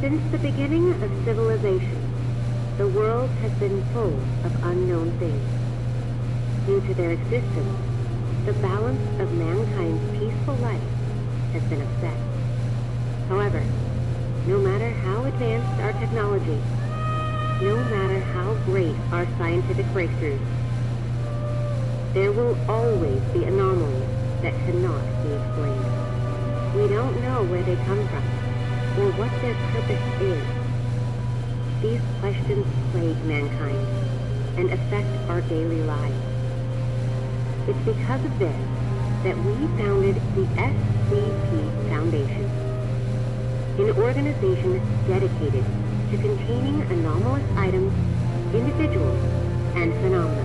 Since the beginning of civilization, the world has been full of unknown things. Due to their existence, the balance of mankind's peaceful life has been upset. However, no matter how advanced our technology, no matter how great our scientific breakthroughs, there will always be anomalies that cannot be explained. We don't know where they come from, or what their purpose is. These questions plague mankind and affect our daily lives. It's because of this that we founded the SCP Foundation, an organization dedicated to containing anomalous items, individuals, and phenomena.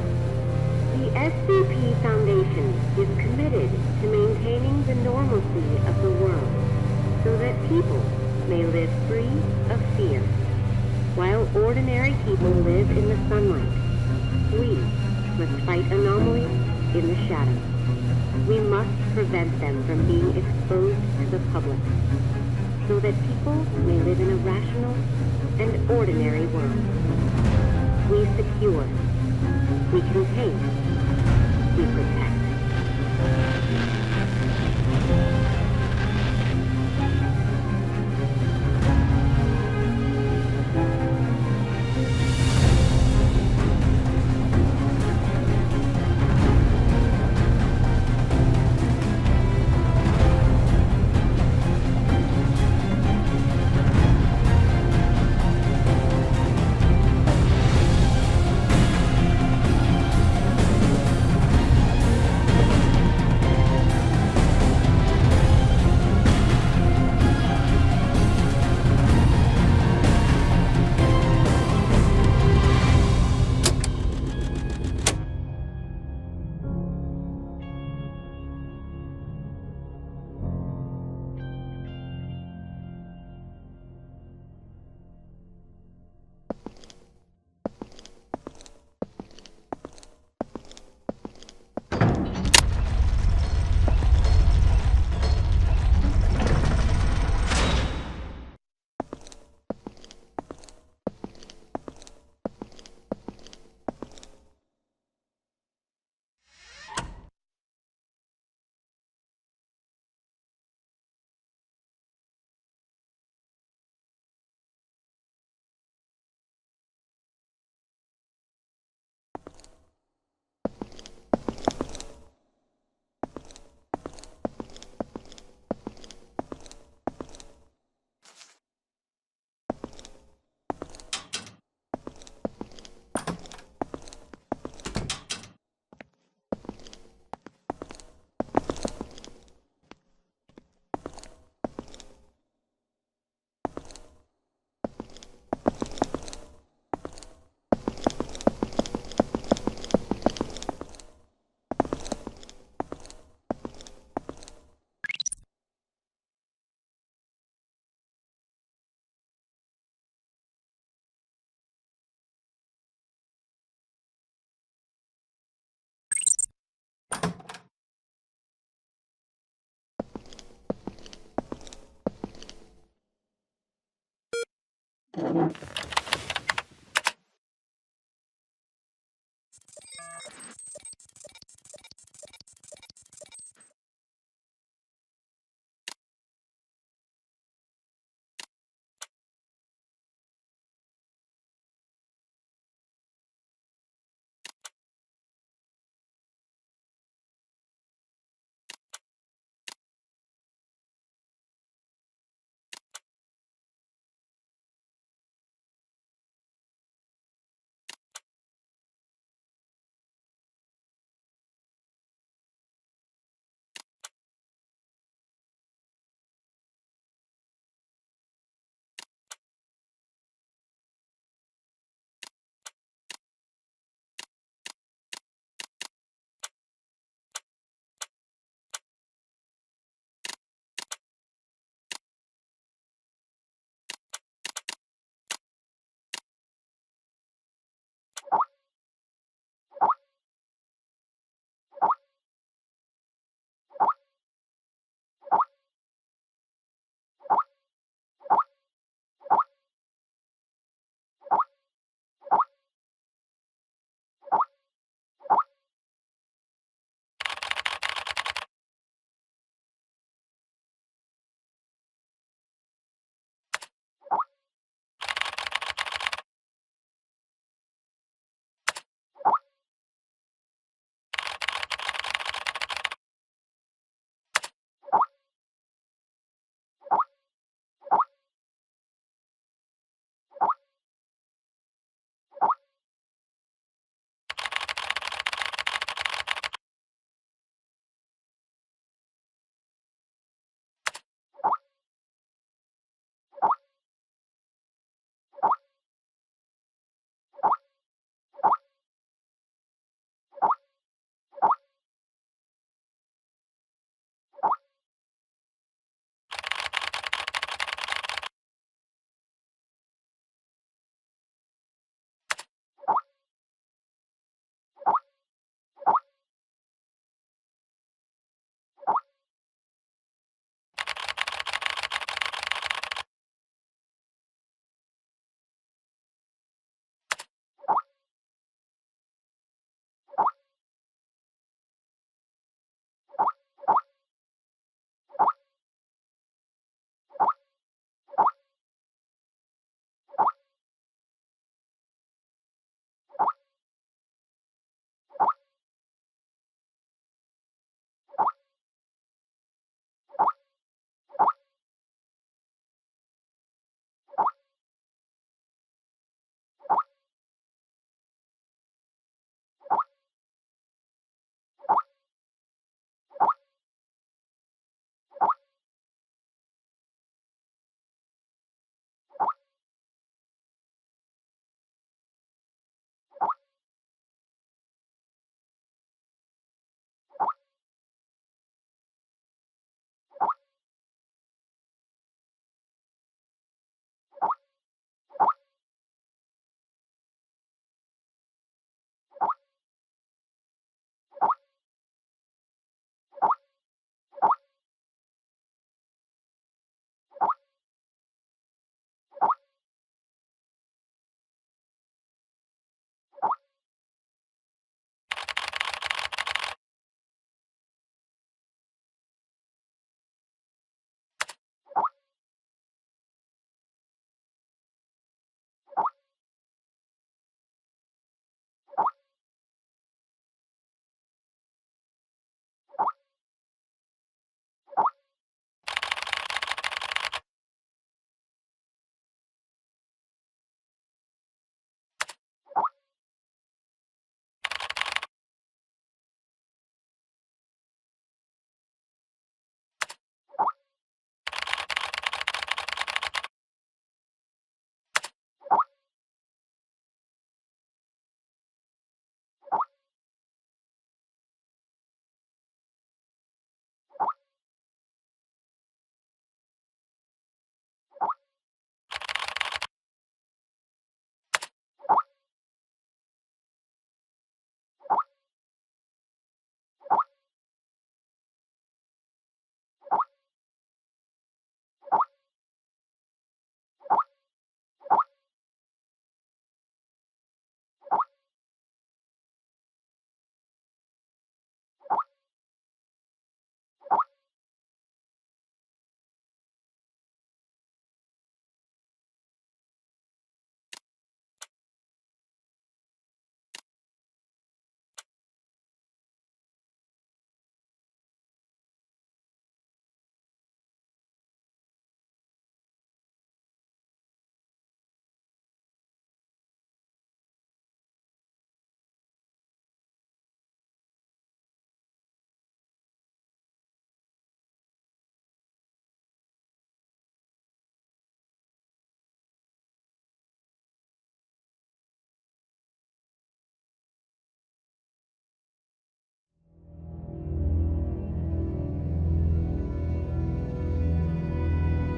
The SCP Foundation is committed to maintaining the normalcy of the world so that people may live free of fear. While ordinary people live in the sunlight, we must fight anomalies in the shadows. We must prevent them from being exposed to the public, so that people may live in a rational and ordinary world. We secure, we contain, we protect.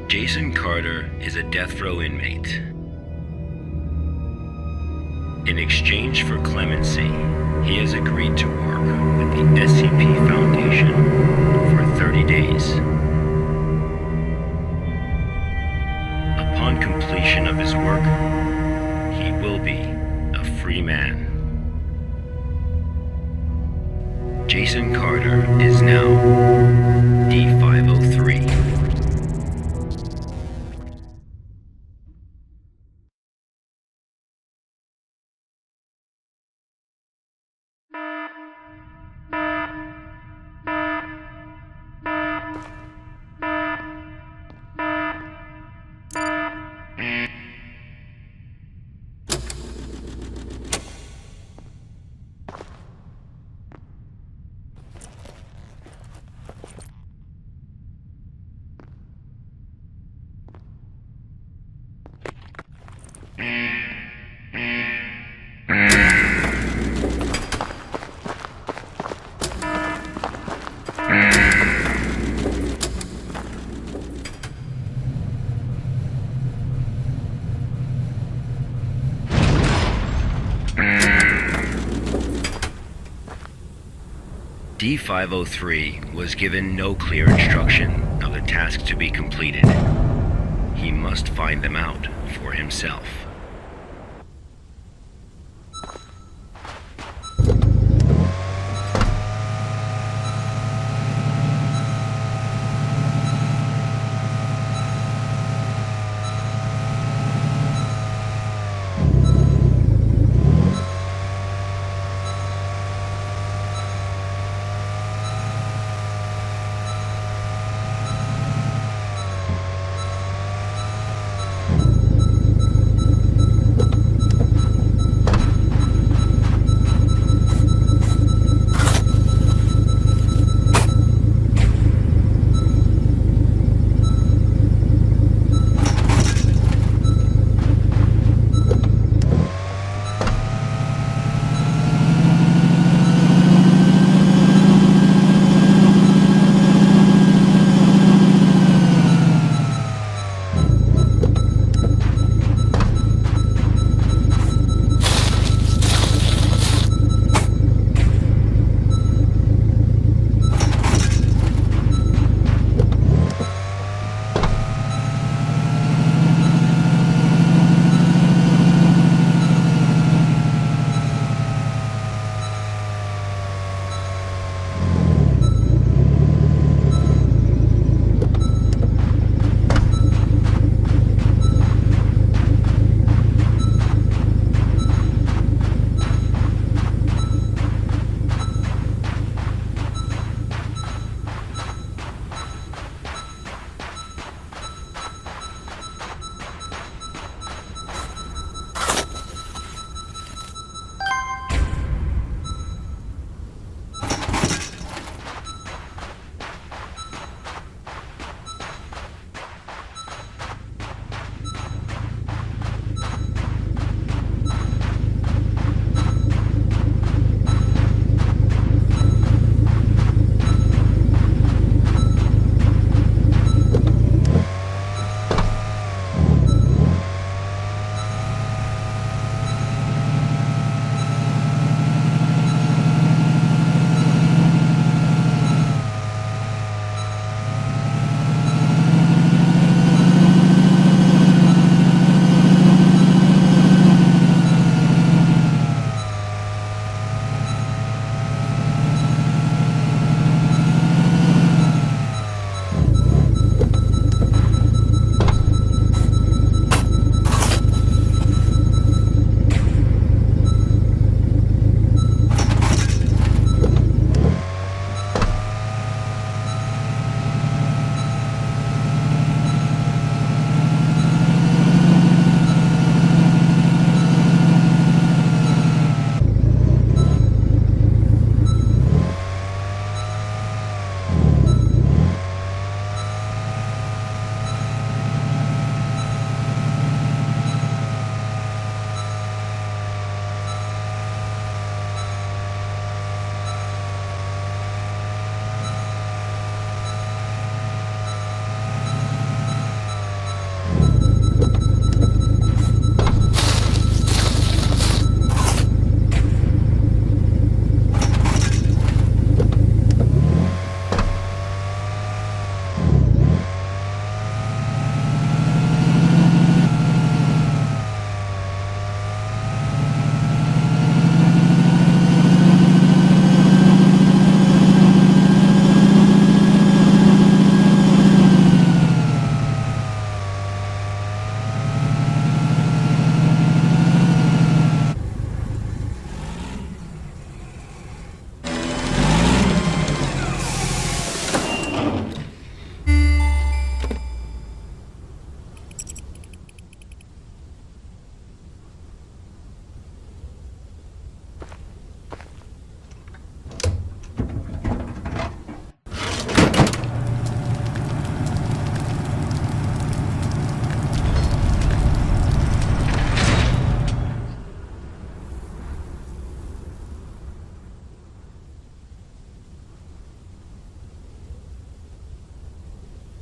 Jason Carter is a death row inmate. In exchange for clemency, he has agreed to work with the SCP Foundation for 30 days. Upon completion of his work, he will be a free man. Jason Carter is now D503. D503 was given no clear instruction of the task to be completed. He must find them out for himself.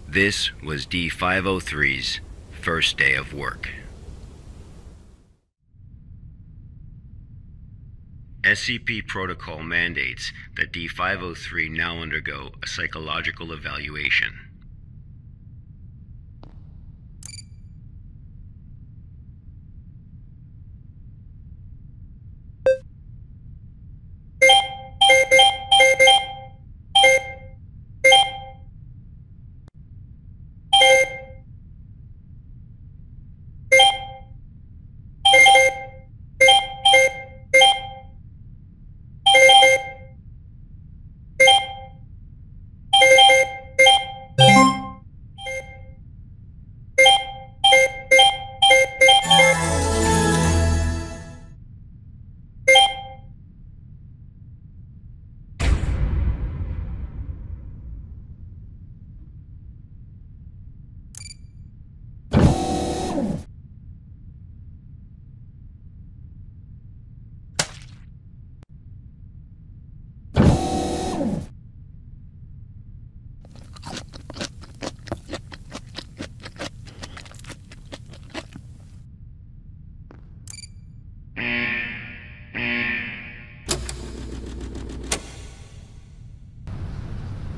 This was D503's first day of work. SCP protocol mandates that D503 now undergo a psychological evaluation.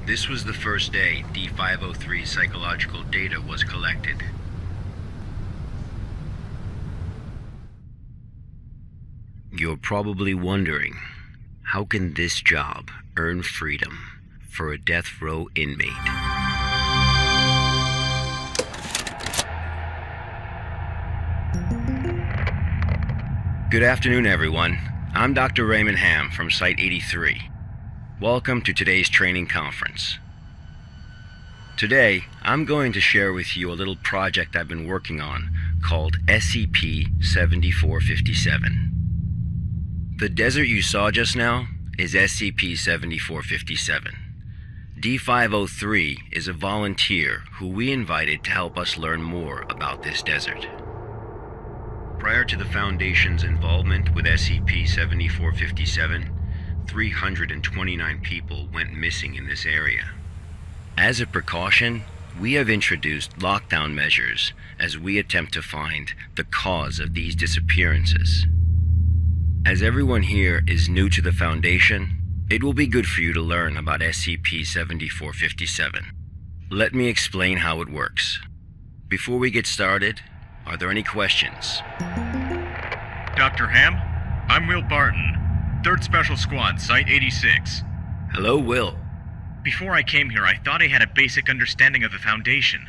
This was the first day D503 psychological data was collected. You're probably wondering, how can this job earn freedom for a death row inmate? Good afternoon, everyone. I'm Dr. Raymond Hamm from Site 83. Welcome to today's training conference. Today, I'm going to share with you a little project I've been working on called SCP-7457. The desert you saw just now is SCP-7457. D503 is a volunteer who we invited to help us learn more about this desert. Prior to the Foundation's involvement with SCP-7457, 329 people went missing in this area. As a precaution, we have introduced lockdown measures as we attempt to find the cause of these disappearances. As everyone here is new to the Foundation, it will be good for you to learn about SCP-7457. Let me explain how it works. Before we get started, are there any questions? Dr. Hamm, I'm Will Barton, 3rd Special Squad, Site 86. Hello, Will. Before I came here, I thought I had a basic understanding of the Foundation.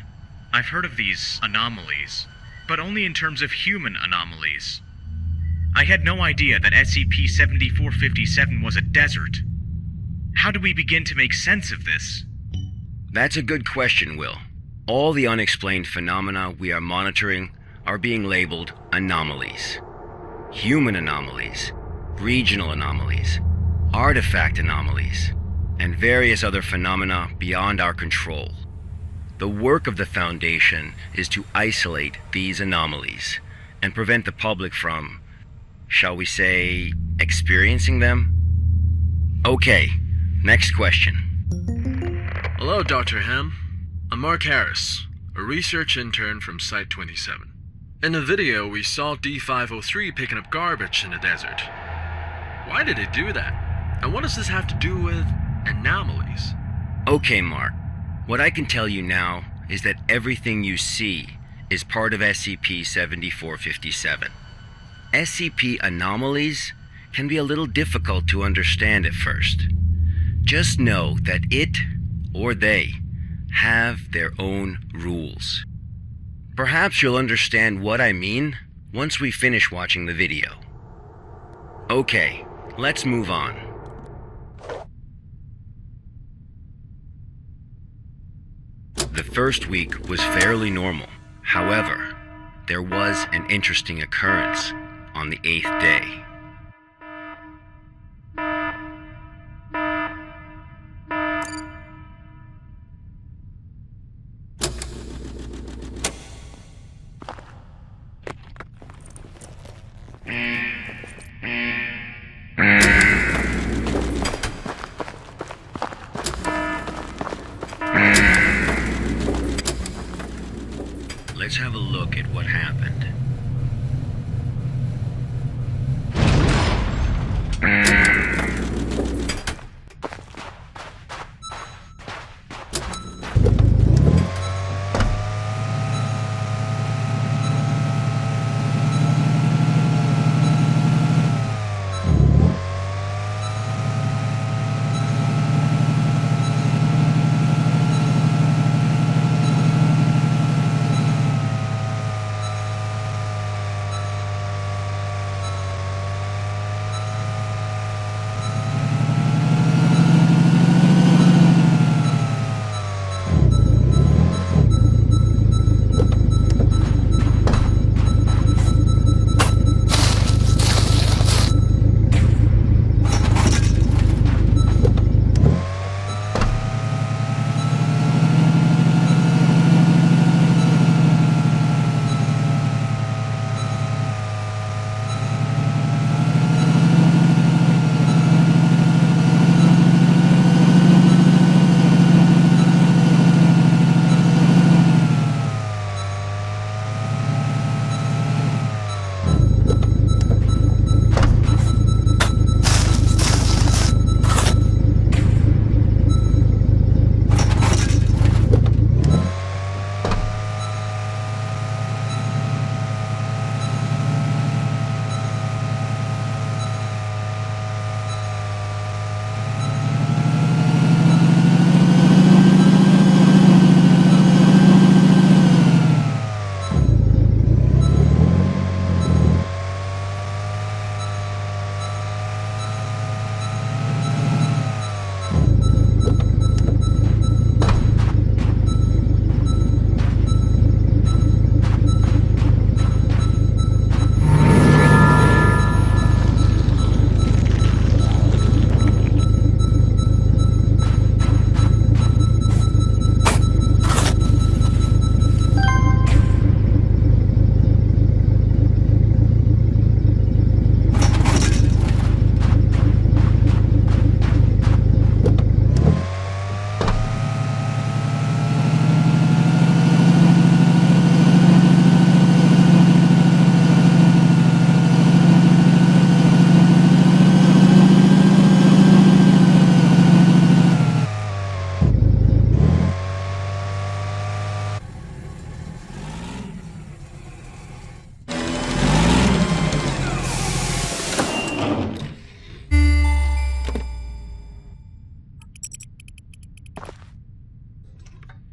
I've heard of these anomalies, but only in terms of human anomalies. I had no idea that SCP-7457 was a desert. How do we begin to make sense of this? That's a good question, Will. All the unexplained phenomena we are monitoring are being labeled anomalies. Human anomalies, regional anomalies, artifact anomalies, and various other phenomena beyond our control. The work of the Foundation is to isolate these anomalies and prevent the public from, shall we say, experiencing them? Okay, next question. Hello, Dr. Hamm. I'm Mark Harris, a research intern from Site 27. In the video, we saw D503 picking up garbage in the desert. Why did it do that? And what does this have to do with anomalies? Okay, Mark. What I can tell you now is that everything you see is part of SCP-7457. SCP anomalies can be a little difficult to understand at first. Just know that it, or they, have their own rules. Perhaps you'll understand what I mean once we finish watching the video. Okay, let's move on. The first week was fairly normal. However, there was an interesting occurrence on the 8th day. let's have a look at what happened.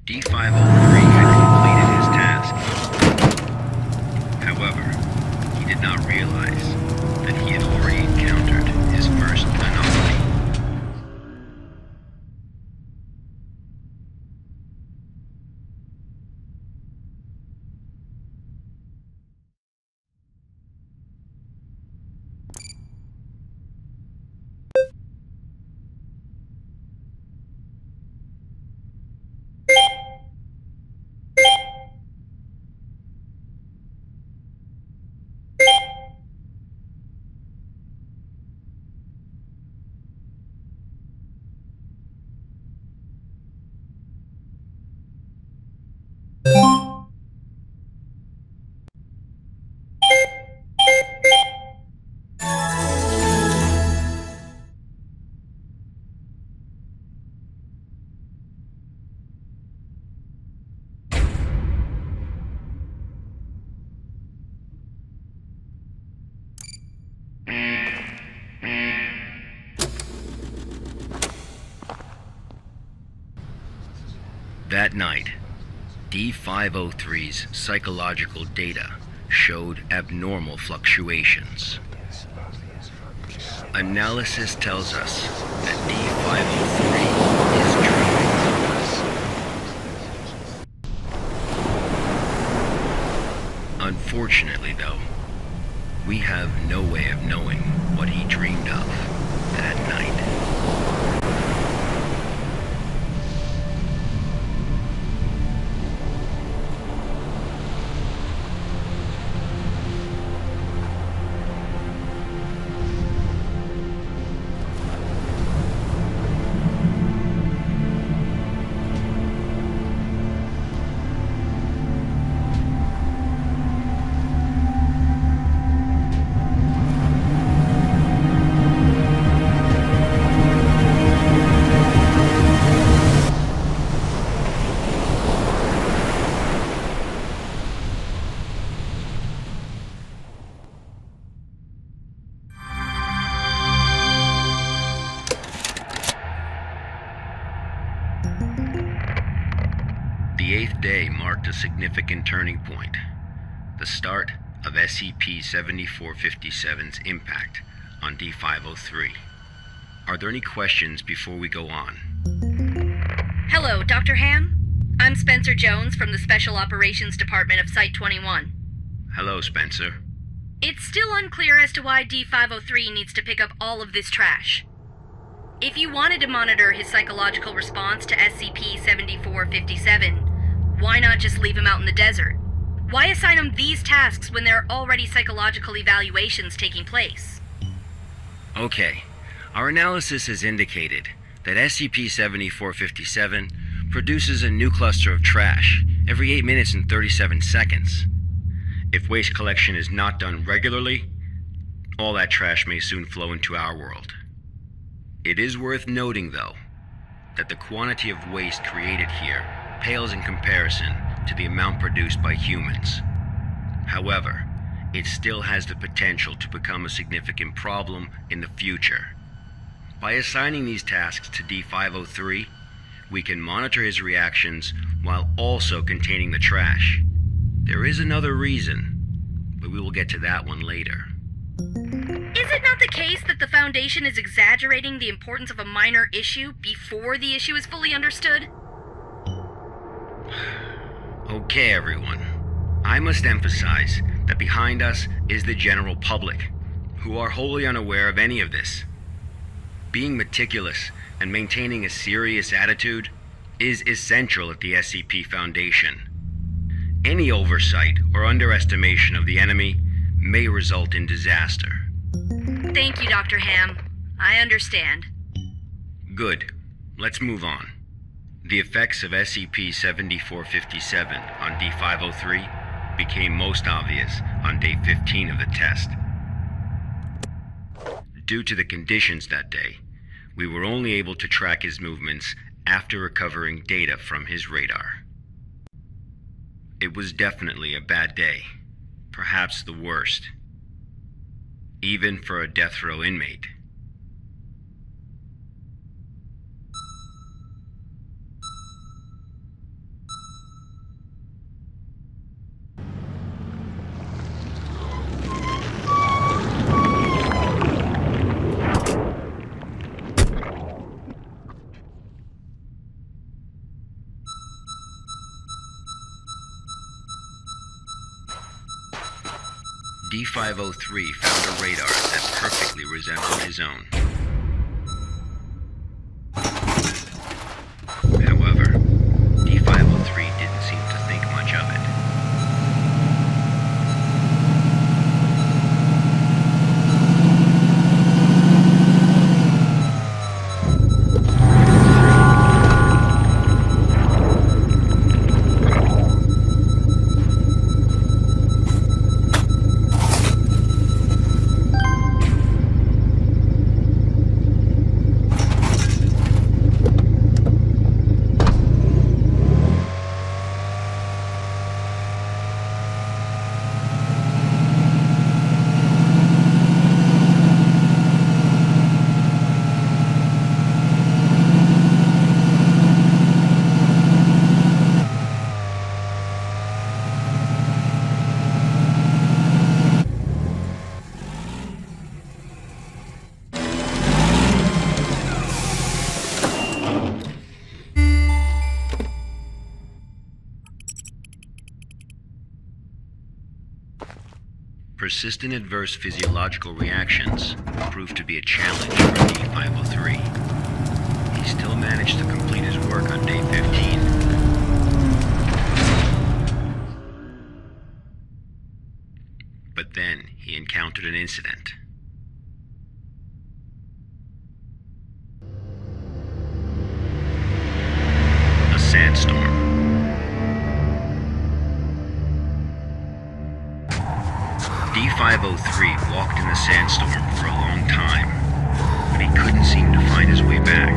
D503 had completed his task. However, he did not realize that he had already encountered his first anomaly. That night, D503's psychological data showed abnormal fluctuations. Analysis tells us that D503 is dreaming. Unfortunately, though, we have no way of knowing what he dreamed of that night. The 8th day marked a significant turning point, the start of SCP-7457's impact on D503. Are there any questions before we go on? Hello, Dr. Hamm? I'm Spencer Jones from the Special Operations Department of Site-21. Hello, Spencer. It's still unclear as to why D503 needs to pick up all of this trash. If you wanted to monitor his psychological response to SCP-7457, why not just leave him out in the desert? Why assign him these tasks when there are already psychological evaluations taking place? Okay, our analysis has indicated that SCP-7457 produces a new cluster of trash every 8 minutes and 37 seconds. If waste collection is not done regularly, all that trash may soon flow into our world. It is worth noting, though, that the quantity of waste created here pales in comparison to the amount produced by humans. However, it still has the potential to become a significant problem in the future. By assigning these tasks to D503, we can monitor his reactions while also containing the trash. There is another reason, but we will get to that one later. Is it not the case that the Foundation is exaggerating the importance of a minor issue before the issue is fully understood? Okay, everyone. I must emphasize that behind us is the general public, who are wholly unaware of any of this. Being meticulous and maintaining a serious attitude is essential at the SCP Foundation. Any oversight or underestimation of the enemy may result in disaster. Thank you, Dr. Hamm. I understand. Good. Let's move on. The effects of SCP-7457 on D503 became most obvious on day 15 of the test. Due to the conditions that day, we were only able to track his movements after recovering data from his radar. It was definitely a bad day, perhaps the worst, even for a death row inmate. D503 found a radar that perfectly resembled his own. However, D503 didn't seem to think much of it. Persistent adverse physiological reactions proved to be a challenge for D503. He still managed to complete his work on day 15. But then he encountered an incident. A sandstorm. D503 walked in the sandstorm for a long time, but he couldn't seem to find his way back.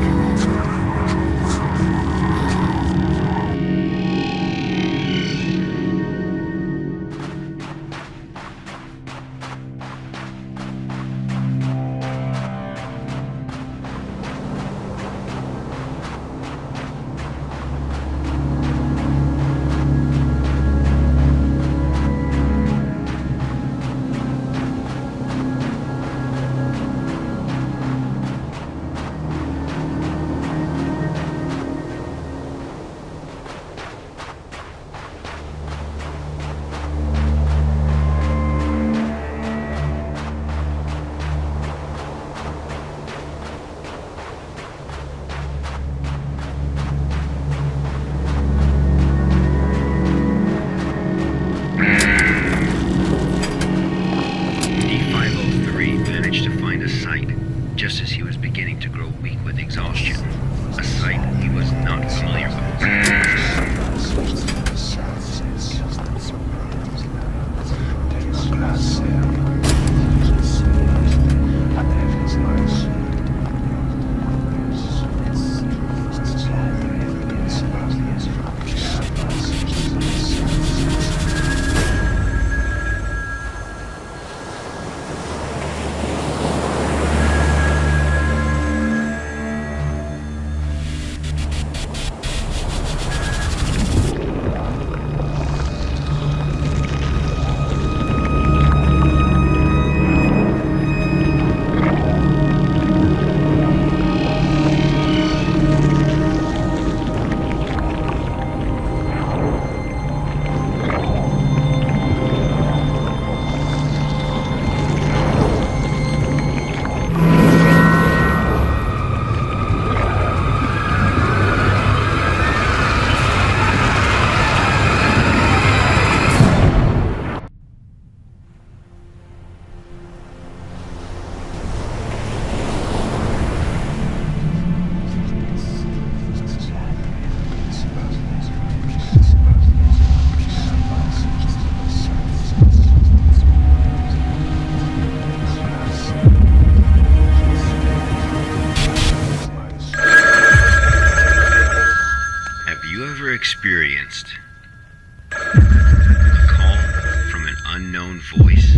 voice.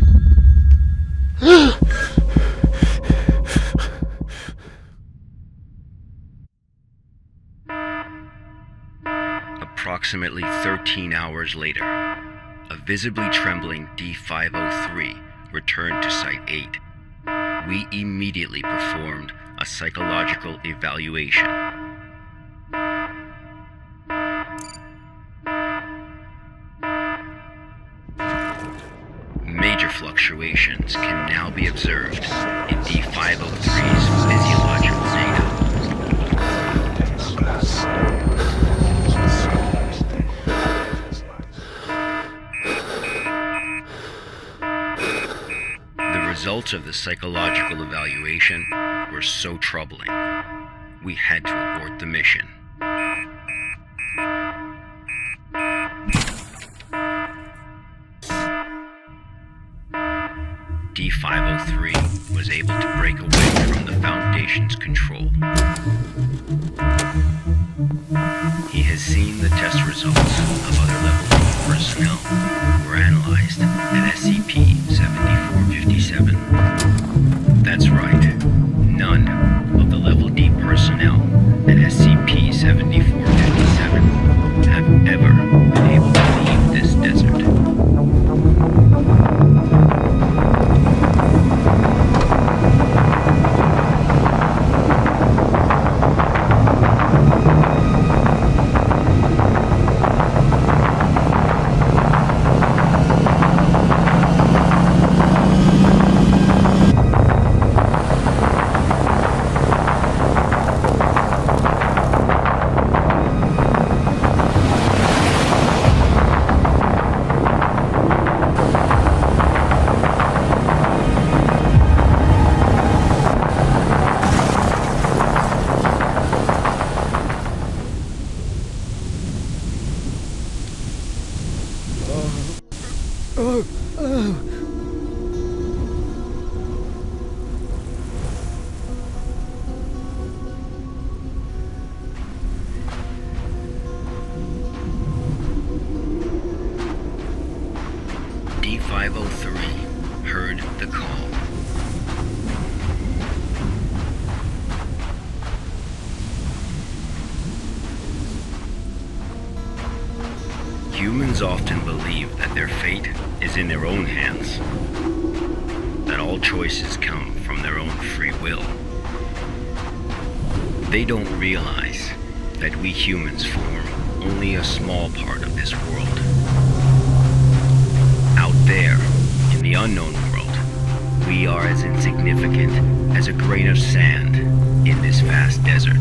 Approximately 13 hours later, a visibly trembling D503 returned to Site 8. We immediately performed a psychological evaluation. Major fluctuations can now be observed in D503's physiological data. The results of the psychological evaluation were so troubling, we had to abort the mission. D503 was able to break away from the Foundation's control. He has seen the test results of other Level D personnel who were analyzed at SCP-7457. That's right, none of the Level D personnel at SCP-7457 have ever been able to leave this desert. D503 heard the call. Humans often believe that their fate is in their own hands, that all choices come from their own free will. They don't realize that we humans form only a small part of this world. Out there, in the unknown world, we are as insignificant as a grain of sand in this vast desert.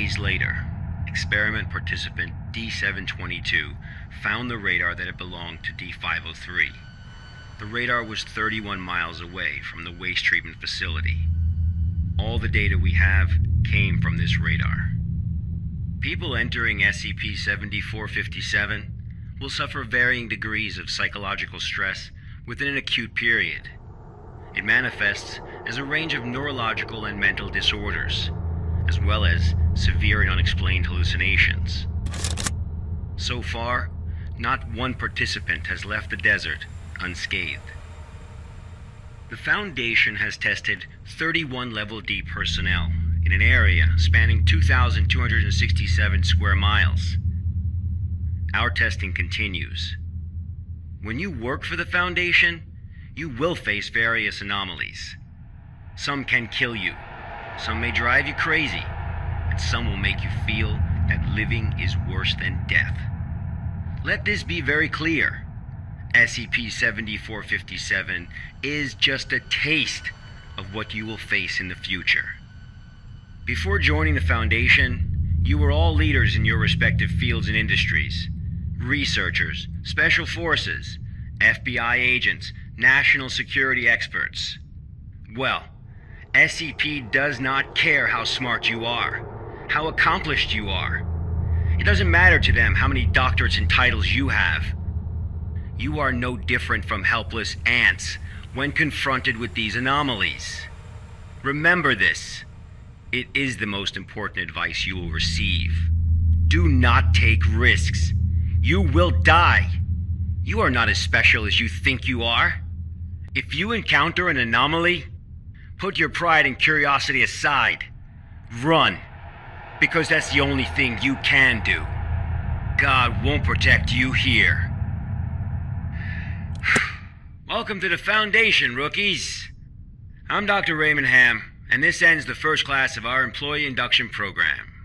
days later, experiment participant D722 found the radar that had belonged to D503. The radar was 31 miles away from the waste treatment facility. All the data we have came from this radar. People entering SCP-7457 will suffer varying degrees of psychological stress within an acute period. It manifests as a range of neurological and mental disorders, as well as severe and unexplained hallucinations. So far, not one participant has left the desert unscathed. The Foundation has tested 31 Level D personnel in an area spanning 2,267 square miles. Our testing continues. When you work for the Foundation, you will face various anomalies. Some can kill you, some may drive you crazy, and some will make you feel that living is worse than death. Let this be very clear. SCP-7457 is just a taste of what you will face in the future. Before joining the Foundation, you were all leaders in your respective fields and industries. Researchers, special forces, FBI agents, national security experts. Well, SCP does not care how smart you are, how accomplished you are. It doesn't matter to them how many doctorates and titles you have. You are no different from helpless ants when confronted with these anomalies. Remember this. It is the most important advice you will receive. Do not take risks. You will die. You are not as special as you think you are. If you encounter an anomaly, put your pride and curiosity aside. Run, because that's the only thing you can do. God won't protect you here. Welcome to the Foundation, rookies. I'm Dr. Raymond Hamm, and this ends the first class of our employee induction program.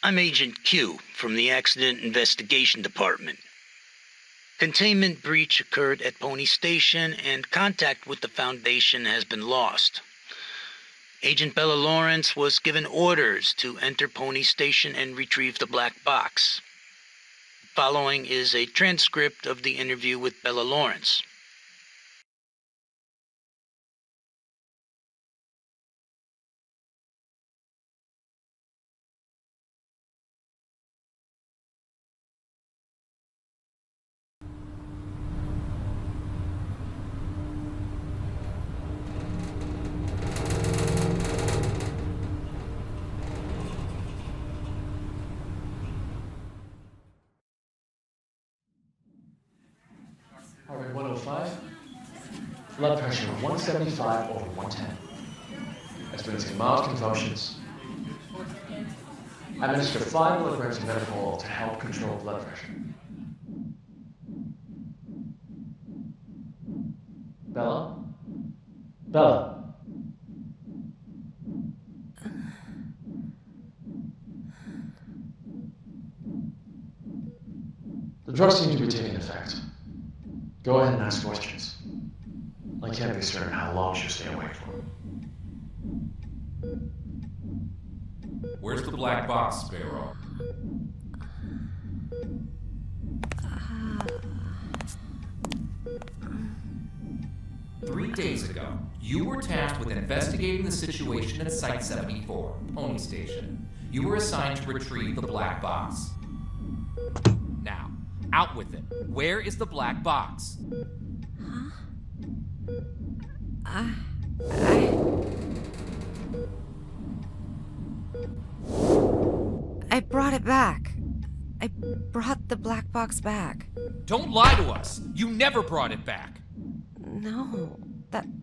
I'm Agent Q from the Accident Investigation Department. Containment breach occurred at Pony Station and contact with the Foundation has been lost. Agent Bella Lawrence was given orders to enter Pony Station and retrieve the black box. Following is a transcript of the interview with Bella Lawrence. Heart rate 105. Blood pressure 175 over 110. Experiencing mild convulsions. Administer 5 milligrams of methadone to help control blood pressure. Bella? Bella? The drugs seem to be taking effect. Go ahead and ask questions. I can't be certain how long she'll stay awake for. Where's the black box, Sparrow? Three days ago, you were tasked with investigating the situation at Site 74, Pony Station. You were assigned to retrieve the black box. Now, out with it. Where is the black box? I brought it back. I brought the black box back. Don't lie to us! You never brought it back! No,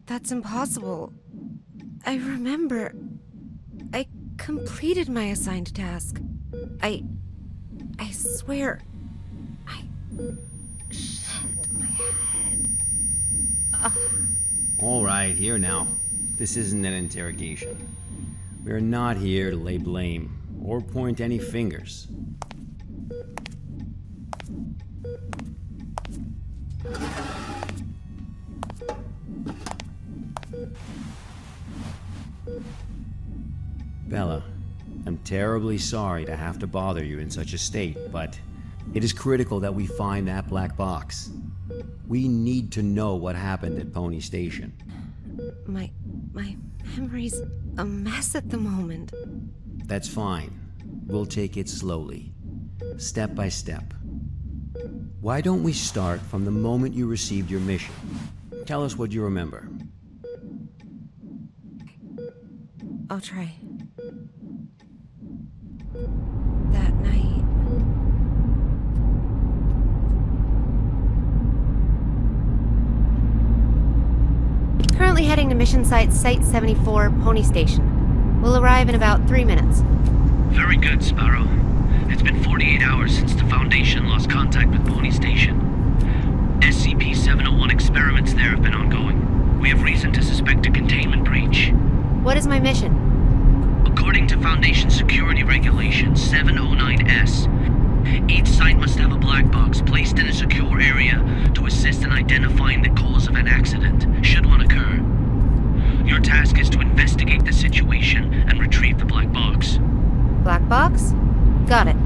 that's impossible. I remember. I completed my assigned task. I swear. Shit, my head. All right, here now. This isn't an interrogation. We're not here to lay blame or point any fingers. Bella, I'm terribly sorry to have to bother you in such a state, but it is critical that we find that black box. We need to know what happened at Pony Station. My memory's a mess at the moment. That's fine. We'll take it slowly, step by step. Why don't we start from the moment you received your mission? Tell us what you remember. I'll try. That night. Currently heading to mission site Site 74, Pony Station. We'll arrive in about 3 minutes. Very good, Sparrow. It's been 48 hours since the Foundation lost contact with Pony Station. SCP-701 experiments there have been ongoing. We have reason to suspect a containment breach. What is my mission? According to Foundation Security Regulation 709S, each site must have a black box placed in a secure area to assist in identifying the cause of an accident, should one occur. Your task is to investigate the situation and retrieve the black box. Black box? Got it.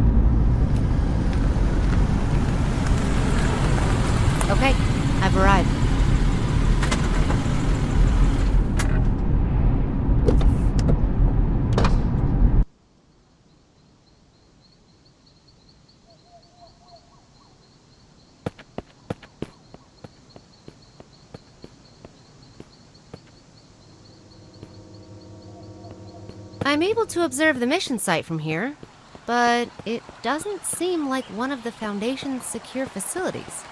Okay, I've arrived. I'm able to observe the mission site from here, but it doesn't seem like one of the Foundation's secure facilities.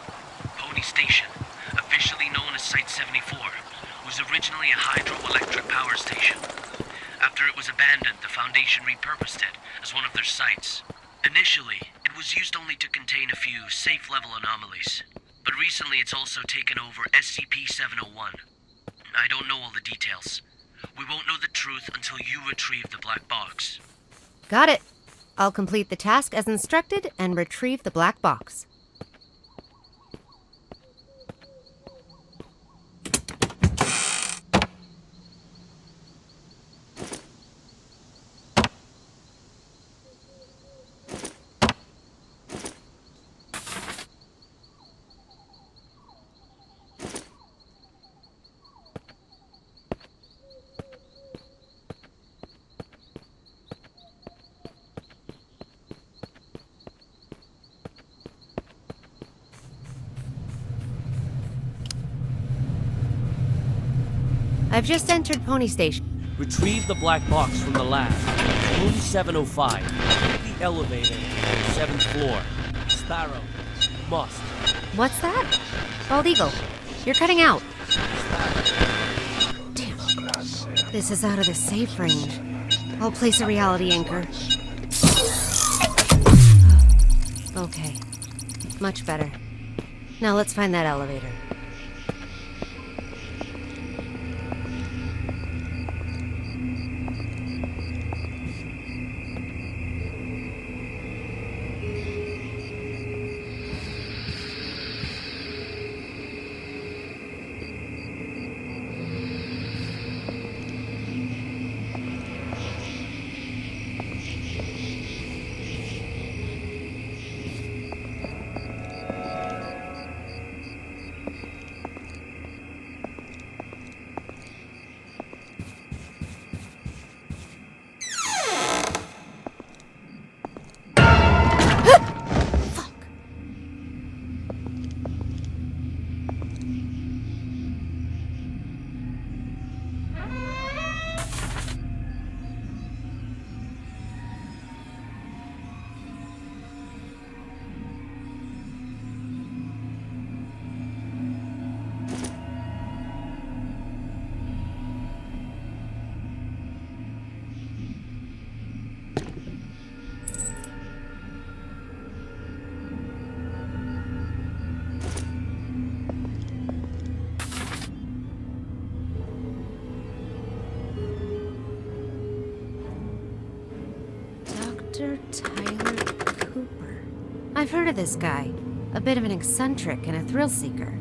Pony Station, officially known as Site 74, was originally a hydroelectric power station. After it was abandoned, the Foundation repurposed it as one of their sites. Initially, it was used only to contain a few safe-level anomalies, but recently it's also taken over SCP-701. I don't know all the details. We won't know the truth until you retrieve the black box. Got it. I'll complete the task as instructed and retrieve the black box. I've just entered Pony Station. Retrieve the black box from the lab. Room 705. The elevator. 7th floor. Sparrow. Must. What's that? Bald Eagle, you're cutting out. Damn. This is out of the safe range. I'll place a reality anchor. Okay. Much better. Now let's find that elevator. Tyler Cooper. I've heard of this guy. A bit of an eccentric and a thrill seeker.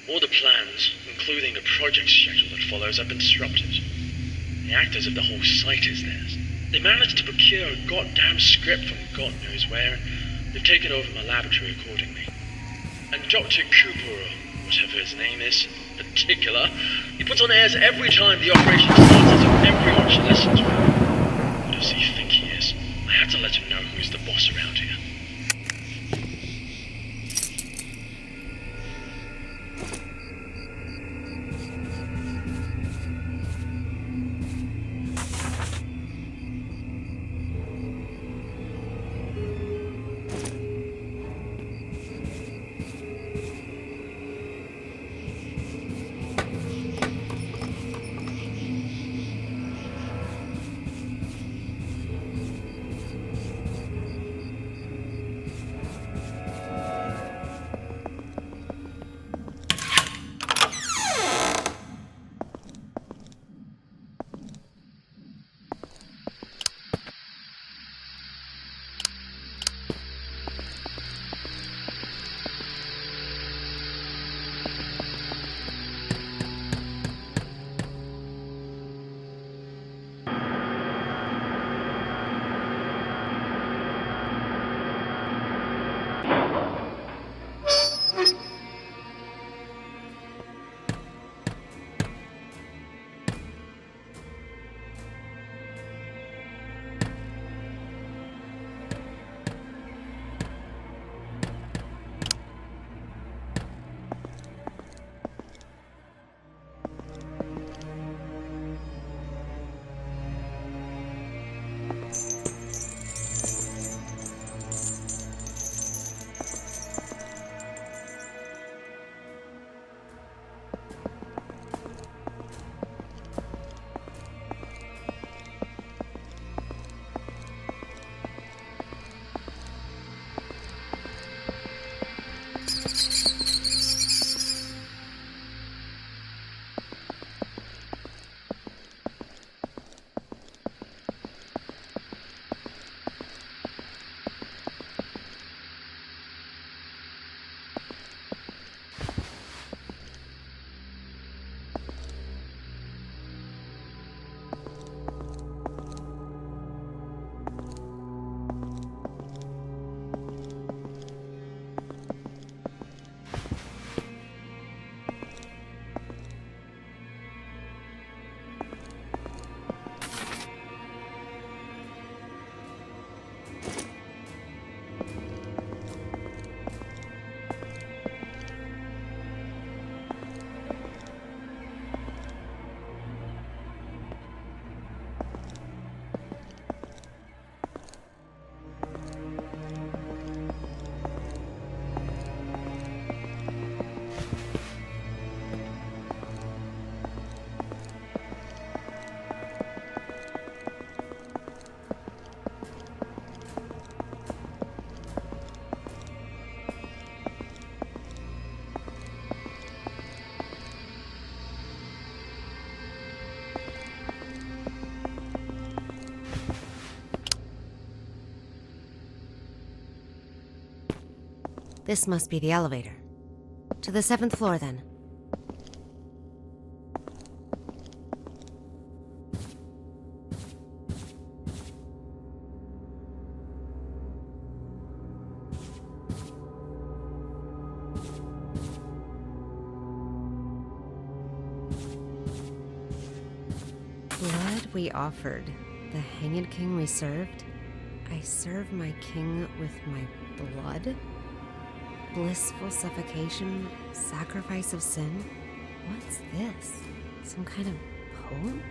All the plans, including the project schedule that follows, have been disrupted. The actors of the whole site is theirs. They managed to procure a goddamn script from God knows where, and they've taken over my laboratory accordingly. And Dr. Cooper, or whatever his name is, in particular, he puts on airs every time the operation starts as if everyone should listen to him. What does he think he is? I had to let him know who's the boss around here. This must be the elevator. To the 7th floor, then. Blood we offered, the hanged king we served. I serve my king with my blood? Blissful suffocation, sacrifice of sin? What's this? Some kind of poem?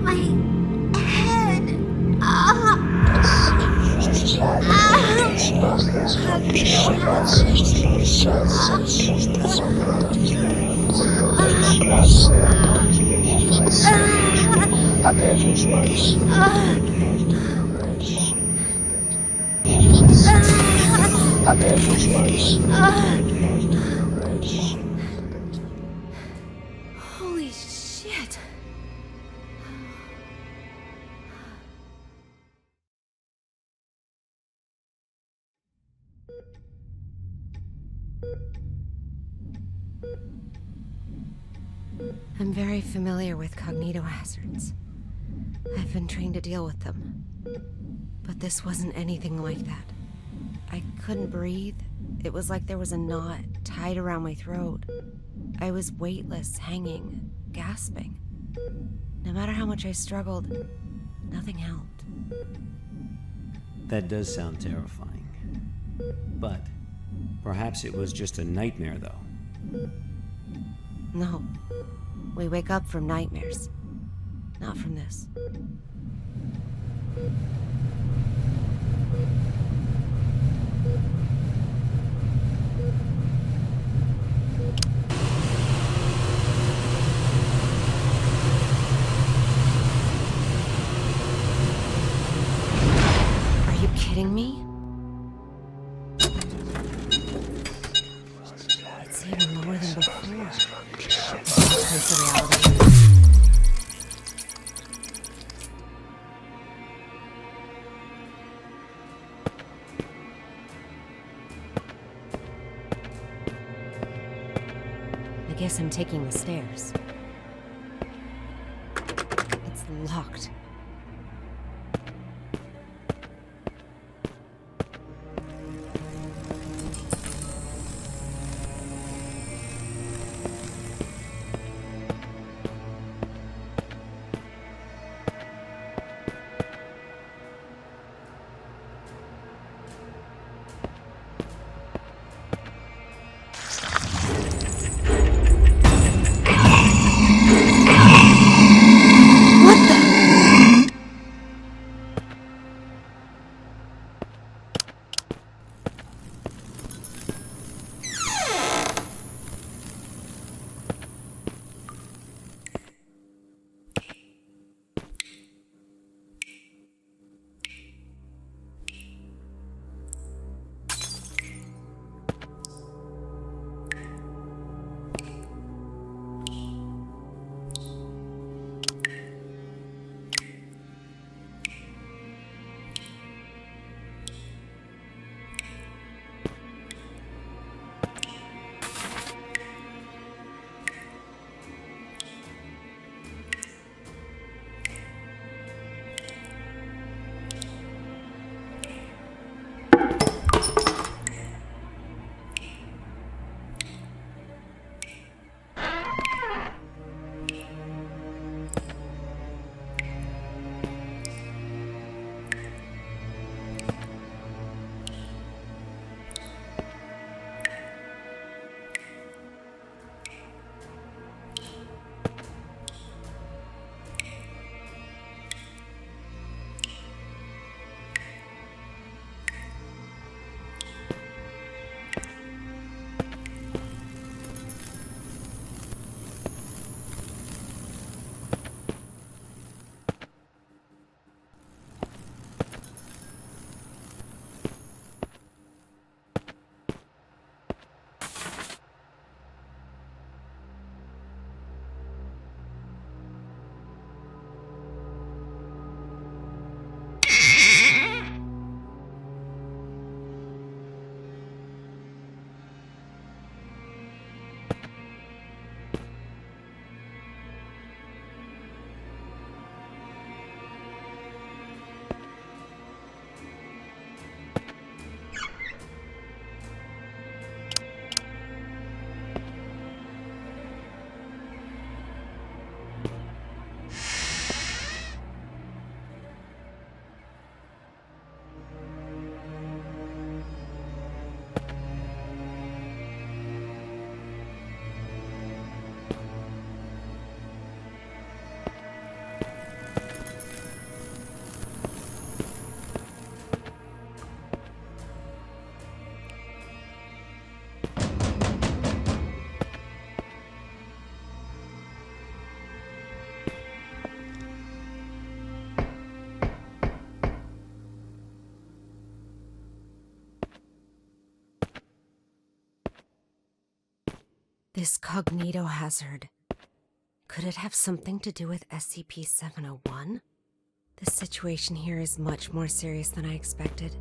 My head! Holy shit! I'm very familiar with cognito hazards. I've been trained to deal with them. But this wasn't anything like that. I couldn't breathe. It was like there was a knot tied around my throat. I was weightless, hanging, gasping. No matter how much I struggled, nothing helped. That does sound terrifying. But perhaps it was just a nightmare, though. No. We wake up from nightmares. Not from this. Are you kidding me? It's even lower than before. Place of reality. I guess I'm taking the stairs. It's locked. What the? This cognito hazard. Could it have something to do with SCP-701? The situation here is much more serious than I expected.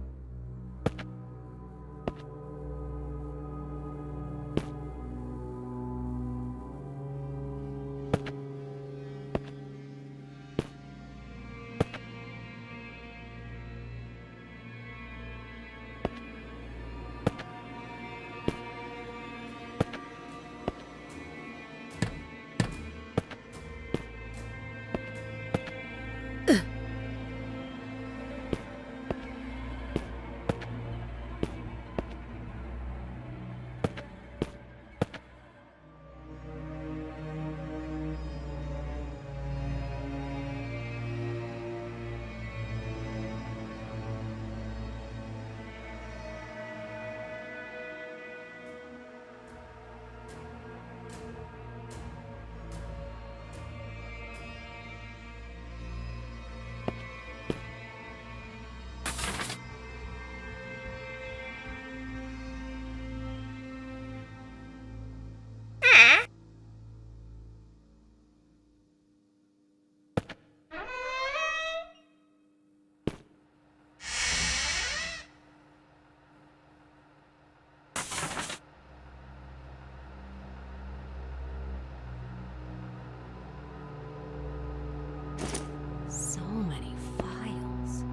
So many files.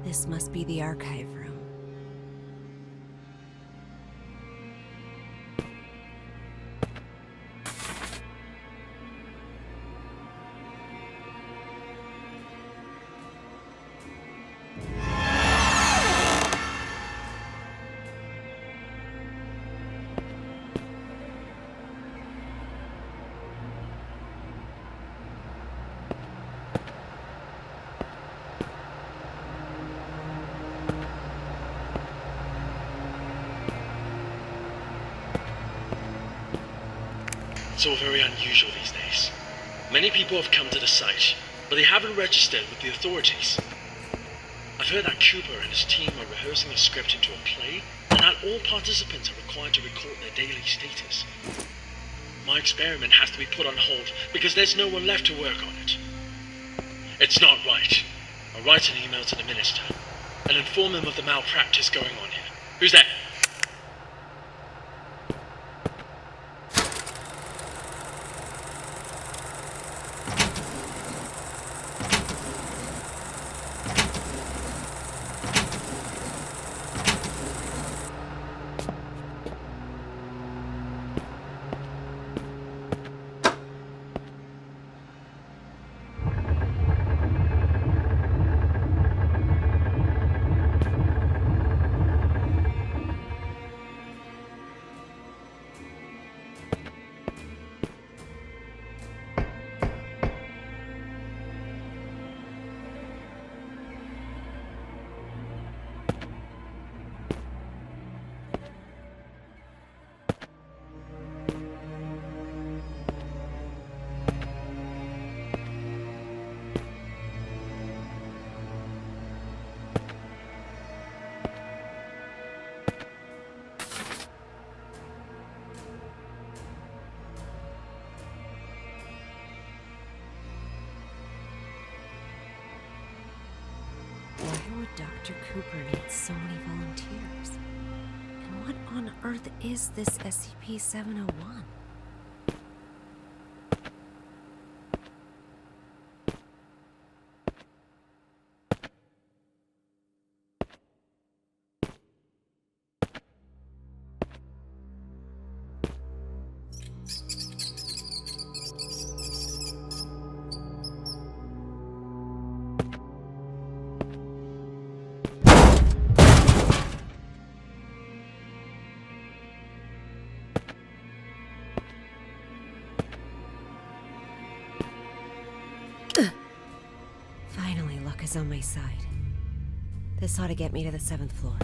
This must be the archive room. It's all very unusual these days. Many people have come to the site, but they haven't registered with the authorities. I've heard that Cooper and his team are rehearsing a script into a play, and that all participants are required to record their daily status. My experiment has to be put on hold because there's no one left to work on it. It's not right. I'll write an email to the minister and inform him of the malpractice going on here. Who's that? Why would Dr. Cooper need so many volunteers? And what on earth is this SCP-701? Finally, luck is on my side. This ought to get me to the 7th floor.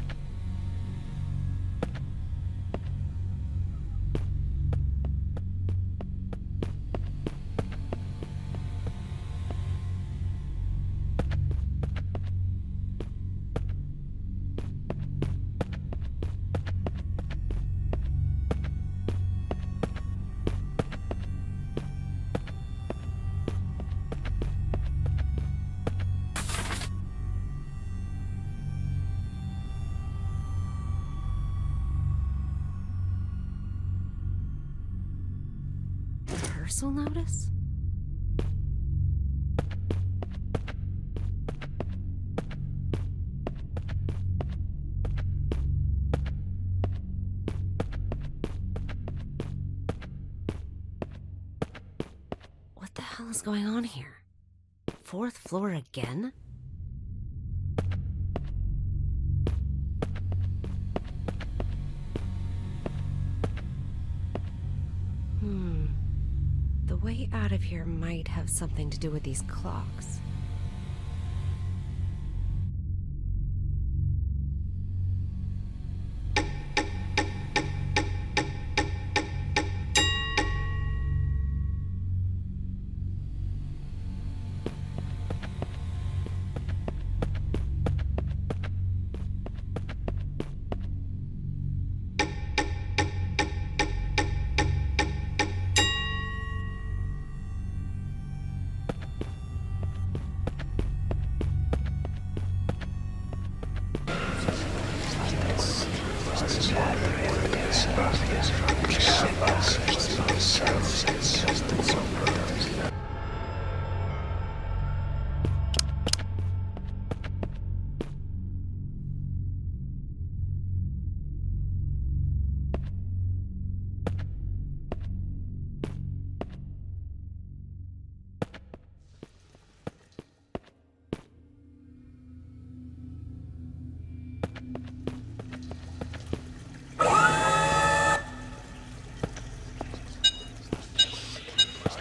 parcel notice? What the hell is going on here? 4th floor again? The way out of here might have something to do with these clocks.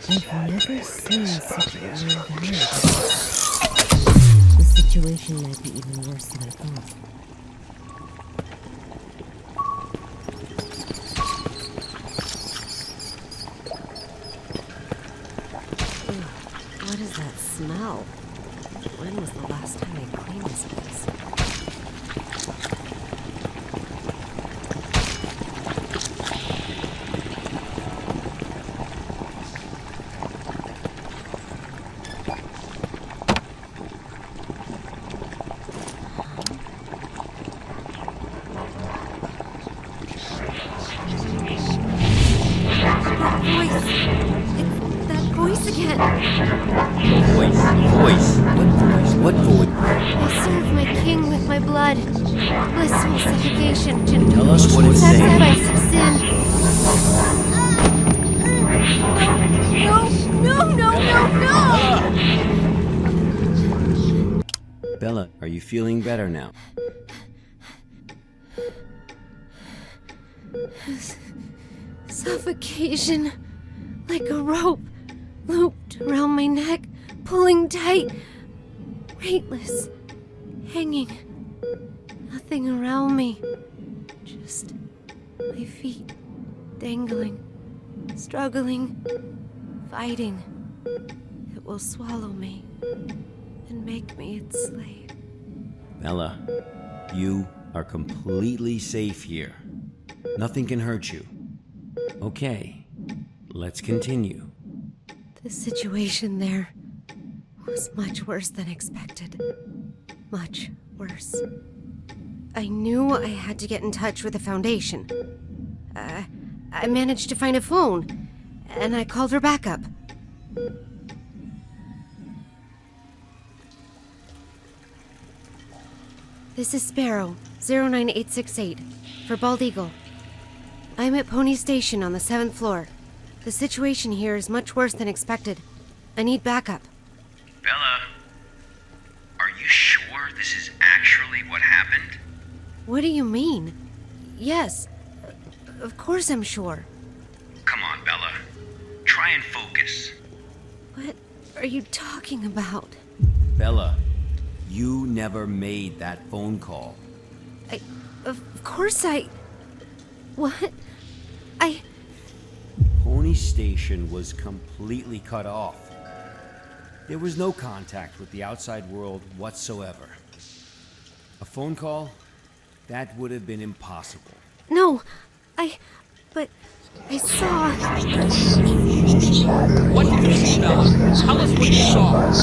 I've never seen such a environment. The situation might be even worse than I thought. What is that smell? When was the last time I cleaned this place? What voice? I serve my king with my blood. Blissful suffocation. Tell us what it's saying. Sacrifice of sin. No! Bella, are you feeling better now? Suffocation. Like a rope. Looped around my neck. Pulling tight. Weightless. Hanging. Nothing around me. Just my feet dangling. Struggling. Fighting. It will swallow me. And make me its slave. Bella, you are completely safe here. Nothing can hurt you. Okay, let's continue. The situation there was much worse than expected. Much worse. I knew I had to get in touch with the Foundation. I managed to find a phone, and I called for backup. This is Sparrow, 09868, for Bald Eagle. I'm at Pony Station on the 7th floor. The situation here is much worse than expected. I need backup. Bella, are you sure this is actually what happened? What do you mean? Yes, of course I'm sure. Come on, Bella. Try and focus. What are you talking about? Bella, you never made that phone call. Of course What? Pony Station was completely cut off. There was no contact with the outside world whatsoever. A phone call? That would have been impossible. No, but I saw... What did you see, Bella? Tell us what you saw.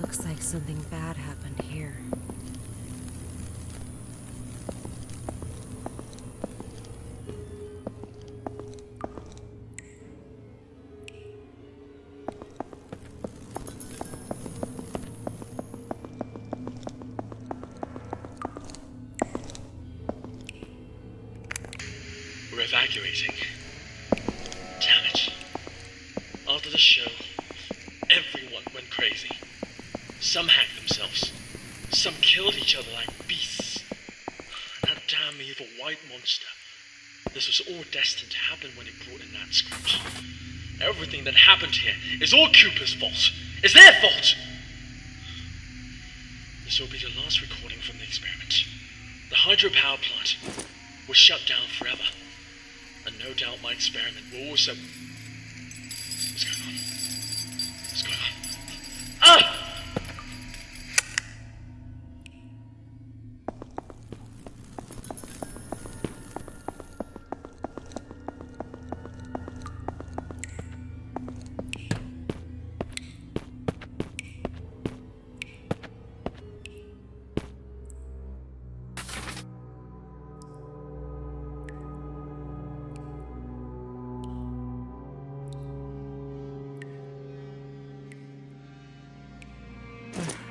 Looks like something bad happened here. We're evacuating. Damn it. After the show, everyone went crazy. Some hacked themselves. Some killed each other like beasts. And that damn evil white monster. This was all destined to happen when he brought in that Scrooge. Everything that happened here is all Cooper's fault. It's their fault! This will be the last recording from the experiment. The hydropower plant was shut down forever. And no doubt my experiment will also... What's going on? What's going on? Ah!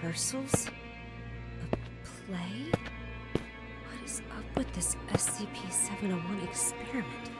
Rehearsals? A play? What is up with this SCP-701 experiment?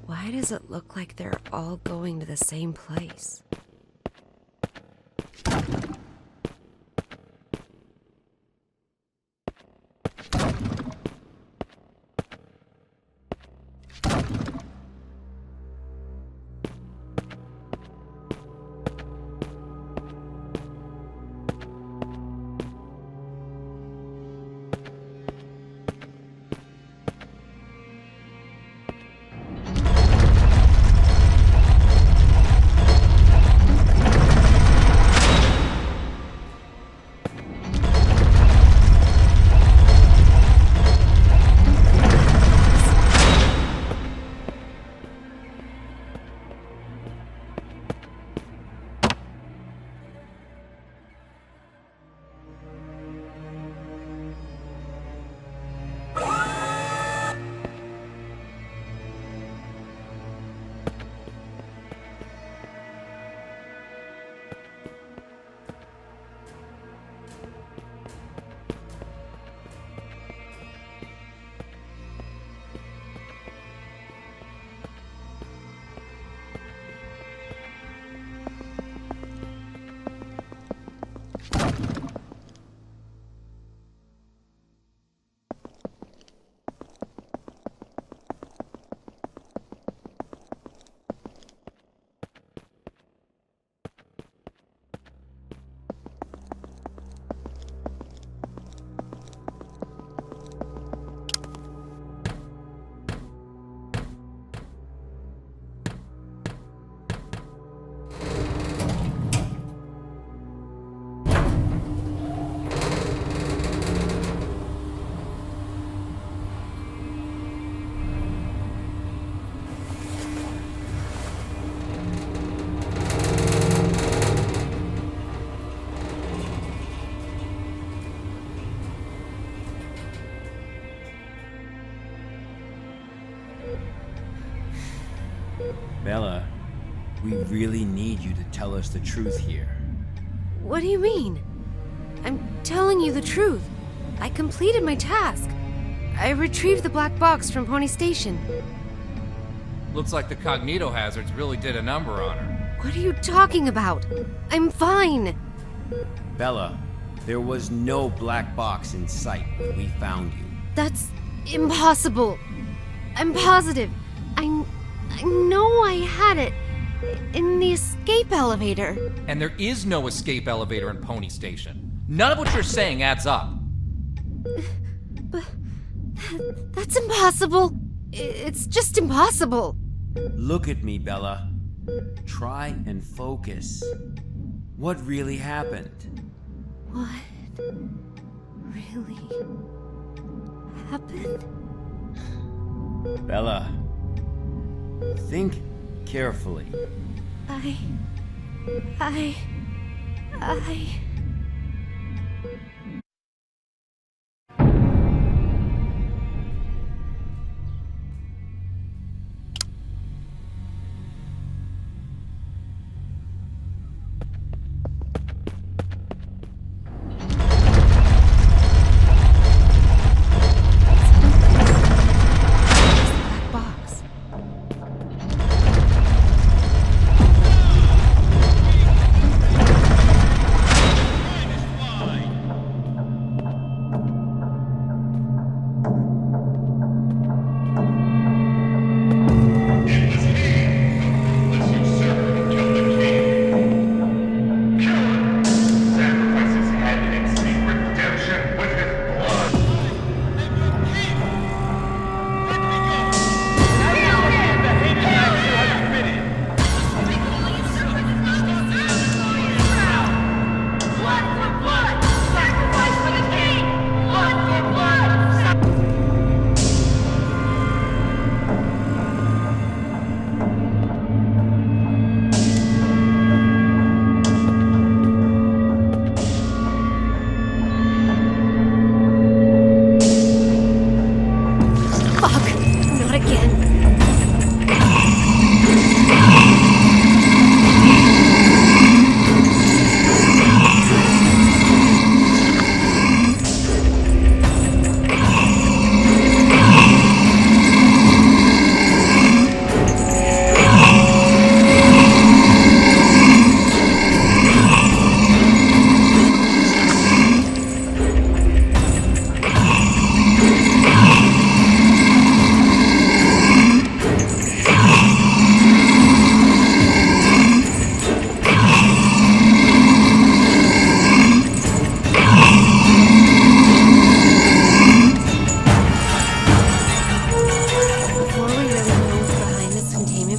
Why does it look like they're all going to the same place? Bella, we really need you to tell us the truth here. What do you mean? I'm telling you the truth. I completed my task. I retrieved the black box from Pony Station. Looks like the cognito hazards really did a number on her. What are you talking about? I'm fine. Bella, there was no black box in sight when we found you. That's impossible. I'm positive. I know I had it in the escape elevator. And there is no escape elevator in Pony Station. None of what you're saying adds up. But that's impossible. It's just impossible. Look at me, Bella. Try and focus. What really happened? What really happened? Bella, think carefully. I...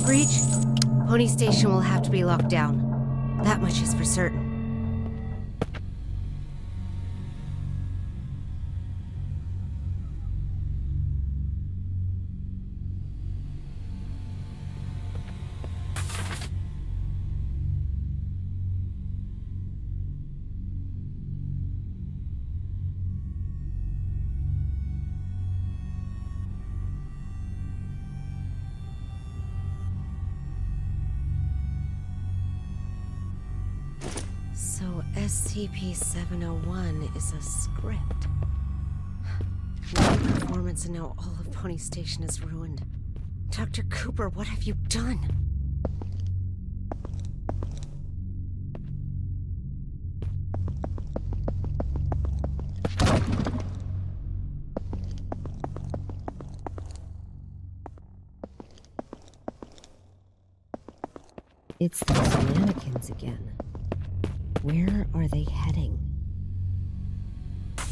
breach, Pony Station will have to be locked down. That much is for certain. So SCP-701 is a script. No performance and now all of Pony Station is ruined. Dr. Cooper, what have you done? It's those mannequins again. Where are they heading?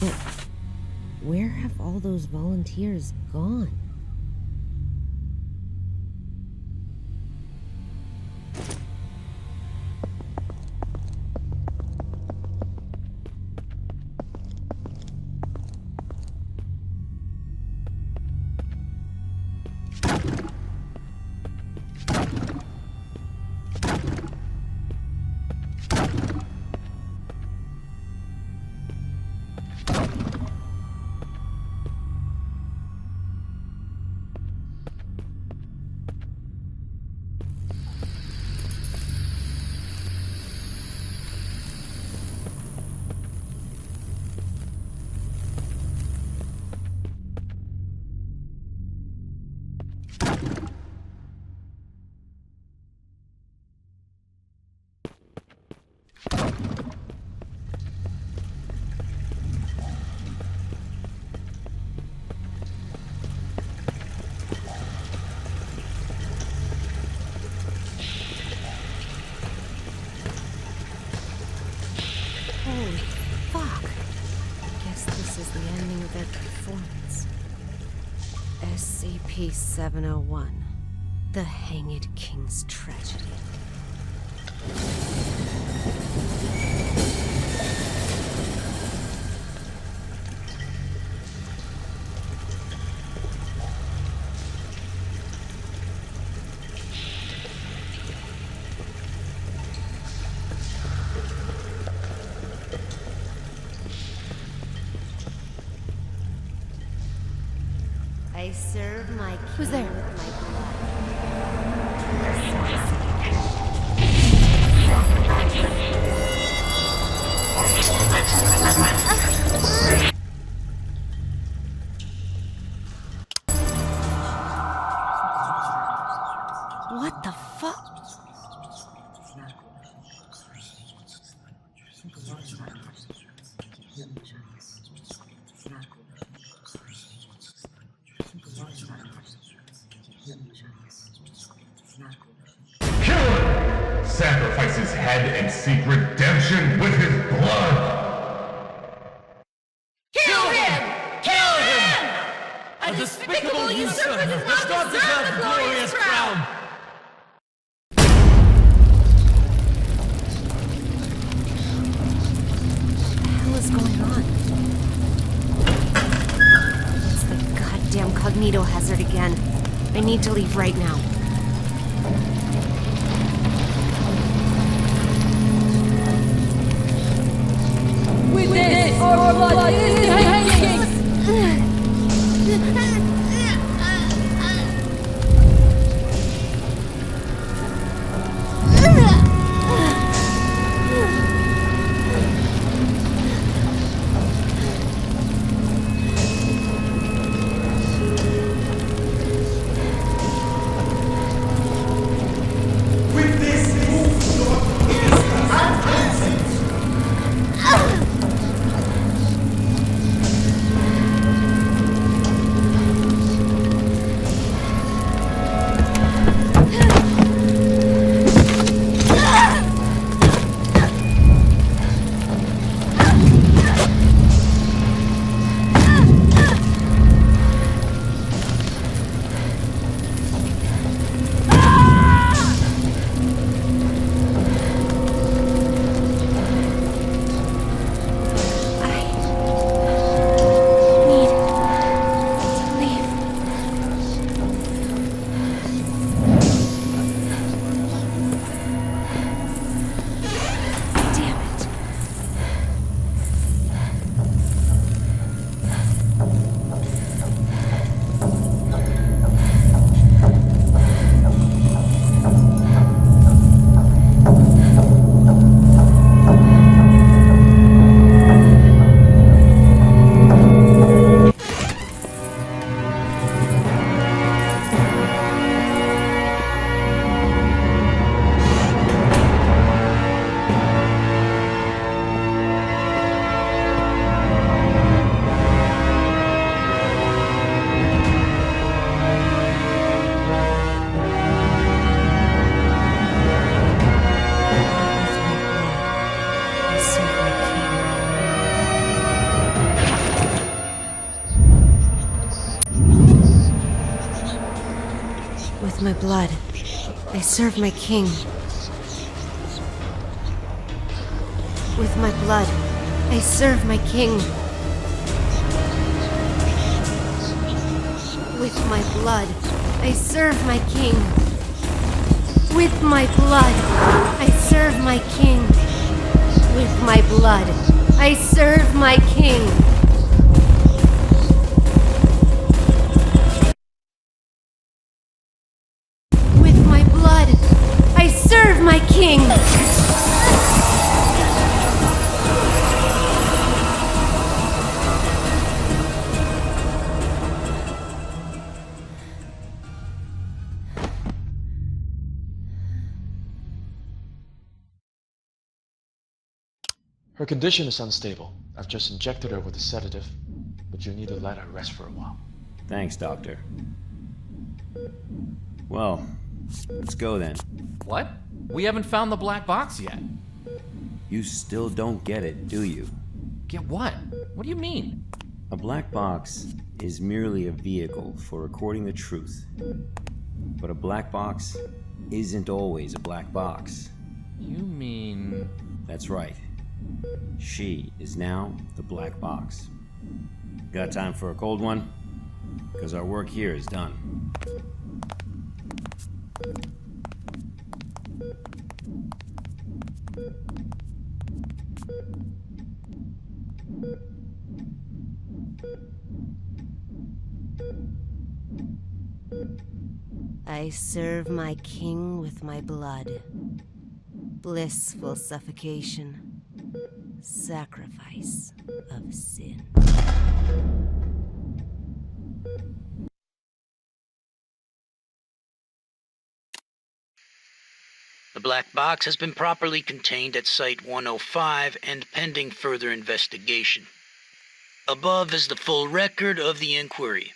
But where have all those volunteers gone? Holy fuck. Guess this is the ending of their performance. SCP-701. The Hanged King's Tragedy. I serve my king. Who's there? With my blood. What the fuck? Sacrifice his head and seek redemption with his blood! Kill him! Kill him! A despicable usurper does not deserve the glorious crown! What the hell is going on? It's the goddamn cognito hazard again. I need to leave right now. With this, our blood is hanging! blood, I serve my king. With my blood, I serve my king. With my blood, I serve my king. With my blood, I serve my king. With my blood, I serve my king. With my blood, I serve my king. Her condition is unstable. I've just injected her with a sedative, but you'll need to let her rest for a while. Thanks, Doctor. Well, let's go then. What? We haven't found the black box yet. You still don't get it, do you? Get what? What do you mean? A black box is merely a vehicle for recording the truth. But a black box isn't always a black box. You mean... That's right. She is now the black box. Got time for a cold one? Because our work here is done. I serve my king with my blood. Blissful suffocation. Sacrifice of sin. The black box has been properly contained at Site-105 and pending further investigation. Above is the full record of the inquiry.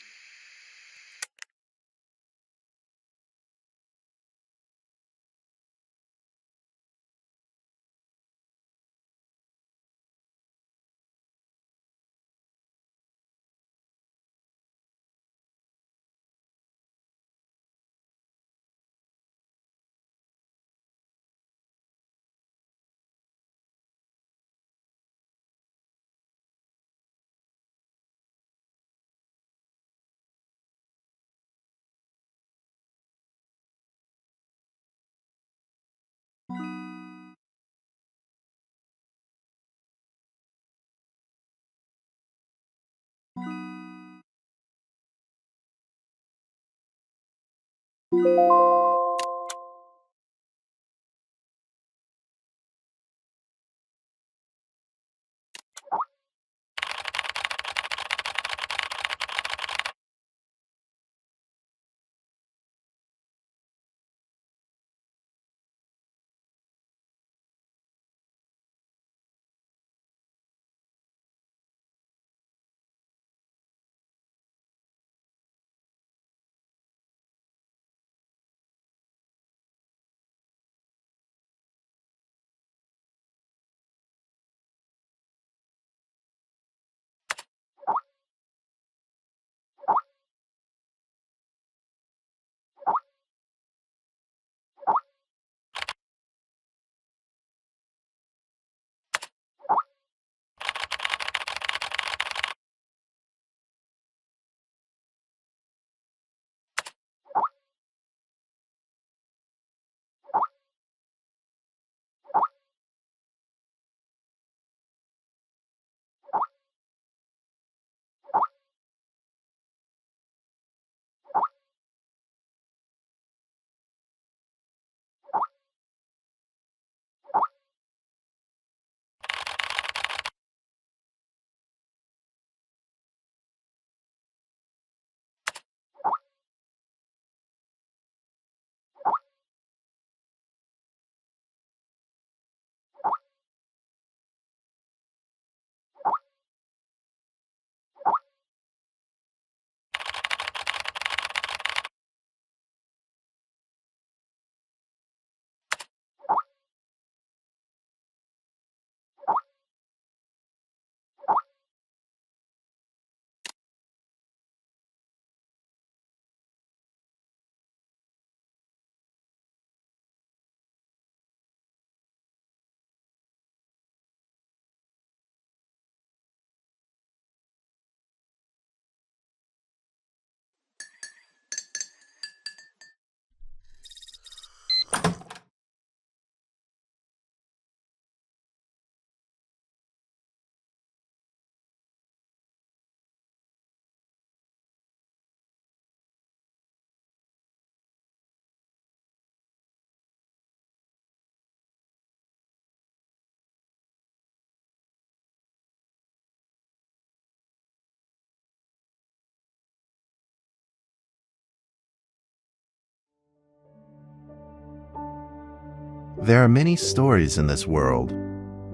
There are many stories in this world.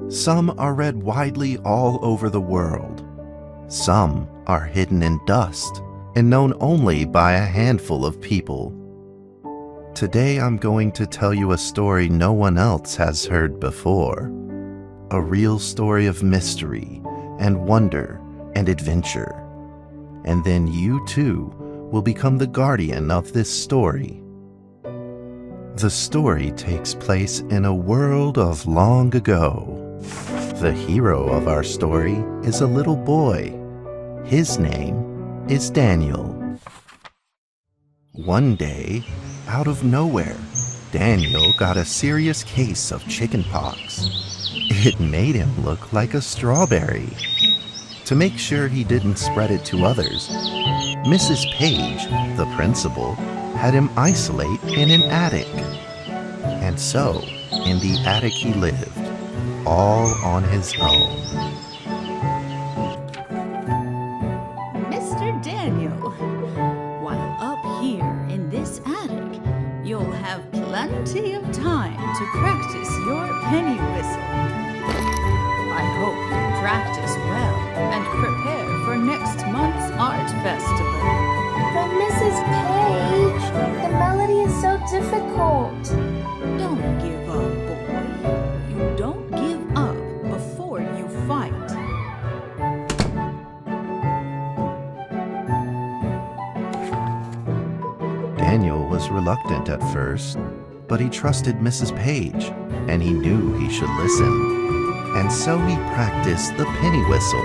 Some are read widely all over the world. Some are hidden in dust and known only by a handful of people. Today I'm going to tell you a story no one else has heard before. A real story of mystery and wonder and adventure. And then you too will become the guardian of this story. The story takes place in a world of long ago. The hero of our story is a little boy. His name is Daniel. One day, out of nowhere, Daniel got a serious case of chickenpox. It made him look like a strawberry. To make sure he didn't spread it to others, Mrs. Page, the principal, had him isolate in an attic. And so, in the attic he lived, all on his own. Mr. Daniel, while up here in this attic, you'll have plenty of time to practice your penny whistle. I hope you practice well and prepare for next month's art festival. But Mrs. Page, the melody is so difficult. Don't give up, boy. You don't give up before you fight. Daniel was reluctant at first, but he trusted Mrs. Page, and he knew he should listen. And so he practiced the penny whistle.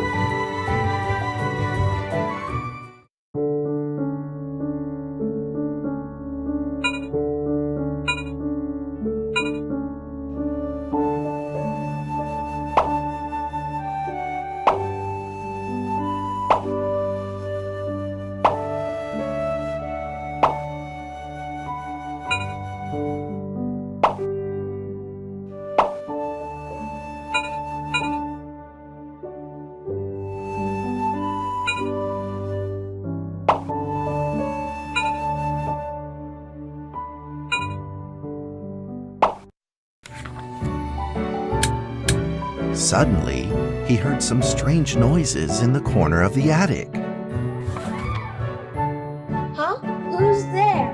Suddenly, he heard some strange noises in the corner of the attic. Huh? Who's there?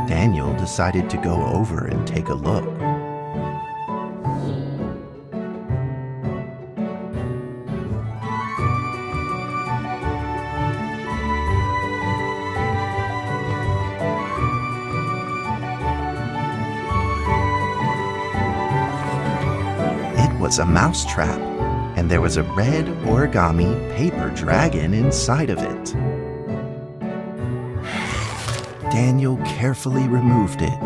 Daniel decided to go over and take a look. It was a mousetrap, and there was a red origami paper dragon inside of it. Daniel carefully removed it.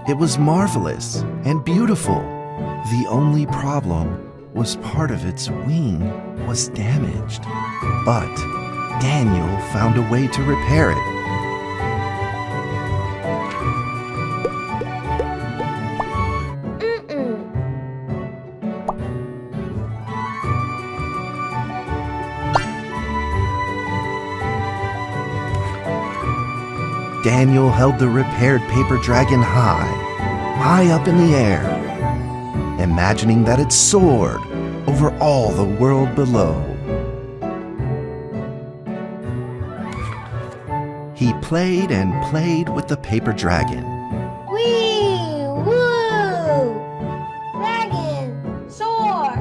It was marvelous and beautiful. The only problem was part of its wing was damaged. But Daniel found a way to repair it. Daniel held the repaired paper dragon high up in the air, imagining that it soared over all the world below. He played and played with the paper dragon. Wee! Woo! Dragon! Soar!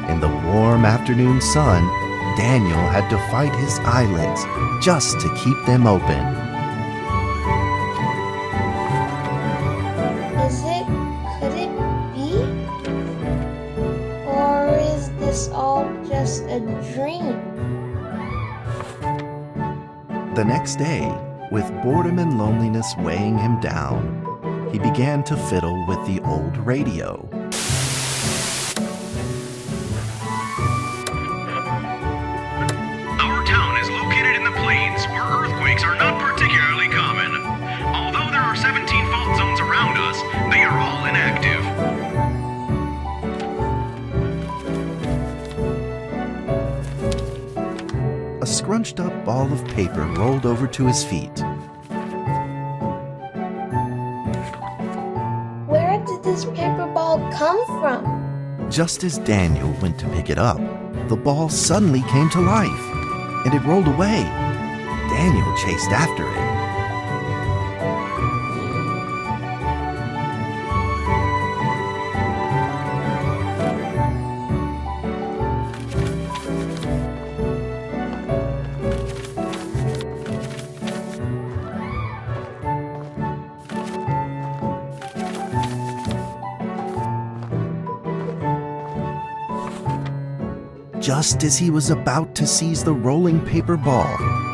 In the warm afternoon sun, Daniel had to fight his eyelids just to keep them open. Could it be? Or is this all just a dream? The next day, with boredom and loneliness weighing him down, he began to fiddle with the old radio. Our town is located in the plains where earthquakes are not particularly common. Although there are 17 fault zones around us, they are all inactive. A scrunched up ball of paper rolled over to his feet. this paper ball come from? Just as Daniel went to pick it up, the ball suddenly came to life, and it rolled away. Daniel chased after it. Just as he was about to seize the rolling paper ball,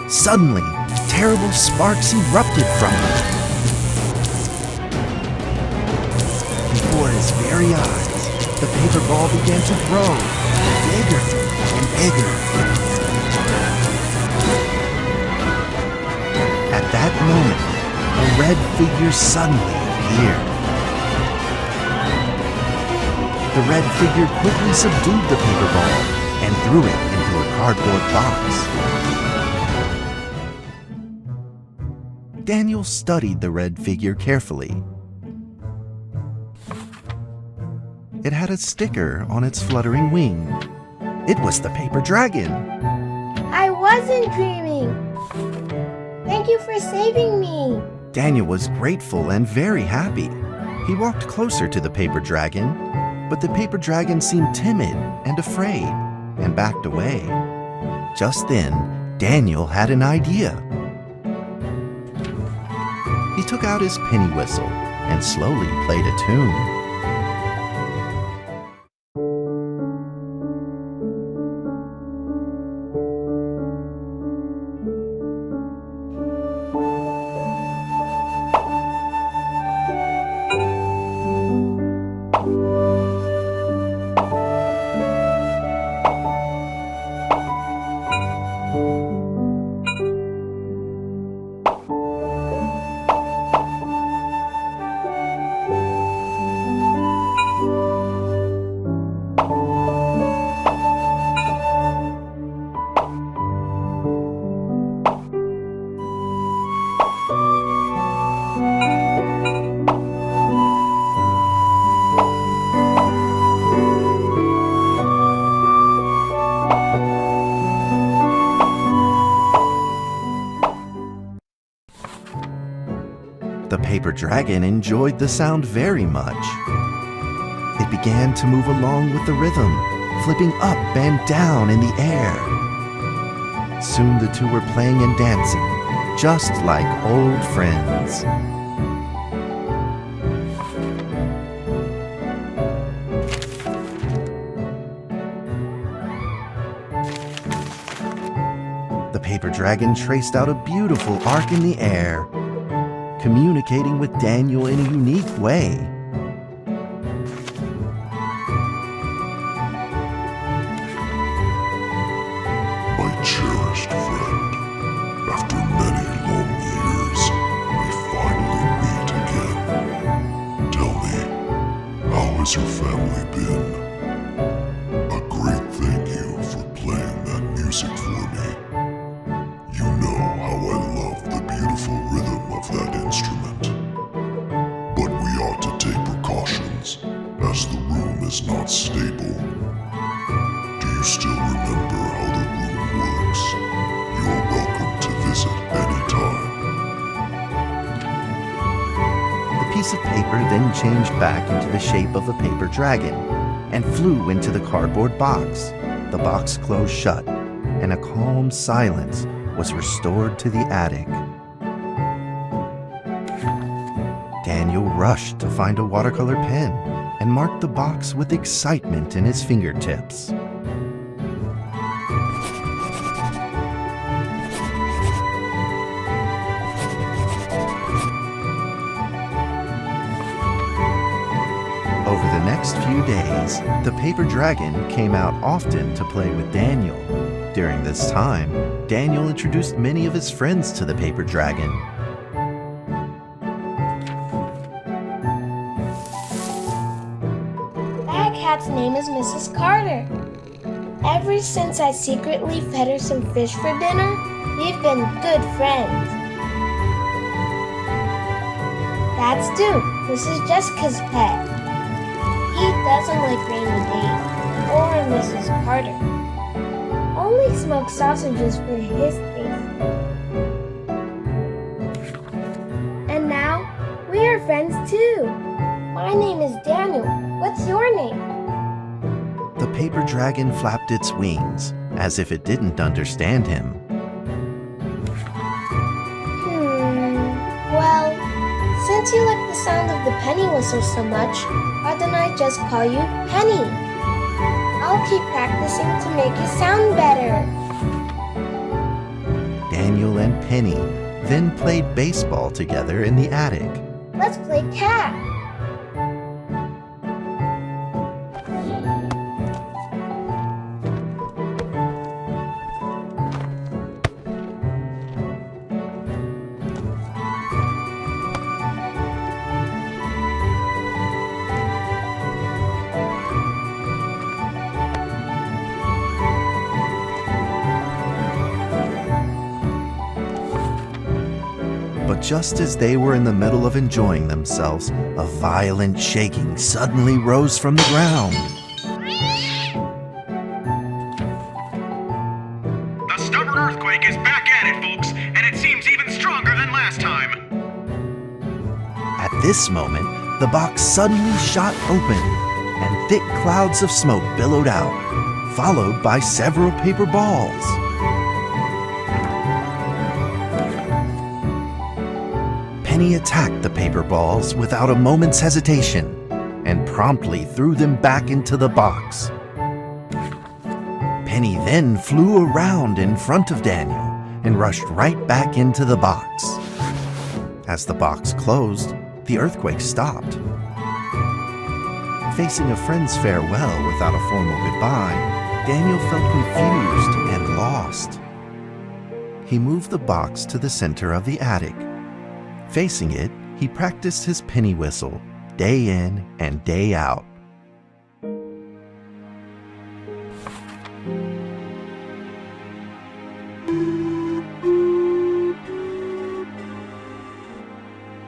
suddenly, terrible sparks erupted from it. Before his very eyes, the paper ball began to grow bigger and bigger. At that moment, a red figure suddenly appeared. The red figure quickly subdued the paper ball and threw it into a cardboard box. Daniel studied the red figure carefully. It had a sticker on its fluttering wing. It was the paper dragon. I wasn't dreaming. Thank you for saving me. Daniel was grateful and very happy. He walked closer to the paper dragon, but the paper dragon seemed timid and afraid and backed away. Just then, Daniel had an idea. He took out his penny whistle and slowly played a tune. The paper dragon enjoyed the sound very much. It began to move along with the rhythm, flipping up and down in the air. Soon the two were playing and dancing, just like old friends. The paper dragon traced out a beautiful arc in the air, communicating with Daniel in a unique way. My cherished friend, after many long years, we finally meet again. Tell me, how has your family been? A great thank you for playing that music for me. You know how I love the beautiful rhythm of that instrument. But we ought to take precautions, as the room is not stable. Do you still remember how the room works? You are welcome to visit anytime. The piece of paper then changed back into the shape of a paper dragon and flew into the cardboard box. The box closed shut, and a calm silence was restored to the attic. Daniel rushed to find a watercolor pen and marked the box with excitement in his fingertips. Over the next few days, the paper dragon came out often to play with Daniel. During this time, Daniel introduced many of his friends to the paper dragon. That cat's name is Mrs. Carter. Ever since I secretly fed her some fish for dinner, we've been good friends. That's Duke. This is Jessica's pet. He doesn't like Rainy Days or Mrs. Carter. Only smoked sausages for his taste. And now, we are friends too. My name is Daniel. What's your name? The paper dragon flapped its wings, as if it didn't understand him. Well, since you like the sound of the penny whistle so much, why don't I just call you Penny? I'll keep practicing to make you sound better. Daniel and Penny then played baseball together in the attic. Let's play cat. But just as they were in the middle of enjoying themselves, a violent shaking suddenly rose from the ground. The stubborn earthquake is back at it, folks, and it seems even stronger than last time. At this moment, the box suddenly shot open, and thick clouds of smoke billowed out, followed by several paper balls. Penny attacked the paper balls without a moment's hesitation and promptly threw them back into the box. Penny then flew around in front of Daniel and rushed right back into the box. As the box closed, the earthquake stopped. Facing a friend's farewell without a formal goodbye, Daniel felt confused and lost. He moved the box to the center of the attic. Facing it, he practiced his penny whistle, day in and day out.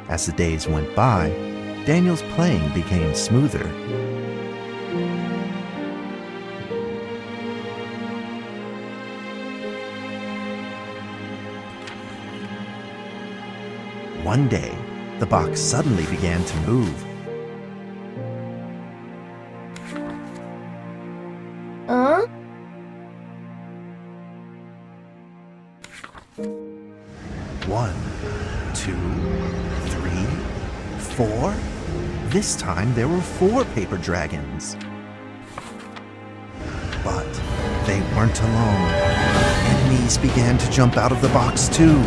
As the days went by, Daniel's playing became smoother. One day, the box suddenly began to move. Huh? One, 2, 3, 4. This time there were 4 paper dragons. But they weren't alone. Enemies began to jump out of the box too.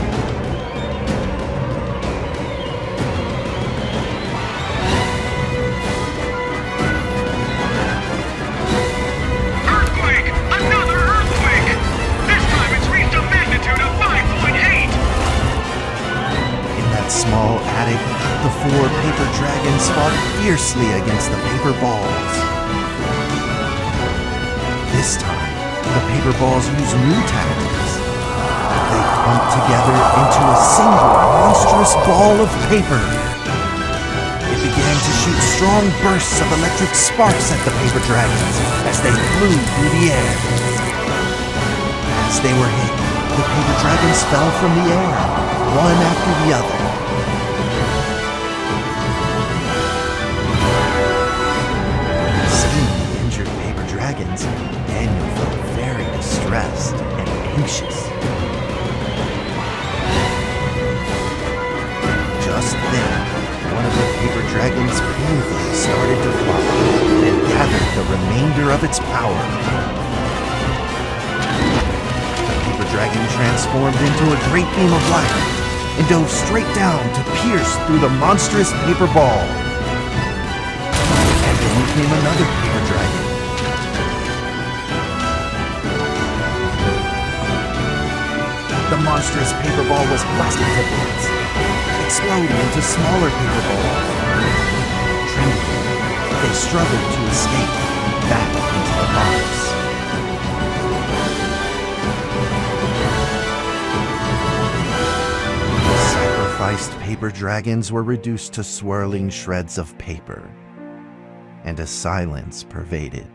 Small attic, the 4 paper dragons fought fiercely against the paper balls. This time, the paper balls used new tactics. They clumped together into a single monstrous ball of paper. It began to shoot strong bursts of electric sparks at the paper dragons as they flew through the air. As they were hit, the paper dragons fell from the air, one after the other. Daniel felt very distressed and anxious. Just then, one of the paper dragons painfully started to fly and gathered the remainder of its power. The paper dragon transformed into a great beam of light and dove straight down to pierce through the monstrous paper ball. And then came another paper dragon. The monstrous paper ball was blasted to bits, exploding into smaller paper balls. Trembling, they struggled to escape back into the box. The sacrificed paper dragons were reduced to swirling shreds of paper. and a silence pervaded.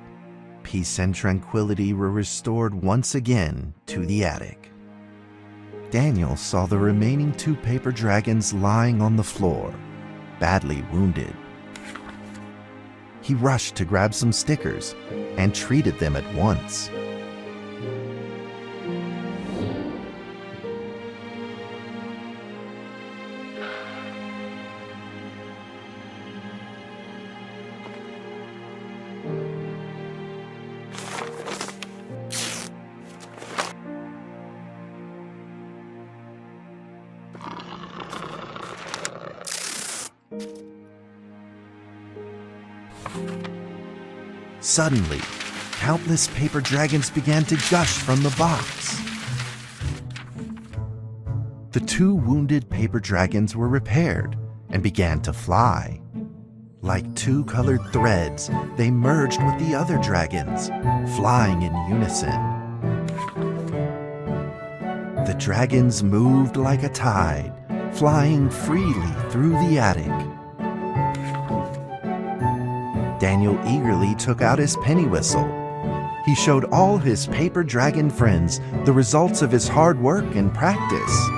Peace and tranquility were restored once again to the attic. Daniel saw the remaining 2 paper dragons lying on the floor, badly wounded. He rushed to grab some stickers and treated them at once. Suddenly, countless paper dragons began to gush from the box. The 2 wounded paper dragons were repaired and began to fly. Like 2 colored threads, they merged with the other dragons, flying in unison. The dragons moved like a tide, flying freely through the attic. Daniel eagerly took out his penny whistle. He showed all his paper dragon friends the results of his hard work and practice.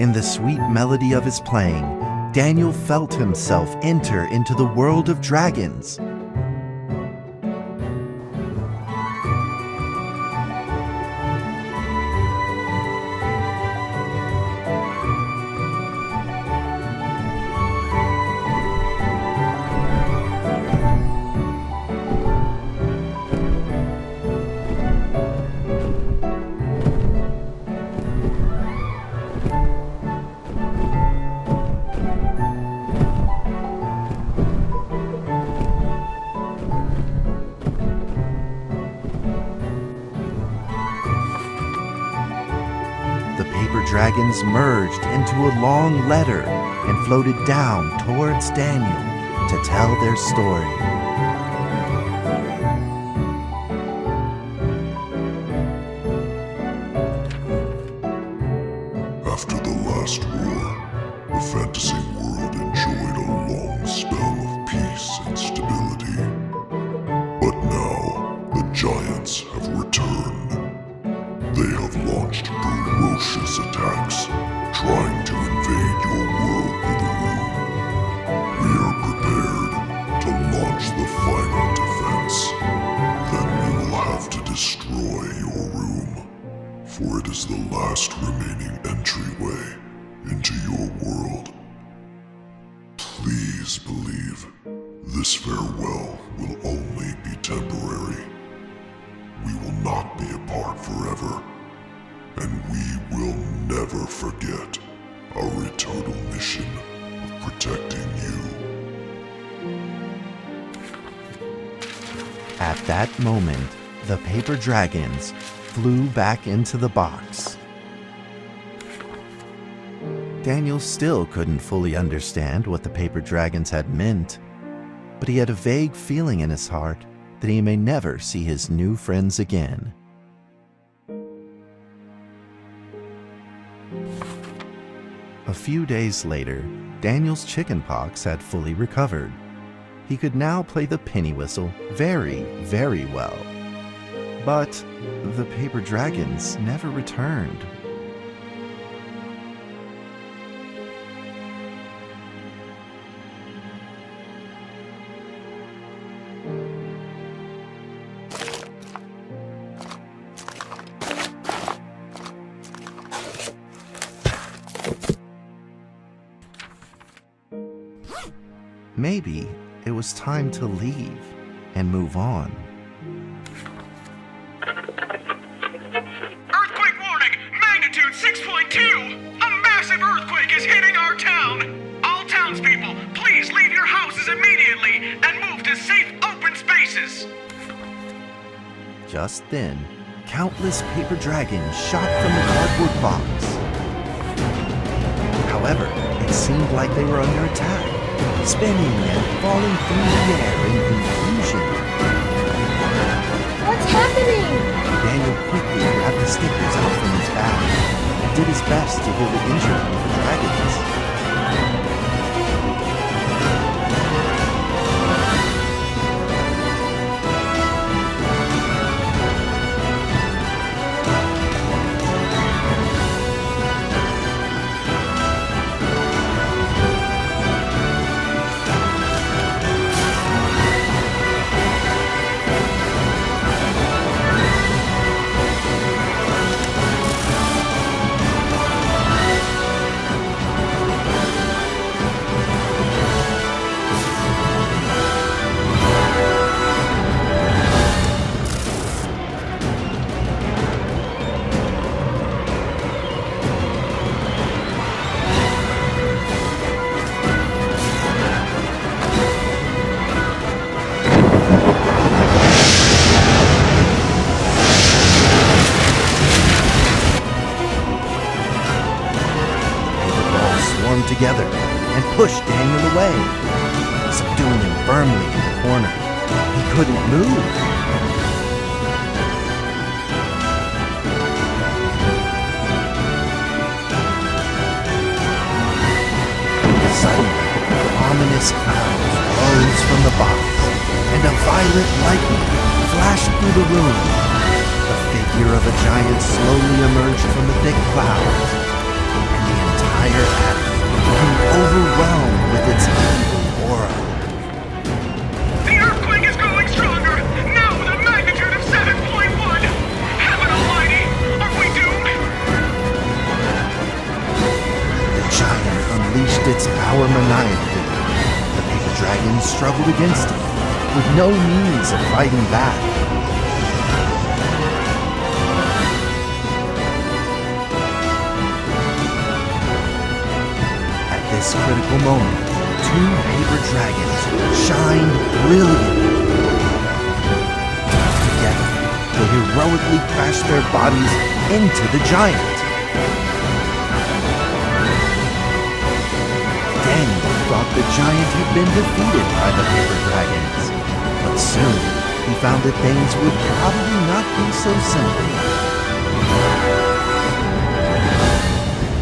In the sweet melody of his playing, Daniel felt himself enter into the world of dragons. Dragons merged into a long letter and floated down towards Daniel to tell their story. After the last war, the fantasy world enjoyed a long spell of peace and stability. last remaining entryway into your world. Please believe this farewell will only be temporary. We will not be apart forever, and we will never forget our eternal mission of protecting you. At that moment, the paper dragons flew back into the box. Daniel still couldn't fully understand what the paper dragons had meant, but he had a vague feeling in his heart that he may never see his new friends again. A few days later, Daniel's chickenpox had fully recovered. He could now play the penny whistle very, very well. But the paper dragons never returned. Maybe it was time to leave and move on. Earthquake warning! Magnitude 6.2! A massive earthquake is hitting our town! All townspeople, please leave your houses immediately and move to safe open spaces! Just then, countless paper dragons shot from the cardboard box. However, it seemed like they were under attack, spinning and falling through the air in confusion. What's happening? Daniel quickly grabbed the stickers out from his bag and did his best to heal the injured paper dragons. Together and pushed Daniel away, subduing him firmly in the corner. He couldn't move. Suddenly, ominous clouds rose from the box, and a violet lightning flashed through the room. The figure of a giant slowly emerged from the thick clouds, and the entire attic became overwhelmed with its evil aura. The earthquake is growing stronger, now with a magnitude of 7.1! Heaven almighty, are we doomed? The giant unleashed its power maniacally. The paper dragon struggled against it, with no means of fighting back. At this critical moment, two paper dragons shined brilliantly. Together, they heroically crashed their bodies into the giant. Daniel thought the giant had been defeated by the paper dragons, but soon he found that things would probably not be so simple.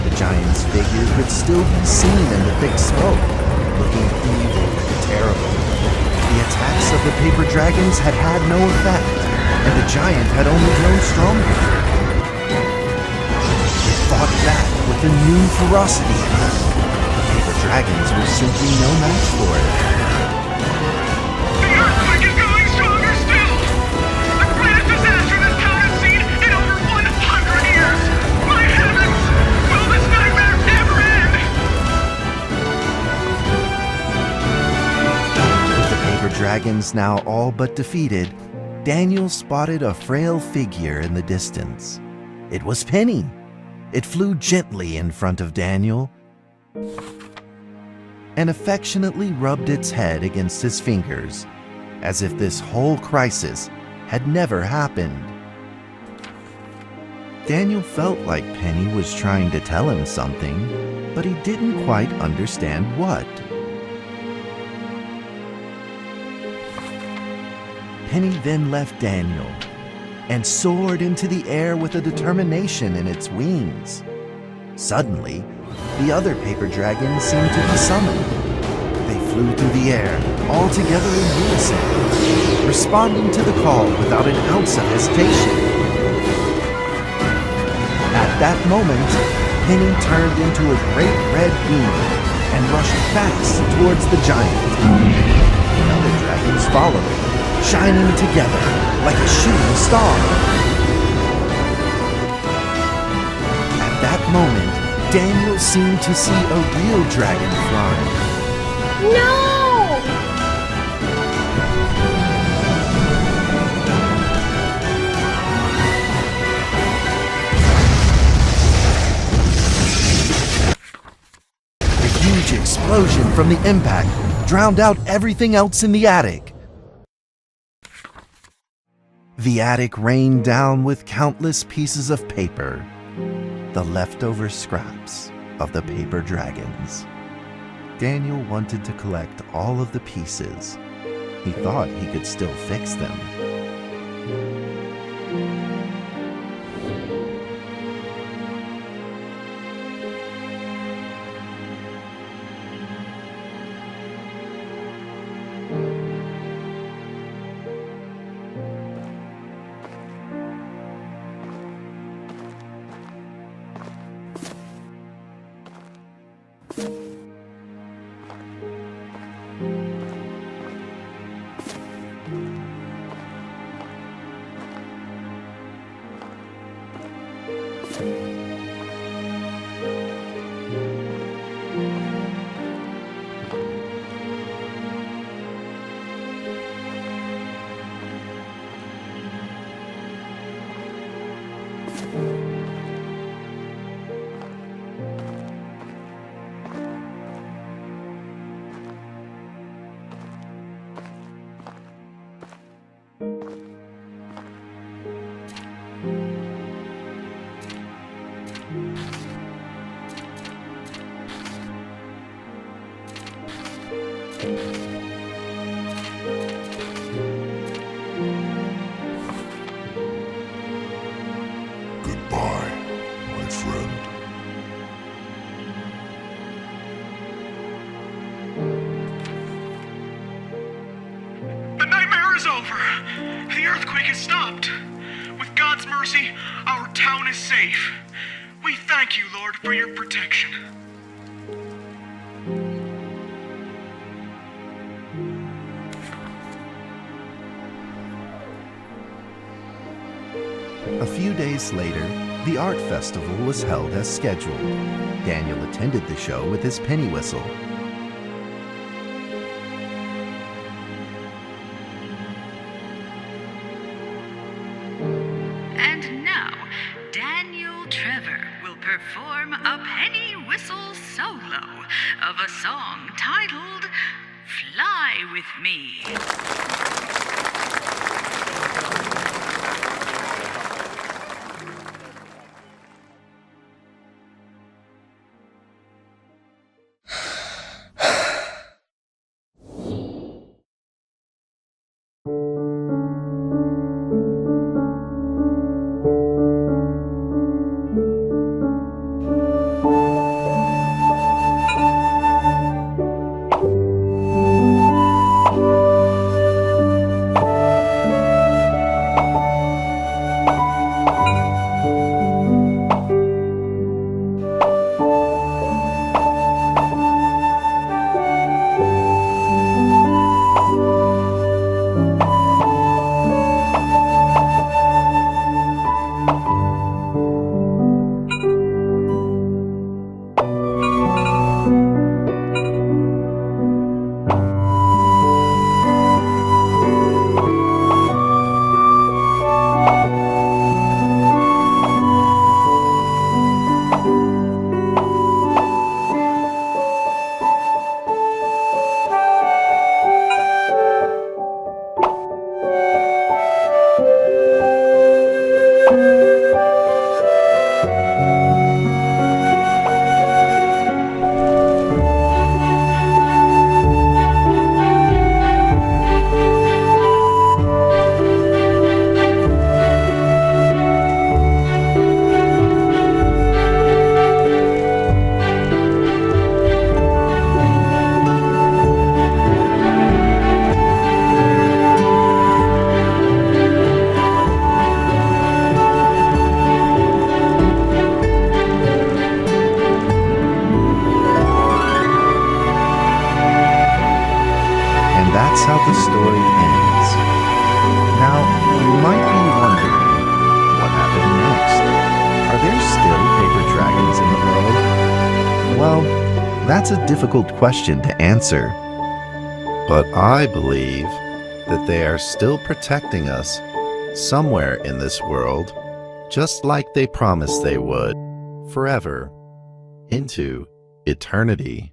The giant's figure could still be seen in the thick smoke, looking evil and terrible. The attacks of the paper dragons had had no effect, and the giant had only grown stronger. It fought back with a new ferocity. The paper dragons were simply no match for it. The earthquake is growing stronger still! The greatest disaster this town has seen in over 100 years! My heaven! dragons now all but defeated, Daniel spotted a frail figure in the distance. It was Penny. It flew gently in front of Daniel and affectionately rubbed its head against his fingers, as if this whole crisis had never happened. Daniel felt like Penny was trying to tell him something, but he didn't quite understand what. Penny then left Daniel and soared into the air with a determination in its wings. Suddenly, the other paper dragons seemed to be summoned. They flew through the air, all together in unison, responding to the call without an ounce of hesitation. At that moment, Penny turned into a great red beam and rushed fast towards the giant. The other dragons followed, shining together like a shooting star. At that moment, Daniel seemed to see a real dragon flying. No! A huge explosion from the impact drowned out everything else in the attic. The attic rained down with countless pieces of paper, the leftover scraps of the paper dragons. Daniel wanted to collect all of the pieces. He thought he could still fix them. Goodbye, my friend. The nightmare is over. The earthquake has stopped. With God's mercy, our town is safe. We thank you, Lord, for your protection. A few days later, the art festival was held as scheduled. Daniel attended the show with his penny whistle. And now, Daniel Trevor will perform a penny whistle solo of a song titled Fly With Me. that's how the story ends. Now, you might be wondering, what happened next? Are there still paper dragons in the world? Well, that's a difficult question to answer. But I believe that they are still protecting us somewhere in this world, just like they promised they would, forever, into eternity.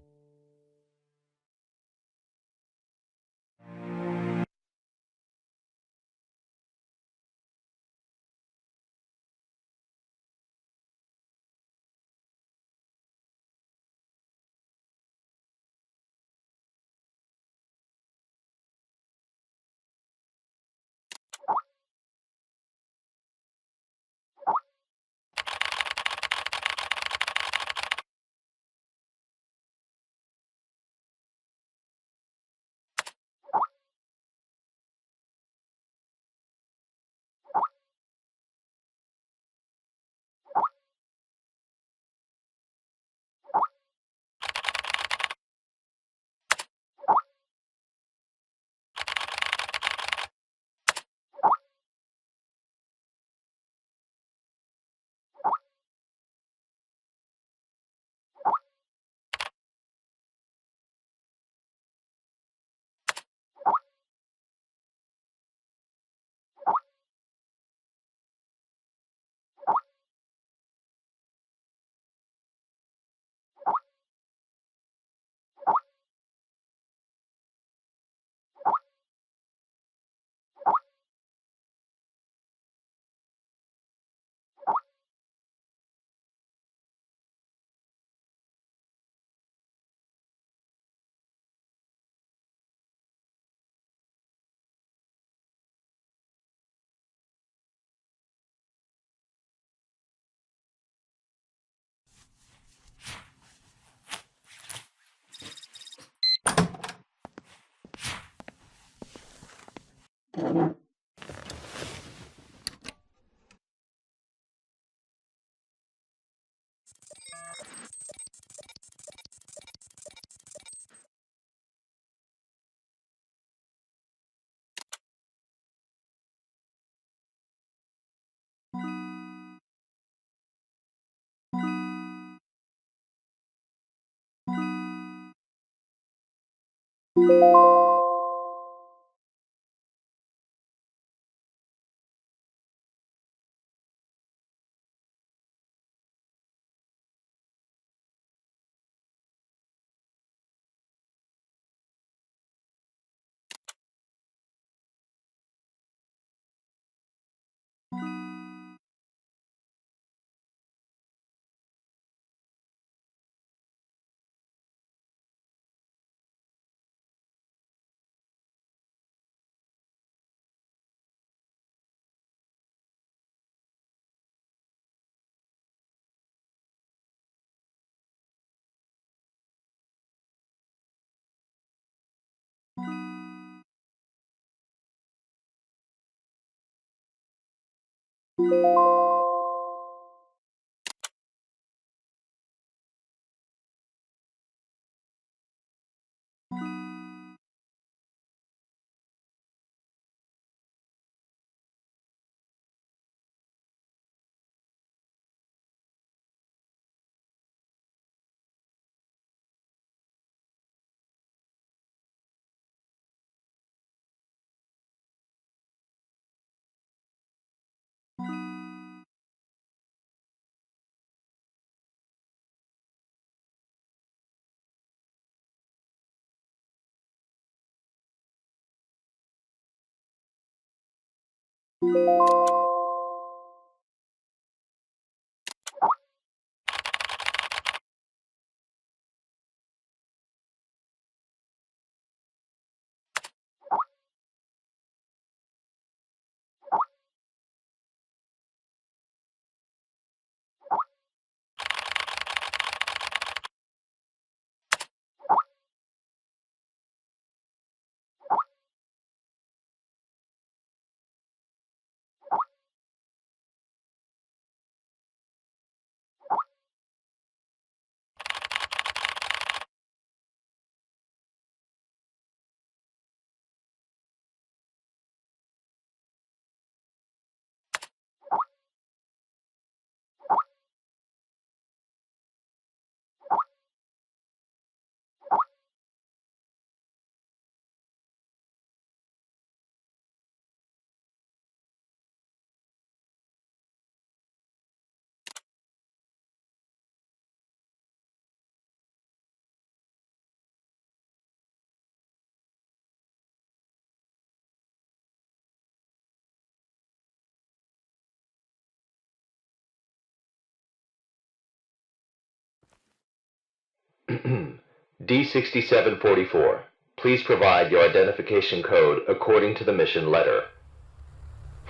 D6744, please provide your identification code according to the mission letter.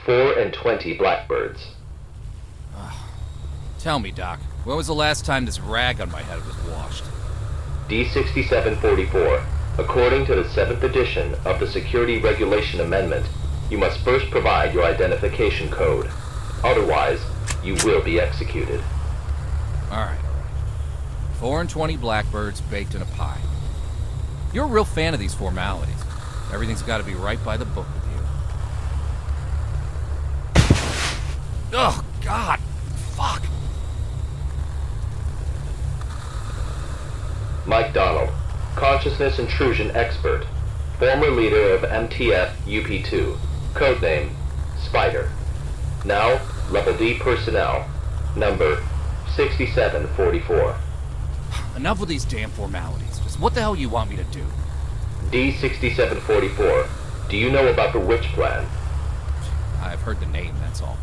4 and 20 blackbirds. Tell me, Doc, when was the last time this rag on my head was washed? D6744, according to the 7th edition of the Security Regulation Amendment, you must first provide your identification code. Otherwise, you will be executed. Alright. 4 and 20 blackbirds baked in a pie. You're a real fan of these formalities. Everything's got to be right by the book with you. Oh, God! Fuck! Mike Donald, consciousness intrusion expert, former leader of MTF UP2, codename Spider. Now, Level D personnel, number 6744. Enough with these damn formalities. Just what the hell you want me to do? D6744, do you know about the Witch Plan? I've heard the name, that's all.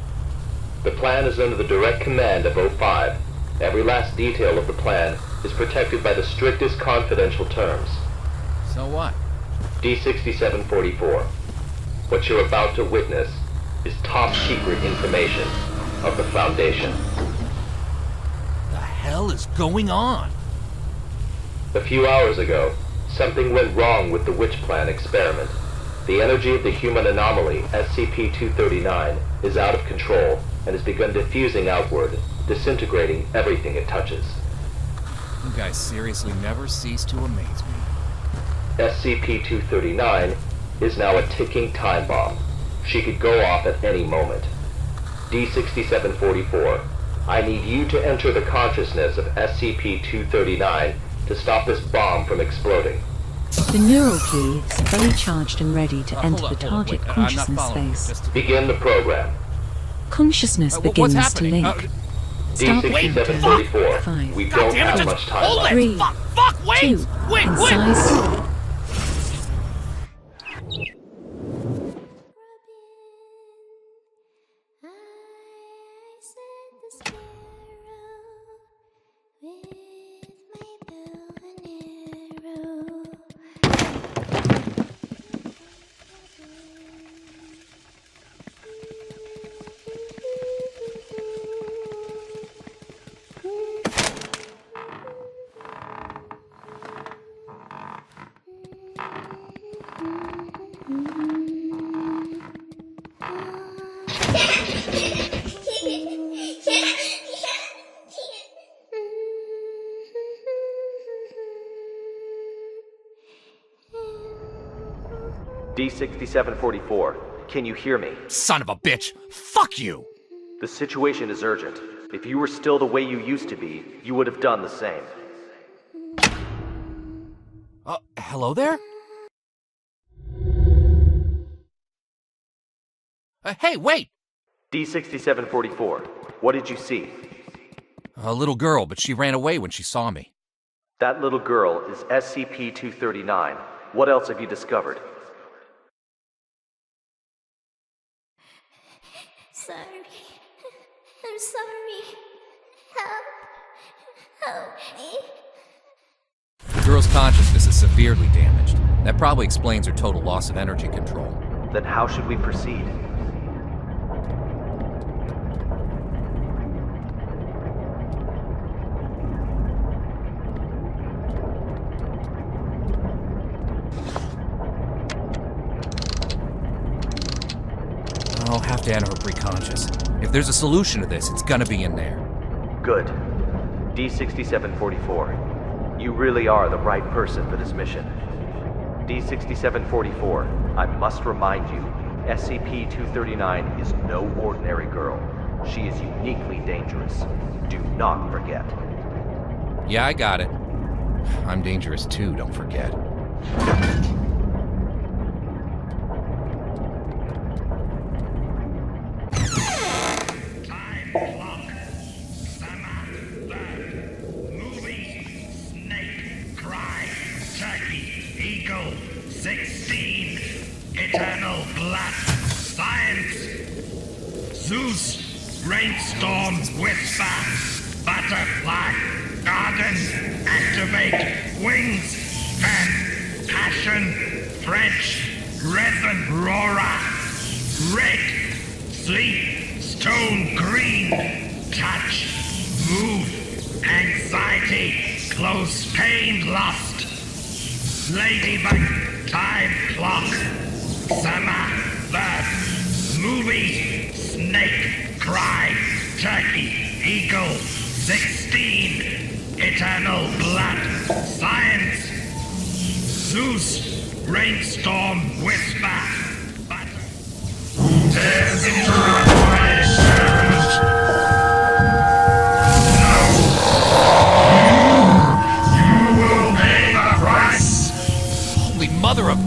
The plan is under the direct command of O5. Every last detail of the plan is protected by the strictest confidential terms. So what? D6744, what you're about to witness is top secret information of the Foundation. The hell is going on? A few hours ago, something went wrong with the Witch Plan experiment. The energy of the human anomaly, SCP-239, is out of control and has begun diffusing outward, disintegrating everything it touches. You guys seriously never cease to amaze me. SCP-239 is now a ticking time bomb. She could go off at any moment. D6744, I need you to enter the consciousness of SCP-239 to stop this bomb from exploding. The neural key is fully charged and ready to enter the target Wait, consciousness space. Begin the program. Consciousness begins to link. Start D6744, 5, we don't have much time left. 3, 2, concise. D6744, can you hear me? Son of a bitch! Fuck you! The situation is urgent. If you were still the way you used to be, you would have done the same. Hello there? Hey, wait! D6744, what did you see? A little girl, but she ran away when she saw me. That little girl is SCP-239. What else have you discovered? Sorry. I'm sorry. Help me. The girl's consciousness is severely damaged. That probably explains her total loss of energy control. Then how should we proceed? I'll have to enter her pre-conscious. If there's a solution to this, it's gonna be in there. Good. D6744, you really are the right person for this mission. D6744, I must remind you, SCP-239 is no ordinary girl. She is uniquely dangerous. Do not forget. Yeah, I got it. I'm dangerous too, don't forget. Eagle 16, Eternal Blast, Science, Zeus, Rainstorm, Whisper, Butterfly, Garden, activate, wings, fan, passion, French, resin, roarer, red, sleep, stone, green, touch, move, anxiety, close, pain, lust, ladybug, time, clock, summer, bird, movie, snake, cry, turkey, eagle, 16, eternal blood, science, Zeus, rainstorm, whisper, but dares you will pay the price. Holy mother of...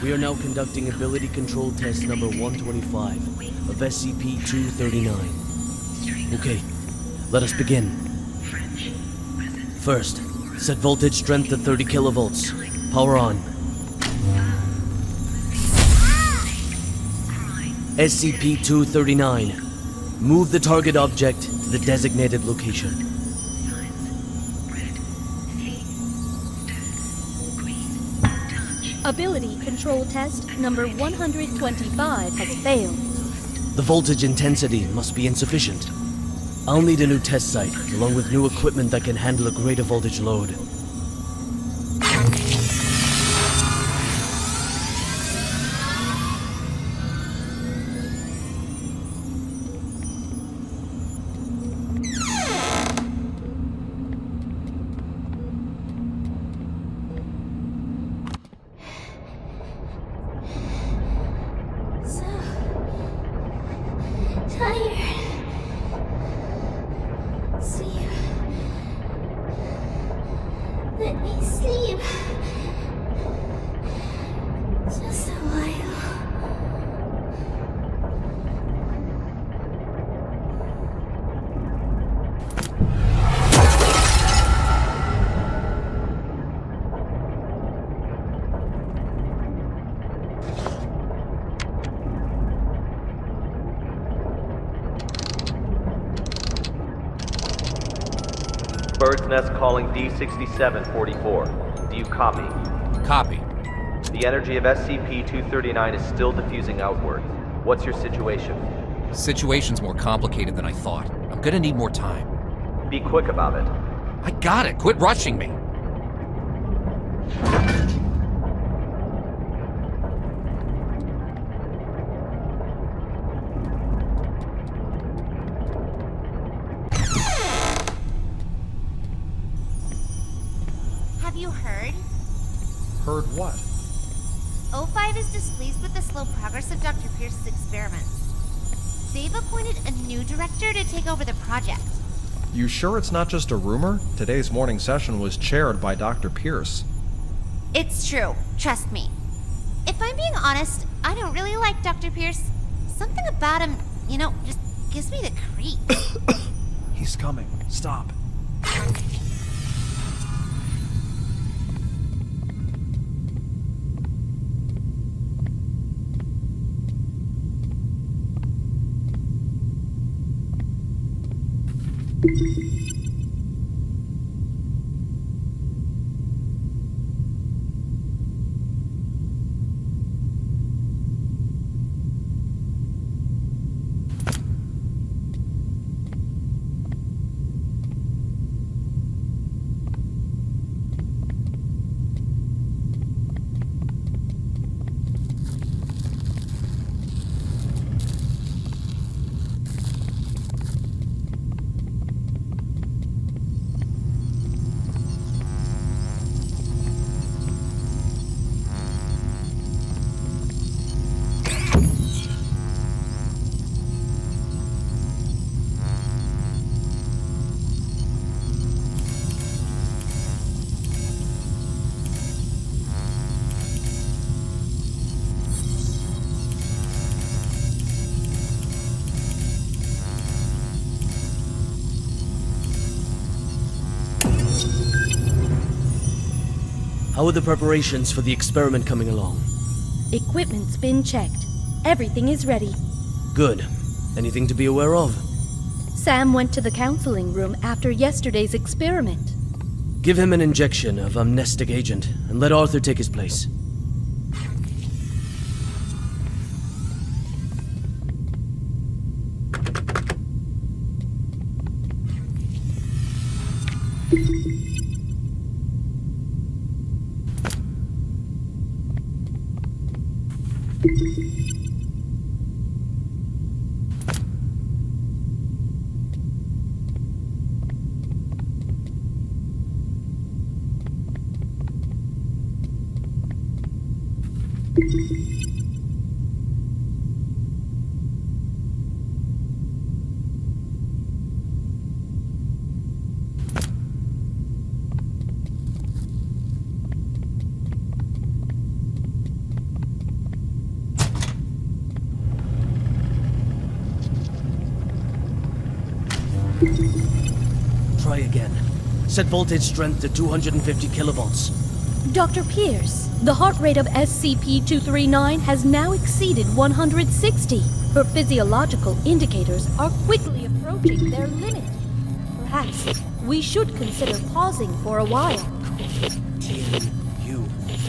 We are now conducting ability control test number 125 of SCP-239. Okay, let us begin. First, set voltage strength to 30 kilovolts. Power on. SCP-239. Move the target object to the designated location. Ability control test number 125 has failed. The voltage intensity must be insufficient. I'll need a new test site, along with new equipment that can handle a greater voltage load. Bird's Nest calling D6744. Do you copy? Copy. The energy of SCP-239 is still diffusing outward. What's your situation? Situation's more complicated than I thought. I'm gonna need more time. Be quick about it. I got it. Quit rushing me. you heard? Heard what? O5 is displeased with the slow progress of Dr. Pierce's experiments. They've appointed a new director to take over the project. You sure it's not just a rumor? Today's morning session was chaired by Dr. Pierce. It's true, trust me. If I'm being honest, I don't really like Dr. Pierce. Something about him, just gives me the creeps. He's coming. Stop. How are the preparations for the experiment coming along? Equipment's been checked. Everything is ready. Good. Anything to be aware of? Sam went to the counseling room after yesterday's experiment. Give him an injection of amnestic agent, and let Arthur take his place. Try again. Set voltage strength to 250 kilovolts. Dr. Pierce, the heart rate of SCP-239 has now exceeded 160. Her physiological indicators are quickly approaching their limit. Perhaps we should consider pausing for a while. You.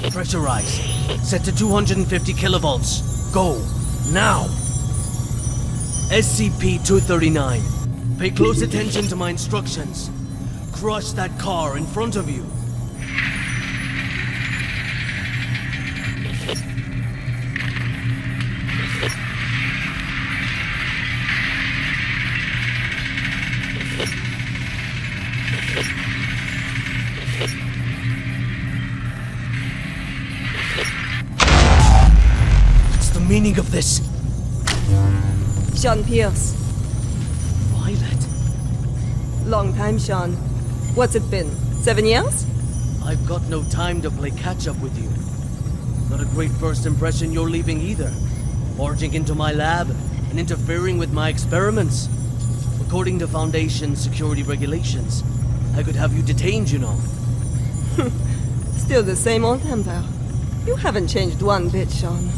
Pressurize. Set to 250 kilovolts. Go. Now. SCP-239. Pay close attention to my instructions. Crush that car in front of you. What's the meaning of this? Sean Pierce. Violet. Long time, Sean. What's it been? 7 years? I've got no time to play catch-up with you. Not a great first impression you're leaving either. Barging into my lab and interfering with my experiments. According to Foundation security regulations, I could have you detained, you know. Still the same old temper. You haven't changed one bit, Sean.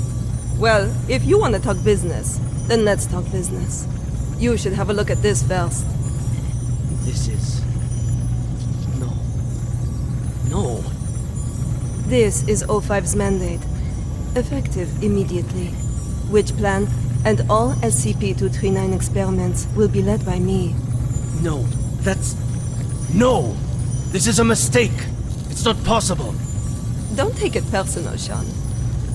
Well, if you want to talk business, then let's talk business. You should have a look at this first. This is... No. This is O5's mandate. Effective immediately. Which plan and all SCP-239 experiments will be led by me. No, that's... No! This is a mistake! It's not possible! Don't take it personal, Sean.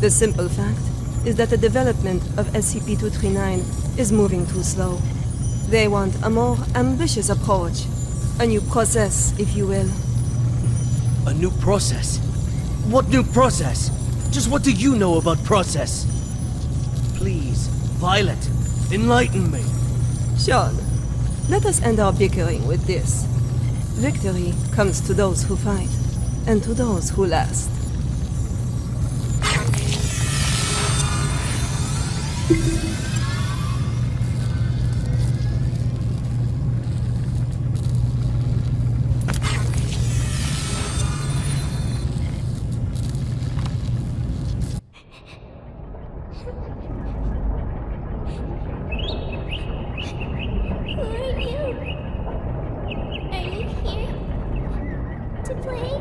The simple fact is that the development of SCP-239 is moving too slow. They want a more ambitious approach. A new process, if you will. A new process? What new process? Just what do you know about process? Please, Violet, enlighten me. Sean, let us end our bickering with this. Victory comes to those who fight, and to those who last. Who are you? Are you here to play?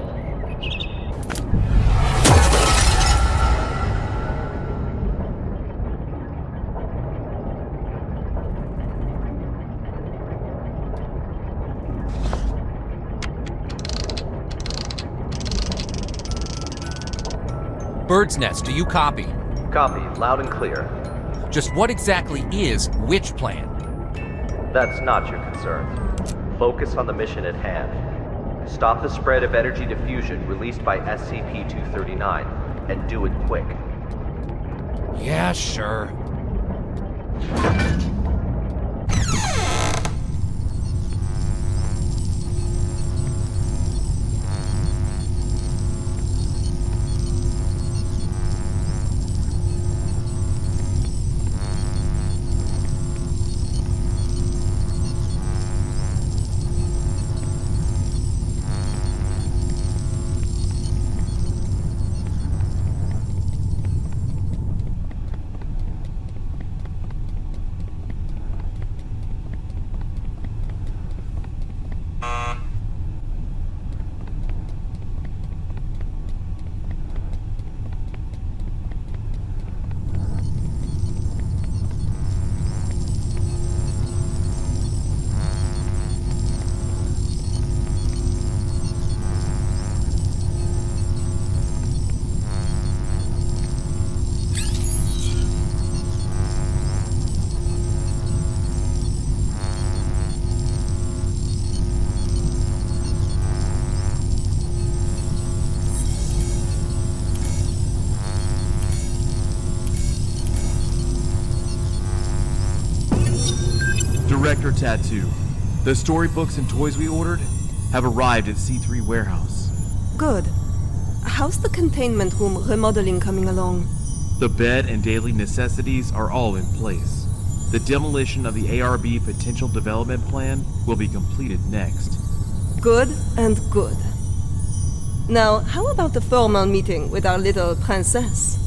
Bird's Nest, do you copy? Copy, loud and clear. Just what exactly is Witch Plan? That's not your concern. Focus on the mission at hand. Stop the spread of energy diffusion released by SCP-239, and do it quick. Yeah, sure. Director Tattoo. The storybooks and toys we ordered have arrived at C3 Warehouse. Good. How's the containment room remodeling coming along? The bed and daily necessities are all in place. The demolition of the ARB potential development plan will be completed next. Good and good. Now, how about the formal meeting with our little princess?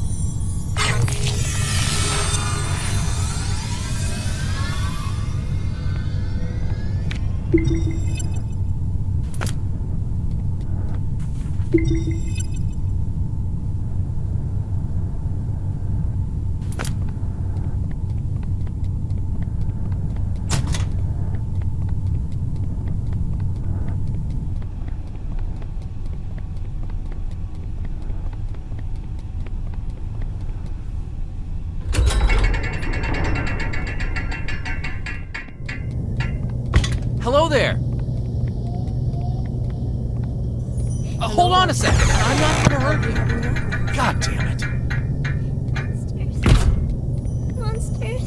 Hello there! Hold on a second. I'm not gonna hurt you. God damn it. Monsters.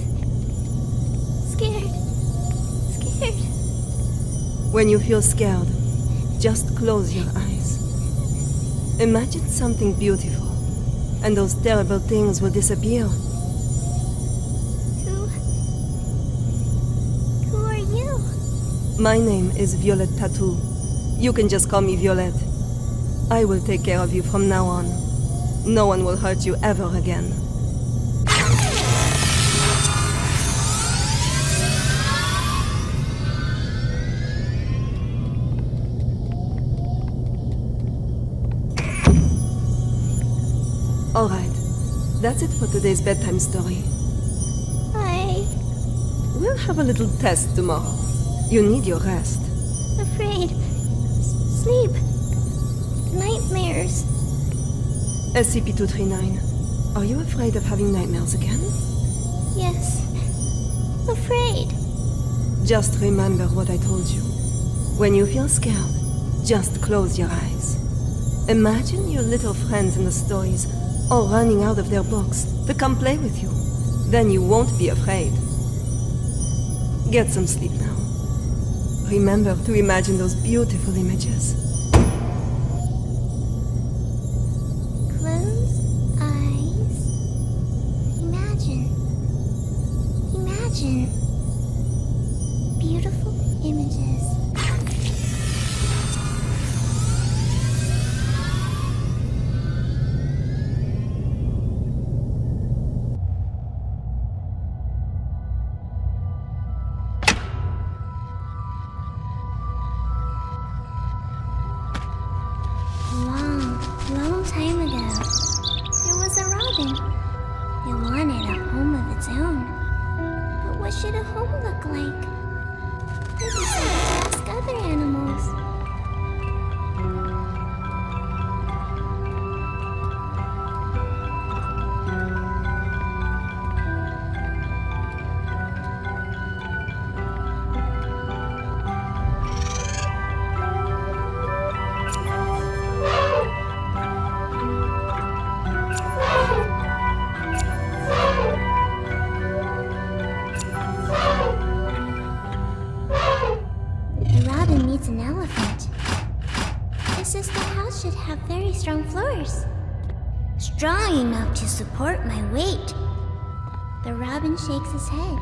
Scared. Scared. When you feel scared, just close your eyes. Imagine something beautiful, and those terrible things will disappear. Who are you? My name is Violet Tattoo. You can just call me Violet. I will take care of you from now on. No one will hurt you ever again. All right. That's it for today's bedtime story. We'll have a little test tomorrow. You need your rest. Afraid. Sleep. Nightmares. SCP-239, are you afraid of having nightmares again? Yes. Afraid. Just remember what I told you. When you feel scared, just close your eyes. Imagine your little friends in the stories all running out of their books to come play with you. Then you won't be afraid. Get some sleep now. Remember to imagine those beautiful images. Close eyes. Imagine. Imagine. Beautiful images. Long time ago, there was a robin. It wanted a home of its own. But what should a home look like? It decided to ask other animals. An elephant. It says the house should have very strong floors. Strong enough to support my weight. The robin shakes his head.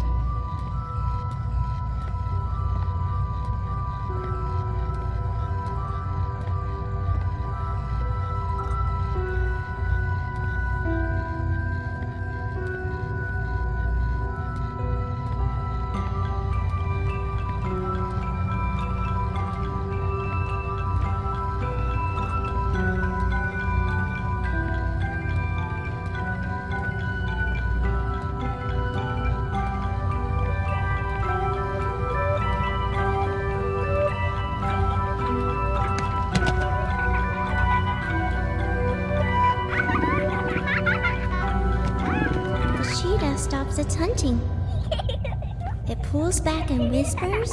Stops its hunting. It pulls back and whispers,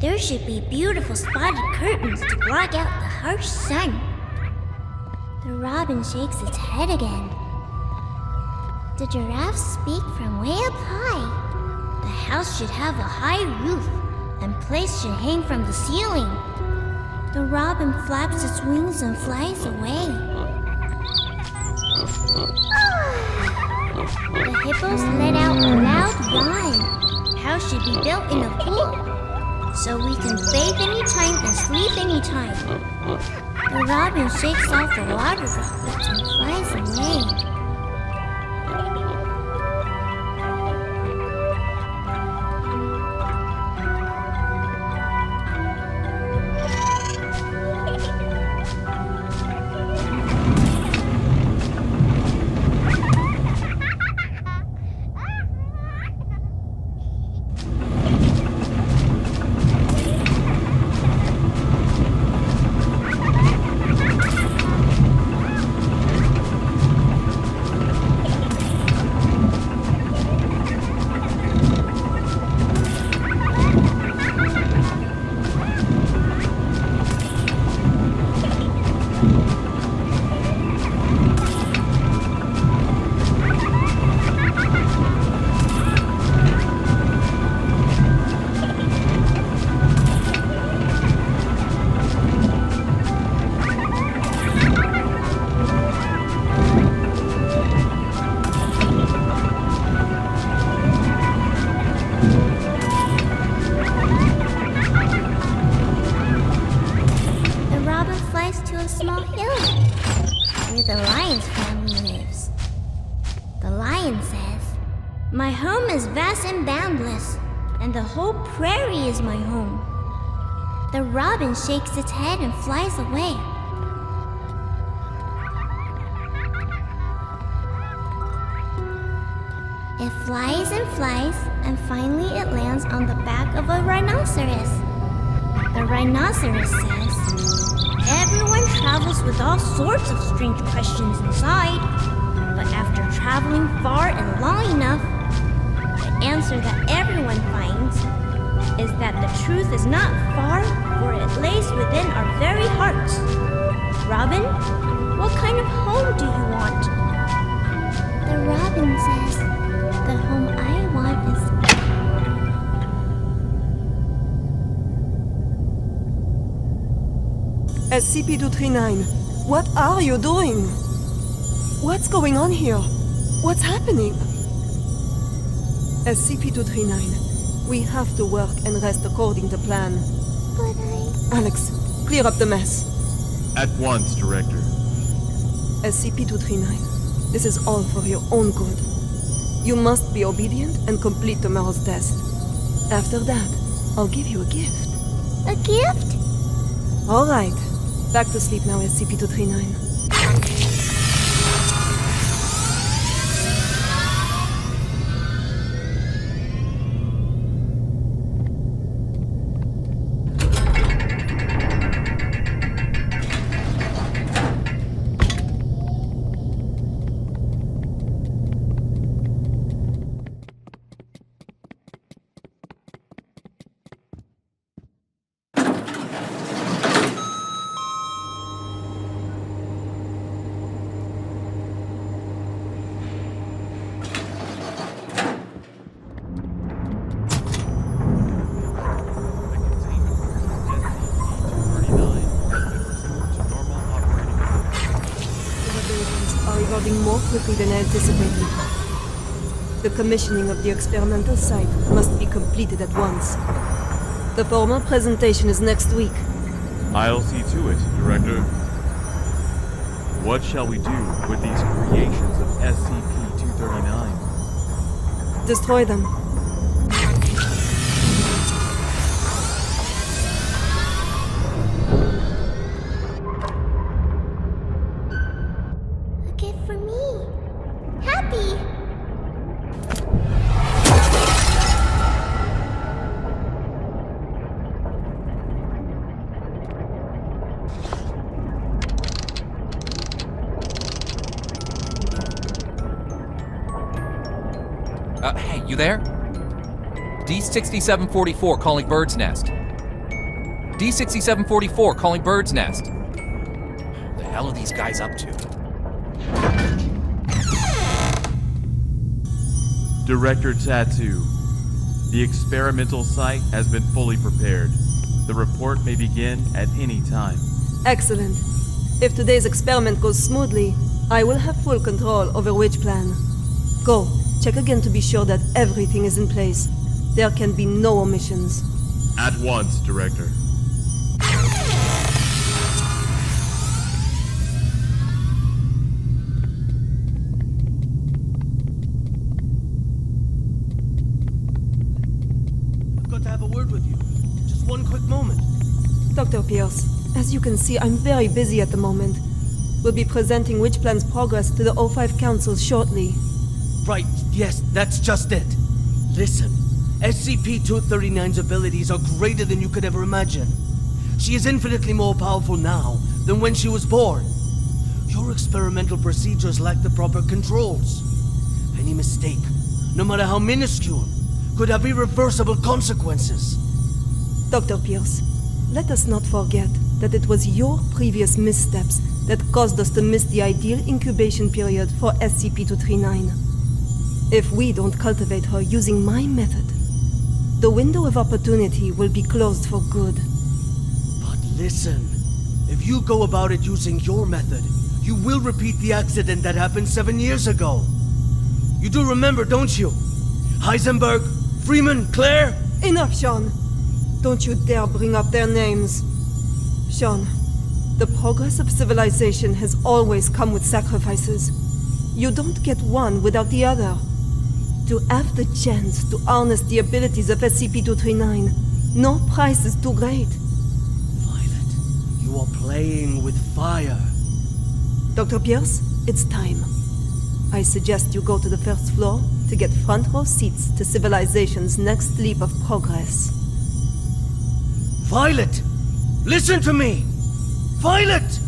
"There should be beautiful spotted curtains to block out the harsh sun." The robin shakes its head again. The giraffe speak from way up high. The house should have a high roof and plates should hang from the ceiling. The robin flaps its wings and flies away. The hippos let out a loud yawn. House should be built in a pool, so we can bathe anytime and sleep anytime. The robin shakes off the water droplets and flies away. My home is vast and boundless, and the whole prairie is my home. The robin shakes its head and flies away. It flies and finally it lands on the back of a rhinoceros. The rhinoceros says, "Everyone travels with all sorts of strange questions inside, but after traveling far and long enough, the answer that everyone finds is that the truth is not far, for it lays within our very hearts. Robin, what kind of home do you want? The Robin says the home I want is... SCP-239, what are you doing? What's going on here? What's happening? SCP-239, we have to work and rest according to plan. But Alex, clear up the mess. At once, Director. SCP-239, this is all for your own good. You must be obedient and complete tomorrow's test. After that, I'll give you a gift. A gift? All right. Back to sleep now, SCP-239. More quickly than anticipated. The commissioning of the experimental site must be completed at once. The formal presentation is next week. I'll see to it, Director. What shall we do with these creations of SCP-239? Destroy them. Hey, you there? D6744 calling Bird's Nest. D6744 calling Bird's Nest. What the hell are these guys up to? Director Tattoo. The experimental site has been fully prepared. The report may begin at any time. Excellent. If today's experiment goes smoothly, I will have full control over which plan. Go. Check again to be sure that everything is in place. There can be no omissions. At once, Director. I've got to have a word with you. Just one quick moment. Dr. Pierce, as you can see, I'm very busy at the moment. We'll be presenting Witch Plan's progress to the O5 Council shortly. Right, yes, that's just it. Listen, SCP-239's abilities are greater than you could ever imagine. She is infinitely more powerful now than when she was born. Your experimental procedures lack the proper controls. Any mistake, no matter how minuscule, could have irreversible consequences. Dr. Pierce, let us not forget that it was your previous missteps that caused us to miss the ideal incubation period for SCP-239. If we don't cultivate her using my method, the window of opportunity will be closed for good. But listen, if you go about it using your method, you will repeat the accident that happened 7 years ago. You do remember, don't you? Heisenberg, Freeman, Claire? Enough, Sean. Don't you dare bring up their names. Sean, the progress of civilization has always come with sacrifices. You don't get one without the other. To have the chance to harness the abilities of SCP-239, no price is too great. Violet, you are playing with fire. Dr. Pierce, it's time. I suggest you go to the first floor to get front row seats to civilization's next leap of progress. Violet! Listen to me! Violet!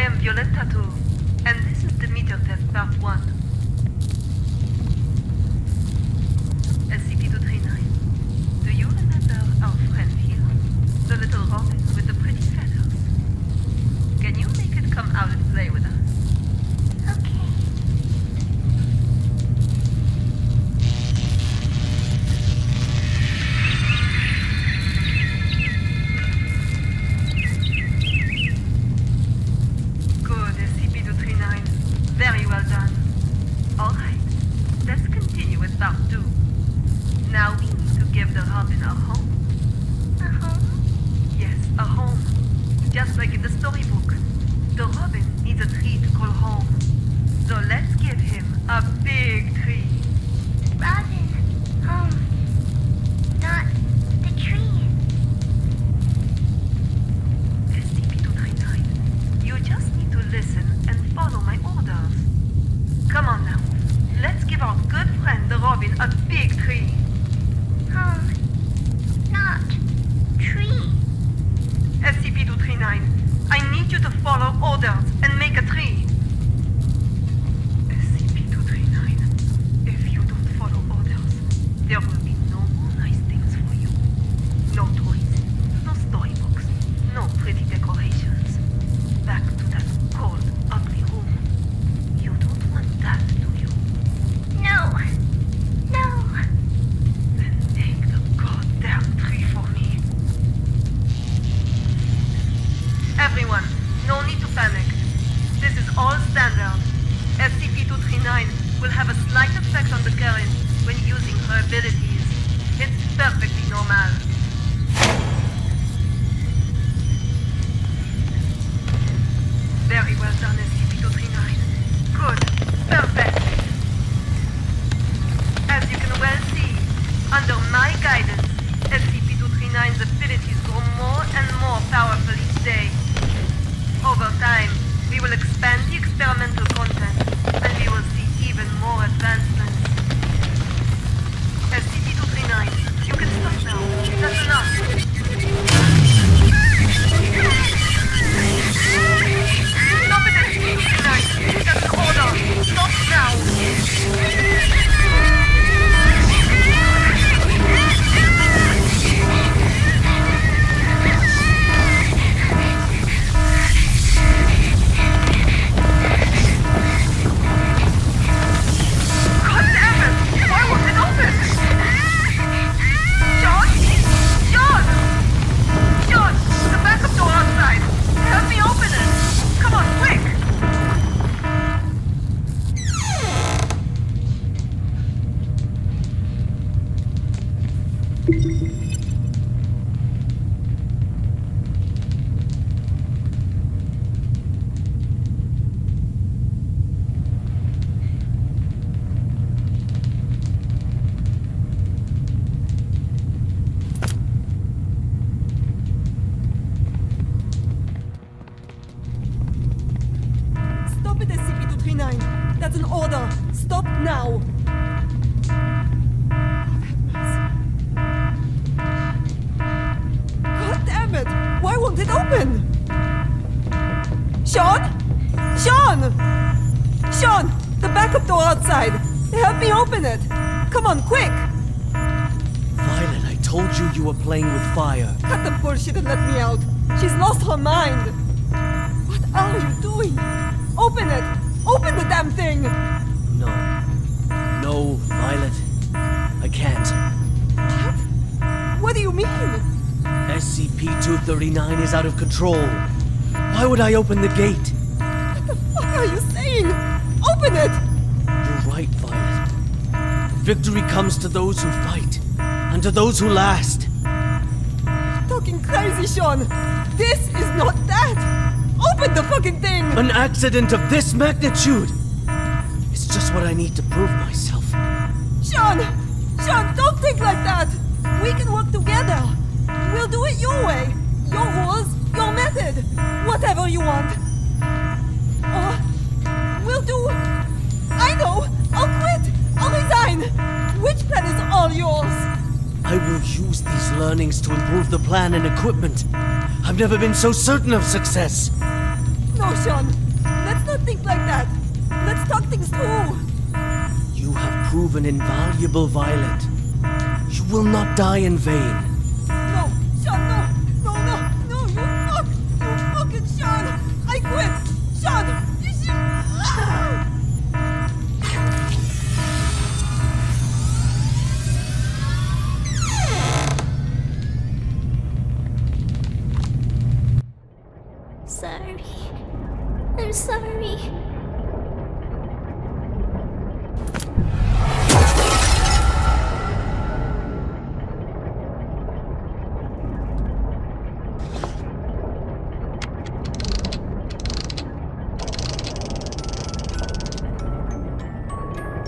am Violetta 2, and this is the meter test part 1. SCP-239, do you remember our friend here? The little robin with the pretty feathers? Can you make it come out and play with us? Good, SCP-239. Very well done. Alright, let's continue with part 2. Now we need to give the robin a home. A home? Yes, a home. Just like in the storybook. The robin needs a tree to call home. So let's give him a big tree. Robin, home. Not the tree. SCP-239, you just need to listen and follow my orders. Come on now. Let's give our good friend the robin a big tree. Home. Not tree. SCP-239, I need you to follow orders and make a tree. SCP-239, if you don't follow orders, there will be no more nice things for you. No toys, no storybooks, no pretty decorations. Back to that cold, ugly room. You don't want that, do you? No. No. Then make the goddamn tree for me. Everyone, no need to panic. This is all standard. SCP-239 will have a slight effect on the current when using her abilities. It's perfectly normal. Very well done, SCP-239. Good. Perfect. As you can well see, under my guidance, SCP-239's abilities grow more and more powerful each day. Over time, we will expand the experimental content, and we will see even more advancements. SCP-239, you can stop now. That's enough. Stop it, SCP-239. That's an order. Stop now. That's an order. Stop now. God damn it! Why won't it open? Sean? Sean! Sean! The backup door outside! Help me open it! Come on, quick! Violet, I told you you were playing with fire. Cut the bullshit and let me out. She's lost her mind. What are you doing? Open it! Open the damn thing! No, Violet. I can't. What? What do you mean? SCP-239 is out of control. Why would I open the gate? What the fuck are you saying? Open it! You're right, Violet. Victory comes to those who fight, and to those who last. You're talking crazy, Sean. This is not that. Open the fucking thing! An accident of this magnitude! It's just what I need to prove myself. Sean! Sean, don't think like that! We can work together! We'll do it your way! Your rules, your method! Whatever you want! Or we'll do... I know! I'll quit! I'll resign! Which plan is all yours? I will use these learnings to improve the plan and equipment. I've never been so certain of success. No, No, Sean. Let's not think like that. Let's talk things through. You have proven invaluable, Violet. You will not die in vain. No, Sean, no. No, you fucking Sean. I quit. Sean, you should... Sorry. I'm sorry.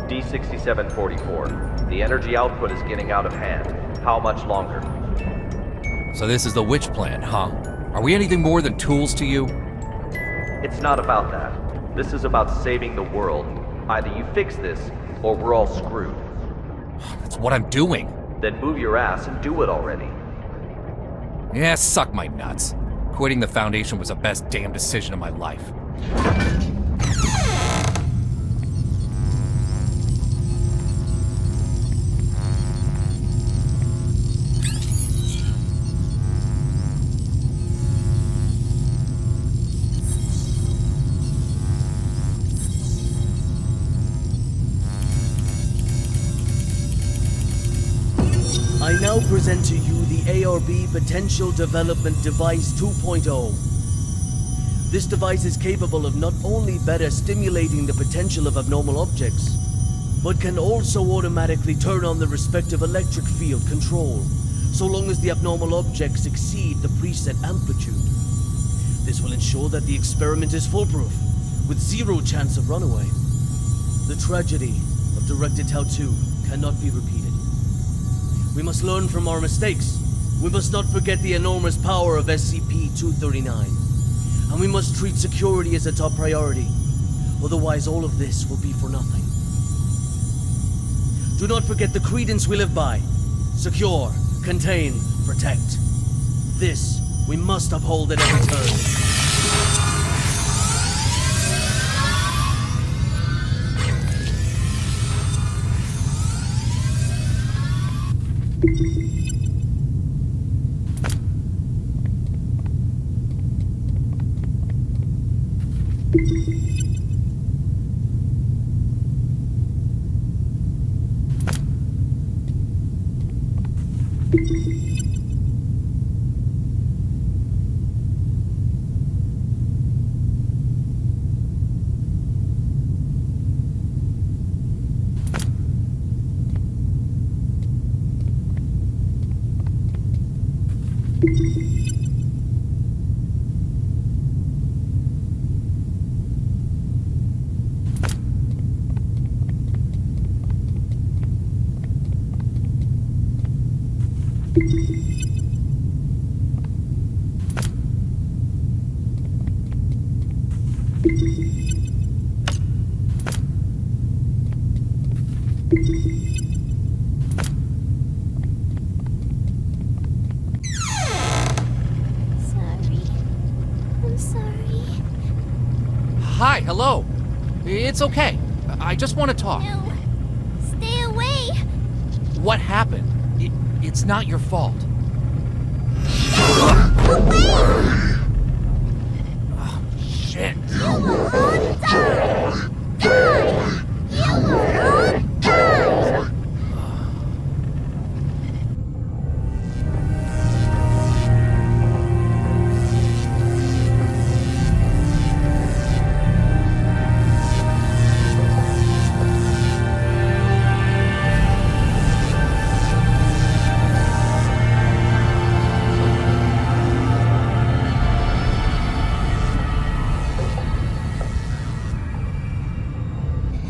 D6744. The energy output is getting out of hand. How much longer? So this is the witch plan, huh? Are we anything more than tools to you? It's not about that. This is about saving the world. Either you fix this, or we're all screwed. That's what I'm doing. Then move your ass and do it already. Yeah, suck my nuts. Quitting the Foundation was the best damn decision of my life. I now present to you the ARB Potential Development Device 2.0. This device is capable of not only better stimulating the potential of abnormal objects, but can also automatically turn on the respective electric field control, so long as the abnormal objects exceed the preset amplitude. This will ensure that the experiment is foolproof, with zero chance of runaway. The tragedy of Directed Tau 2 cannot be repeated. We must learn from our mistakes. We must not forget the enormous power of SCP-239. And we must treat security as a top priority. Otherwise, all of this will be for nothing. Do not forget the credence we live by. Secure, contain, protect. This we must uphold at every turn. Hi, hello. It's okay. I just want to talk. No. Stay away. What happened? It's not your fault. Away! Oh, shit. You will all die! Die! You will all die!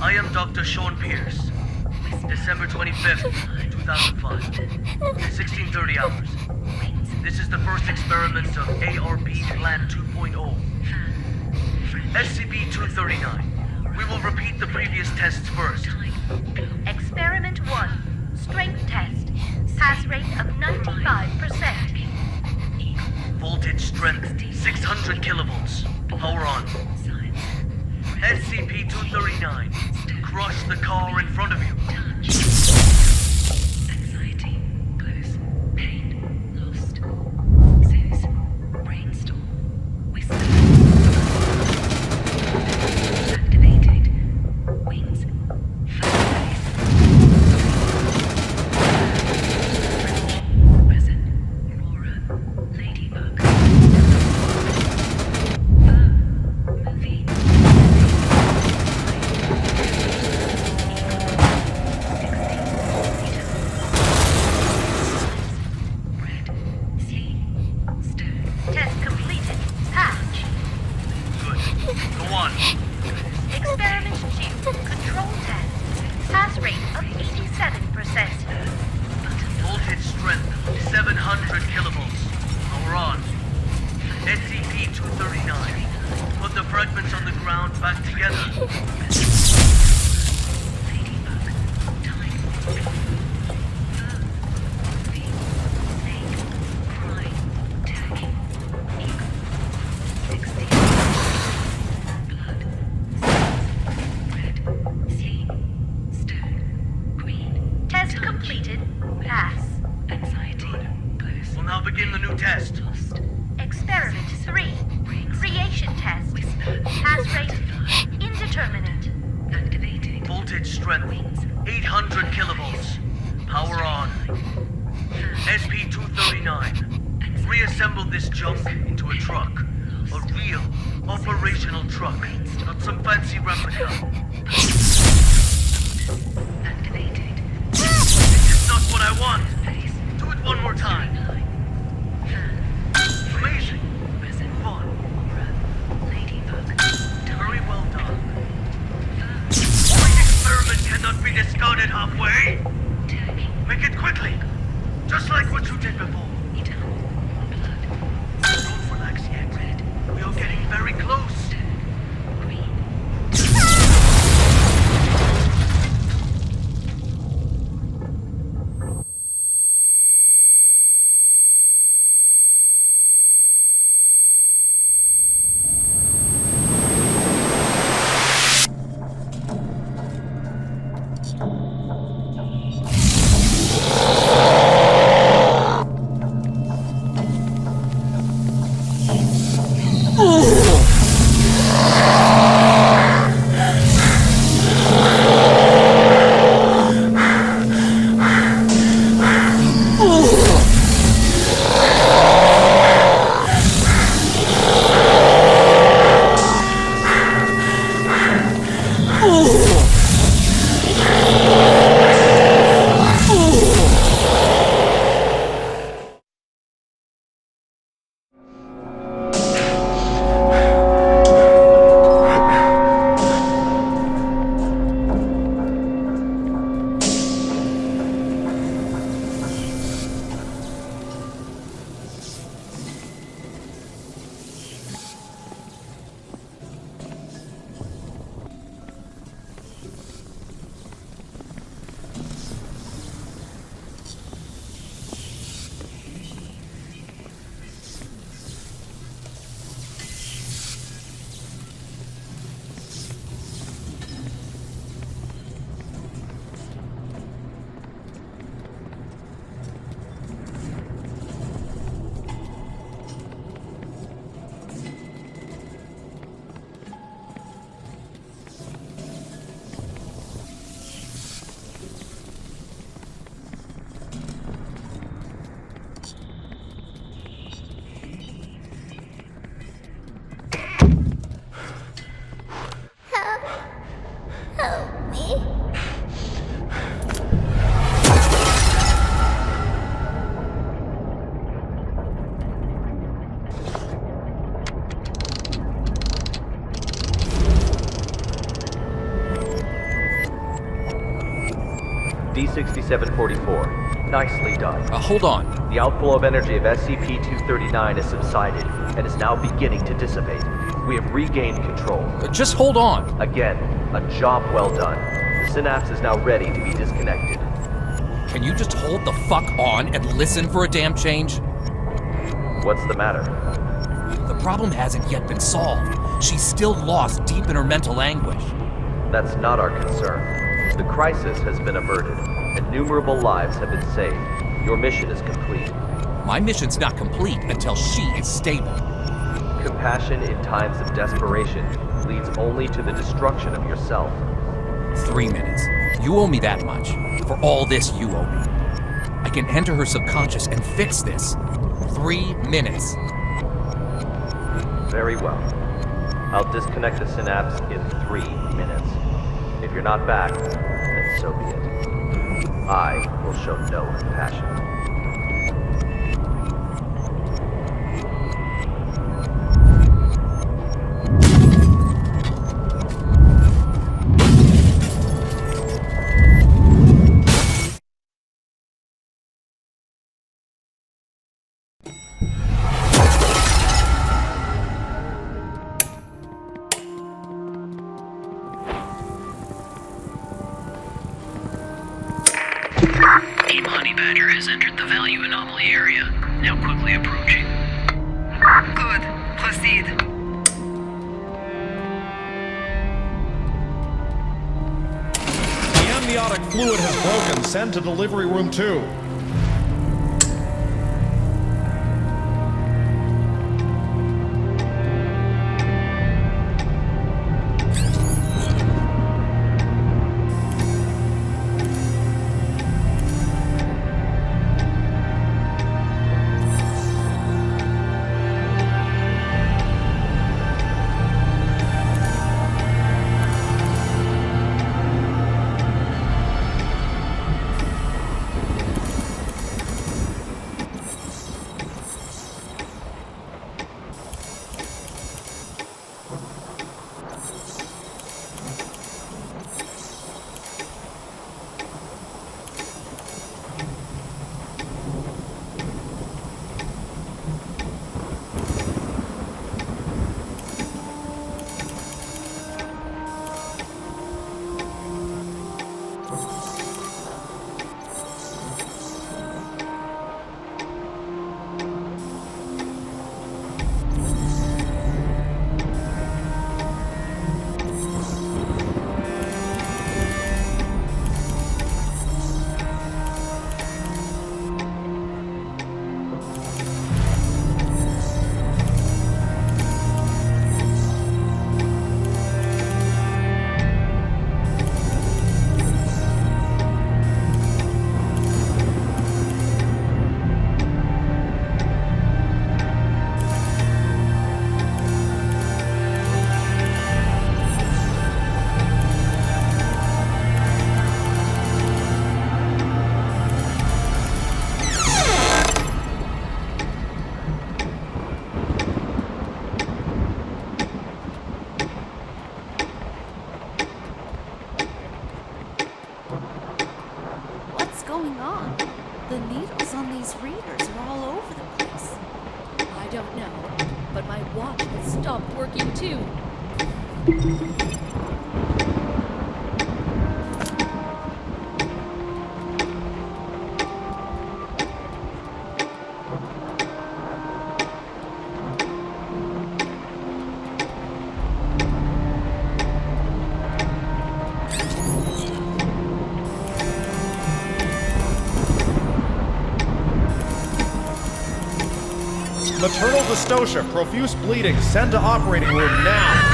I am Dr. Sean Pierce. December 25th, 2005. 1630 hours. This is the first experiment of ARB Plan 2.0. SCP-239. We will repeat the previous tests first. Experiment 1. Strength test. Pass rate of 95%. Voltage strength 600 kilovolts. Power on. SCP-239. Crush the car in front of you. Anxiety. Close. Pain. Lost. Zeus. Brainstorm. Whisper. Activated. Wings. Fireplace. Resin. Aurora. Ladybug. Movie. Test completed. Hatch. Good. Go on. Experiment 2. Control test. Pass rate of 87%. Voltage strength 700 kilovolts. Power on. SCP-239. Put the fragments on the ground back together. Test completed. Pass. Anxiety. Close. We'll now begin the new test. Experiment 3. Creation test. Pass rate indeterminate. Activating. Voltage strength 800 kilovolts. Power on. SP-239. Reassemble this junk into a truck. A real, operational truck. Not some fancy replica. Activated. This is not what I want. Do it one more time. Amazing. Move on. Ladybug. Very well done. This experiment cannot be discarded halfway. Make it quickly. Just like what you did before. Don't relax yet. We are getting very close. D6744. Nicely done. Hold on. The outflow of energy of SCP-239 has subsided and is now beginning to dissipate. We have regained control. Just hold on. Again, a job well done. The synapse is now ready to be disconnected. Can you just hold the fuck on and listen for a damn change? What's the matter? The problem hasn't yet been solved. She's still lost deep in her mental anguish. That's not our concern. The crisis has been averted. Innumerable lives have been saved. Your mission is complete. My mission's not complete until she is stable. Compassion in times of desperation leads only to the destruction of yourself. 3 minutes. You owe me that much. For all this you owe me. I can enter her subconscious and fix this. 3 minutes. Very well. I'll disconnect the synapse in 3 minutes. If you're not back, then so be it. I will show no compassion. Team Honey Badger has entered the value anomaly area, now quickly approaching. Good. Proceed. The amniotic fluid has broken. Send to delivery room 2. going on? The needles on these readers are all over the place. I don't know, but my watch has stopped working too. Maternal dystocia, profuse bleeding, send to operating room now!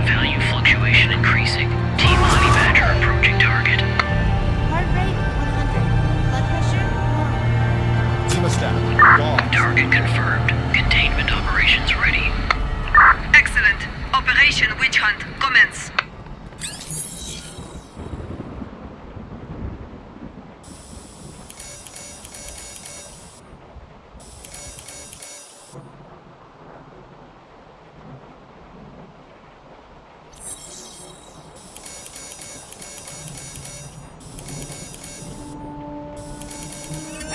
Value fluctuation increasing. Team Honey Badger approaching target. Heart rate 100. Blood pressure normal. Hemostat, dogs. Target confirmed. Containment operations ready. Excellent. Operation Witch Hunt, commence.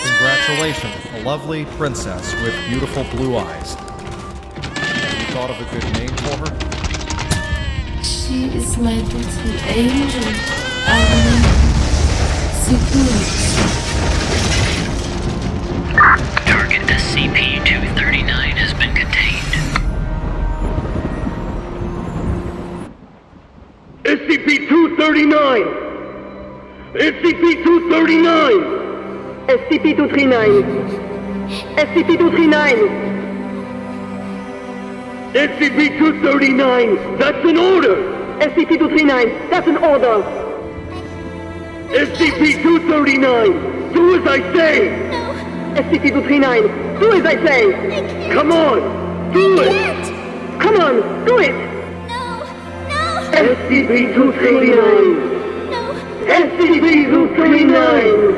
Congratulations, a lovely princess with beautiful blue eyes. Have you thought of a good name for her? She is my little angel, Alan. Security. Target SCP-239 has been contained. SCP-239! SCP-239! SCP-239! SCP-239! SCP-239! That's an order! SCP-239! That's an order! SCP-239! Do as I say! No! SCP-239! Do as I say! Come on! Do it! Come on! Do it! No! No! SCP-239! No! SCP-239!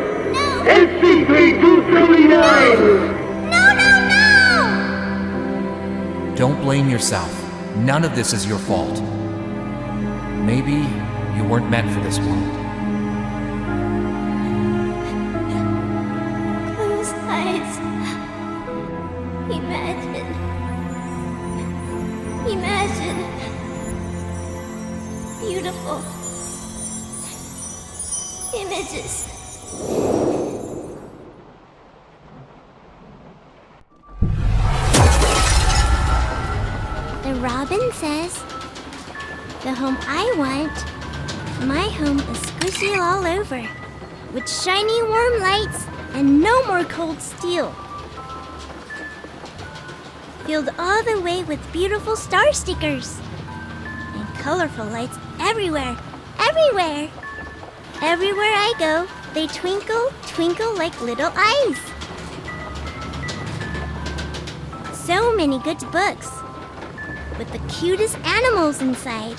SCP-239! Don't blame yourself. None of this is your fault. Maybe you weren't meant for this world. Close eyes. Imagine. Imagine. Beautiful. Images. The robin says, the home I want, my home is squishy all over, with shiny warm lights and no more cold steel. Filled all the way with beautiful star stickers and colorful lights everywhere, everywhere. Everywhere I go, they twinkle, twinkle like little eyes. So many good books with the cutest animals inside.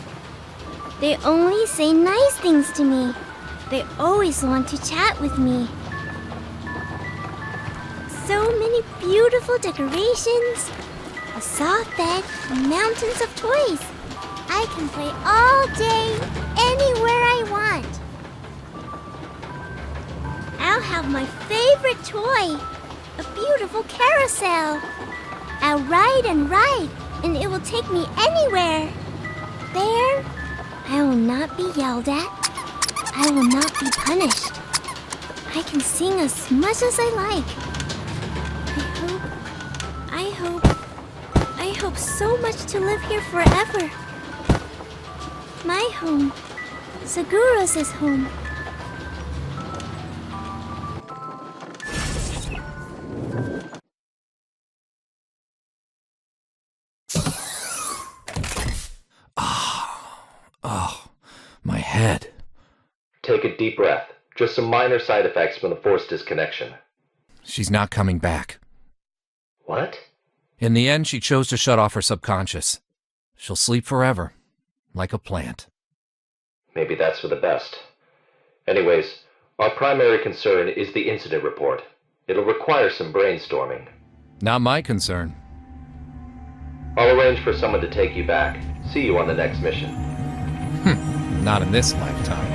They only say nice things to me. They always want to chat with me. So many beautiful decorations, a soft bed, and mountains of toys. I can play all day, anywhere I want. I'll have my favorite toy, a beautiful carousel. I'll ride and ride, and it will take me anywhere. There, I will not be yelled at. I will not be punished. I can sing as much as I like. I hope so much to live here forever. My home, Seguros' home. Oh, my head. Take a deep breath. Just some minor side effects from the forced disconnection. She's not coming back. What? In the end, she chose to shut off her subconscious. She'll sleep forever, like a plant. Maybe that's for the best. Anyways, our primary concern is the incident report. It'll require some brainstorming. Not my concern. I'll arrange for someone to take you back. See you on the next mission. Not in this lifetime.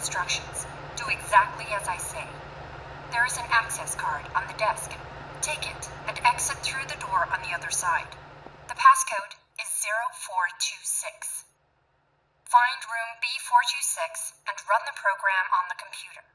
instructions. Do exactly as I say. There is an access card on the desk. Take it and exit through the door on the other side. The passcode is 0426. Find room B426 and run the program on the computer.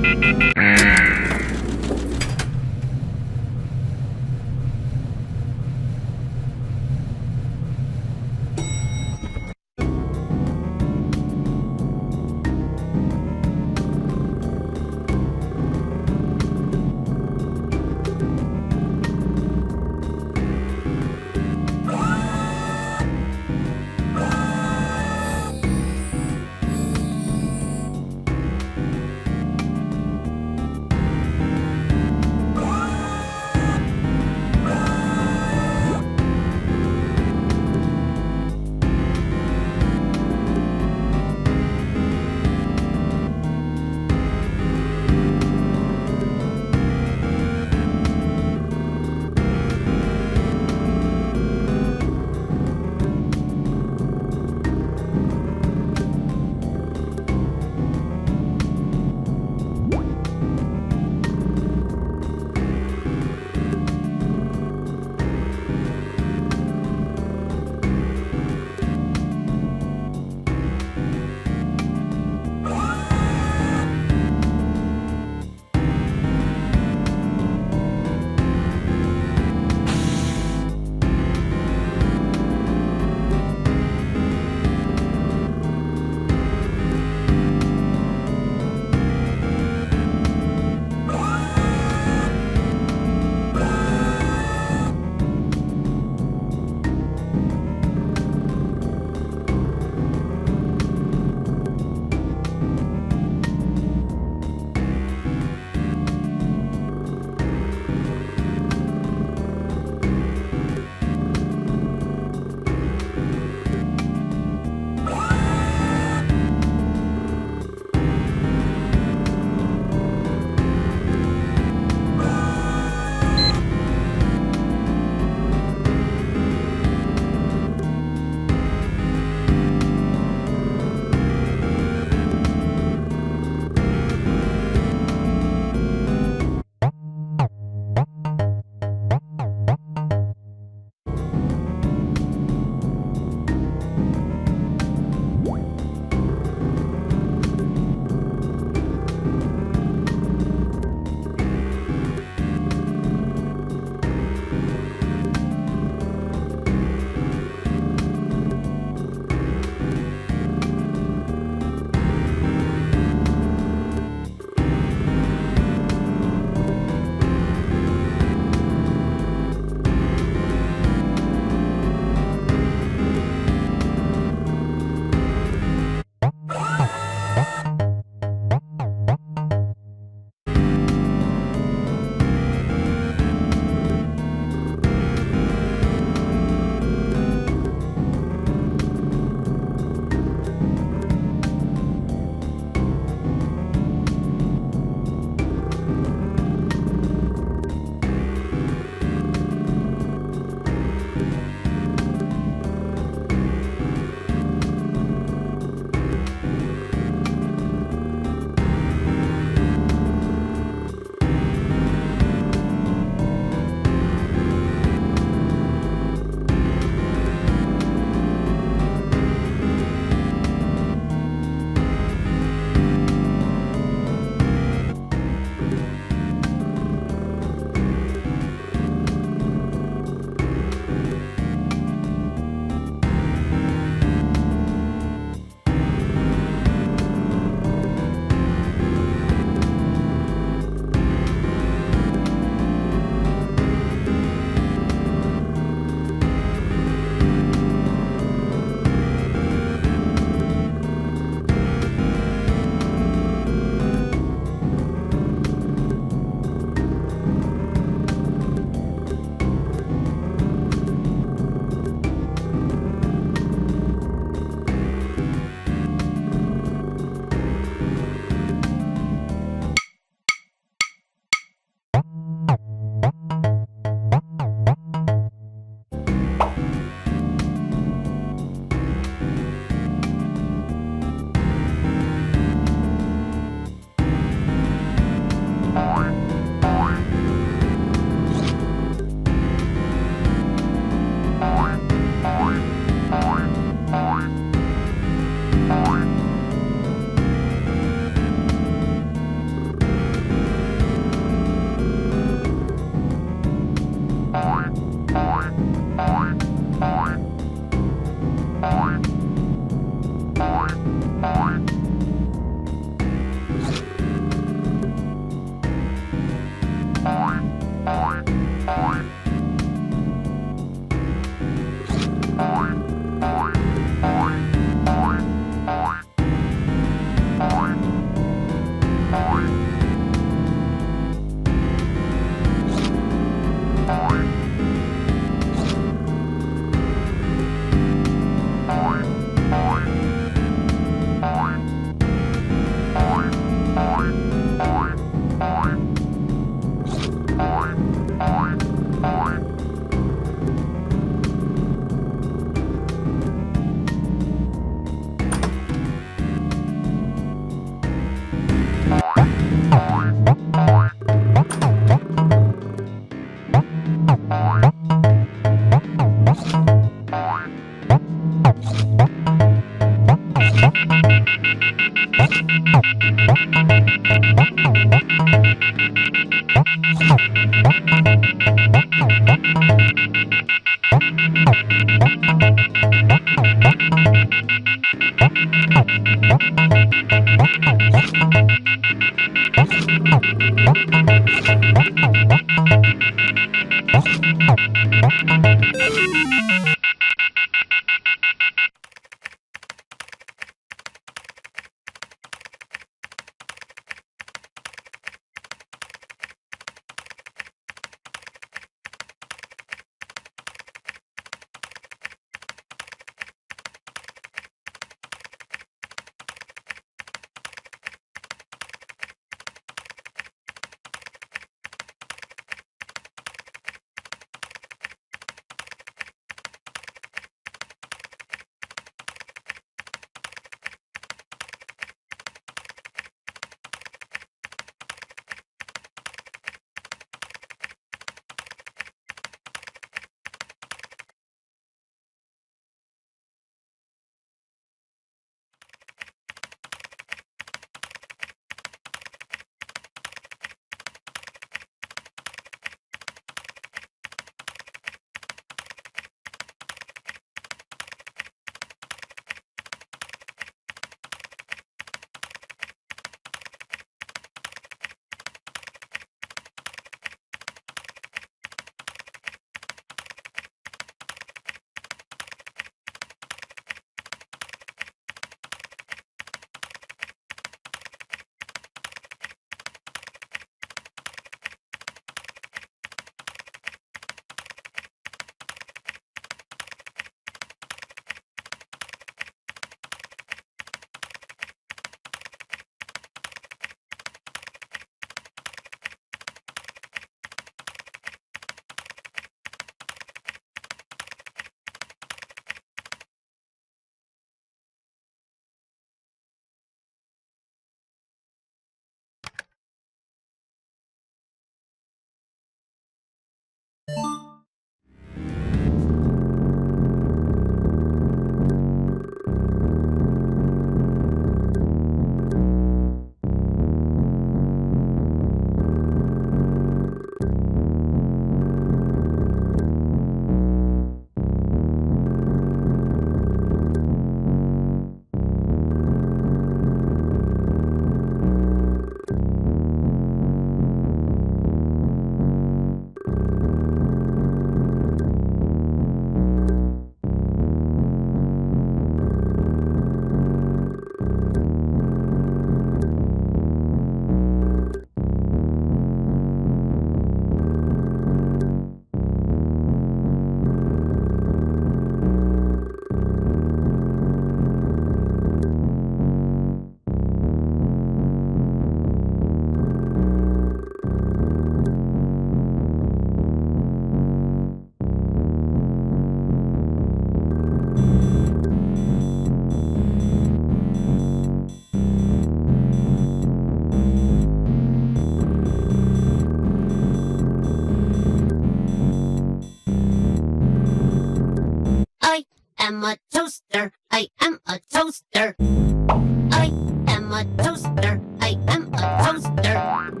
am a toaster. I am a toaster. I am a toaster. I am a toaster.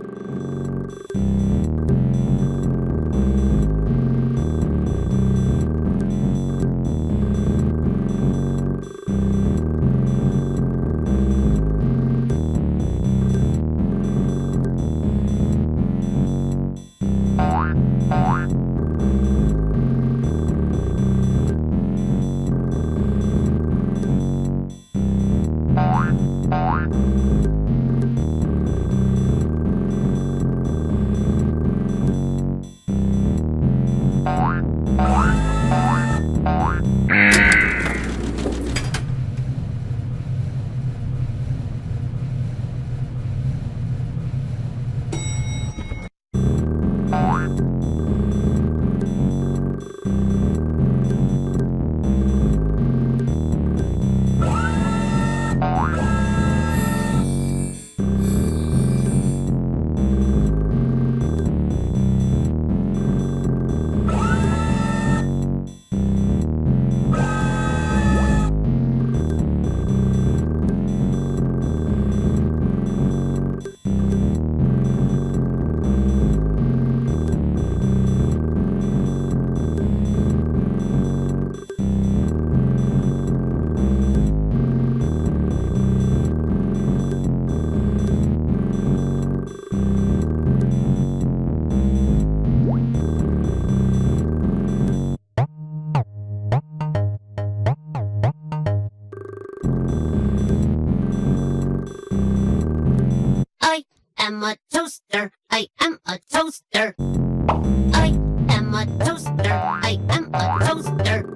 I am a toaster. I am a toaster. I am a toaster. I am a toaster.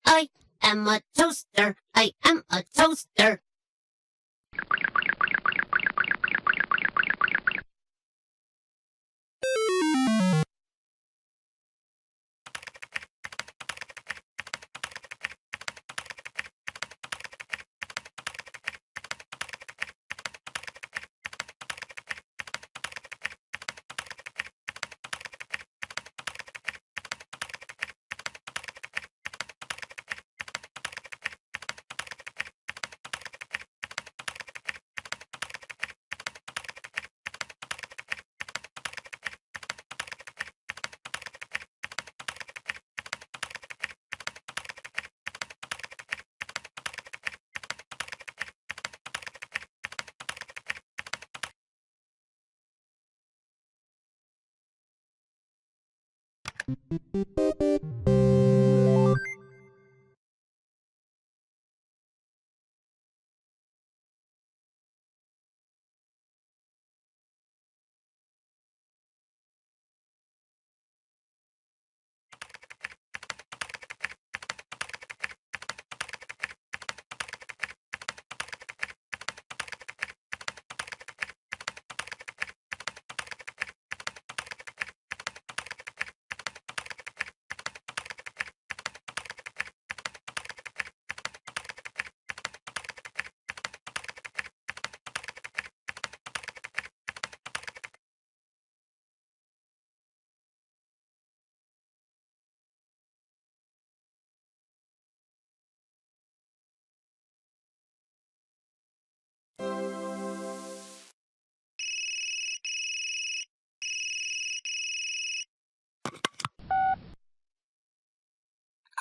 I am a toaster. I am a toaster.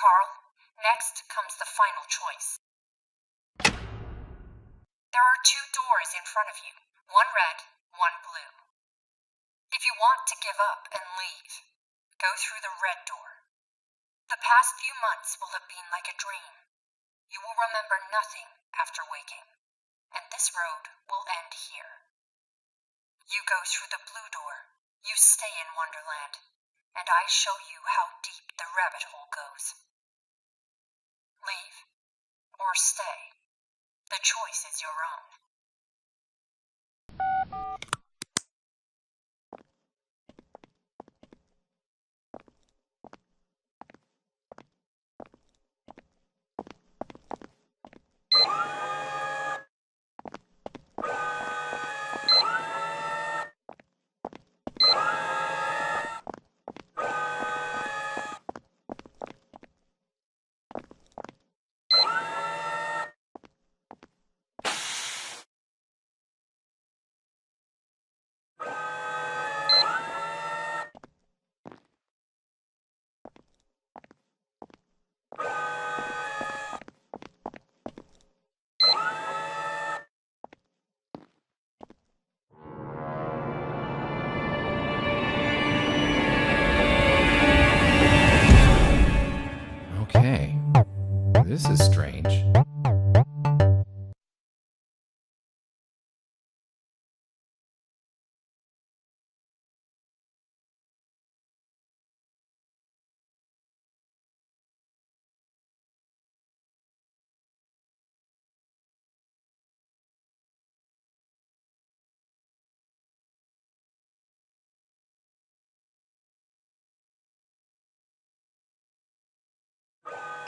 Carl, next comes the final choice. There are two doors in front of you, one red, one blue. If you want to give up and leave, go through the red door. The past few months will have been like a dream. You will remember nothing after waking, and this road will end here. You go through the blue door, you stay in Wonderland, and I show you how deep the rabbit hole goes. Leave or stay. The choice is your own.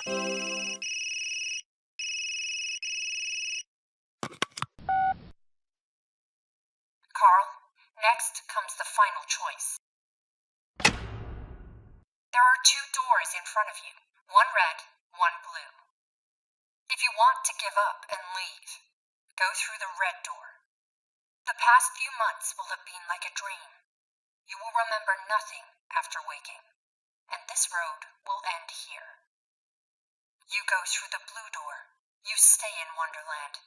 Carl, next comes the final choice. There are 2 doors in front of you, one red, one blue. If you want to give up and leave, go through the red door. The past few months will have been like a dream. You will remember nothing after waking, and this road will end here. You go through the blue door, you stay in Wonderland,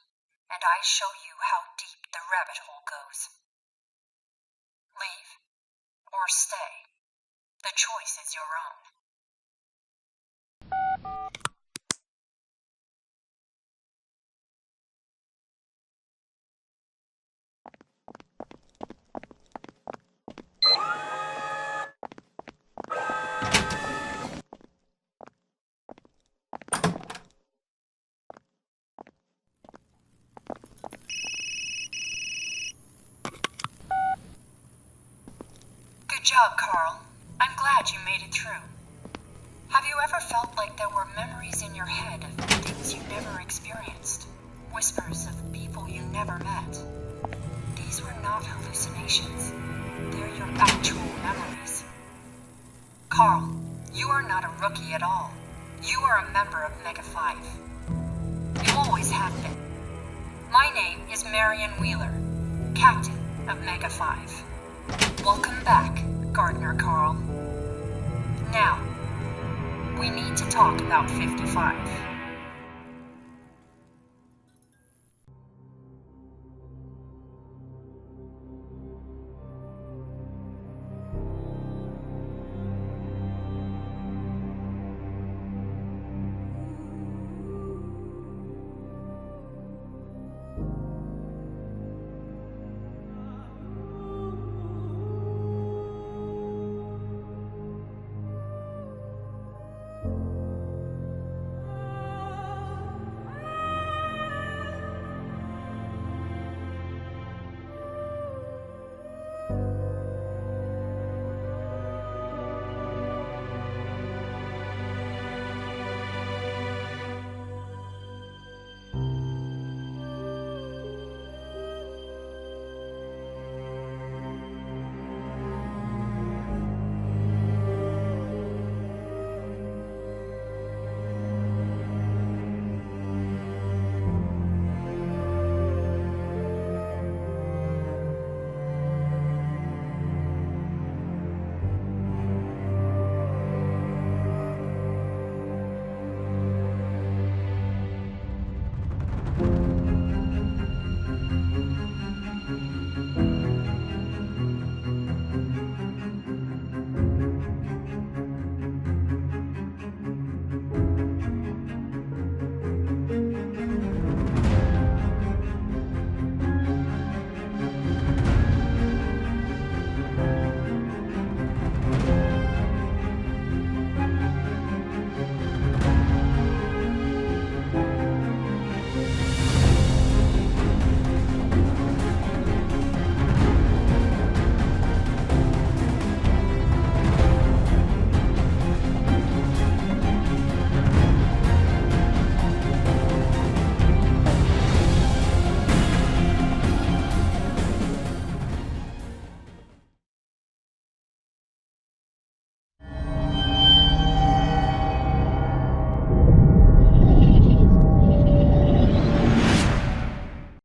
and I show you how deep the rabbit hole goes. Leave, or stay. The choice is your own. Good job, Carl. I'm glad you made it through. Have you ever felt like there were memories in your head of things you never experienced? Whispers of people you never met? These were not hallucinations. They're your actual memories. Carl, you are not a rookie at all. You are a member of Mega 5. You always have been. My name is Marion Wheeler, Captain of Mega 5. Welcome back, Gardener Carl. Now, we need to talk about 55.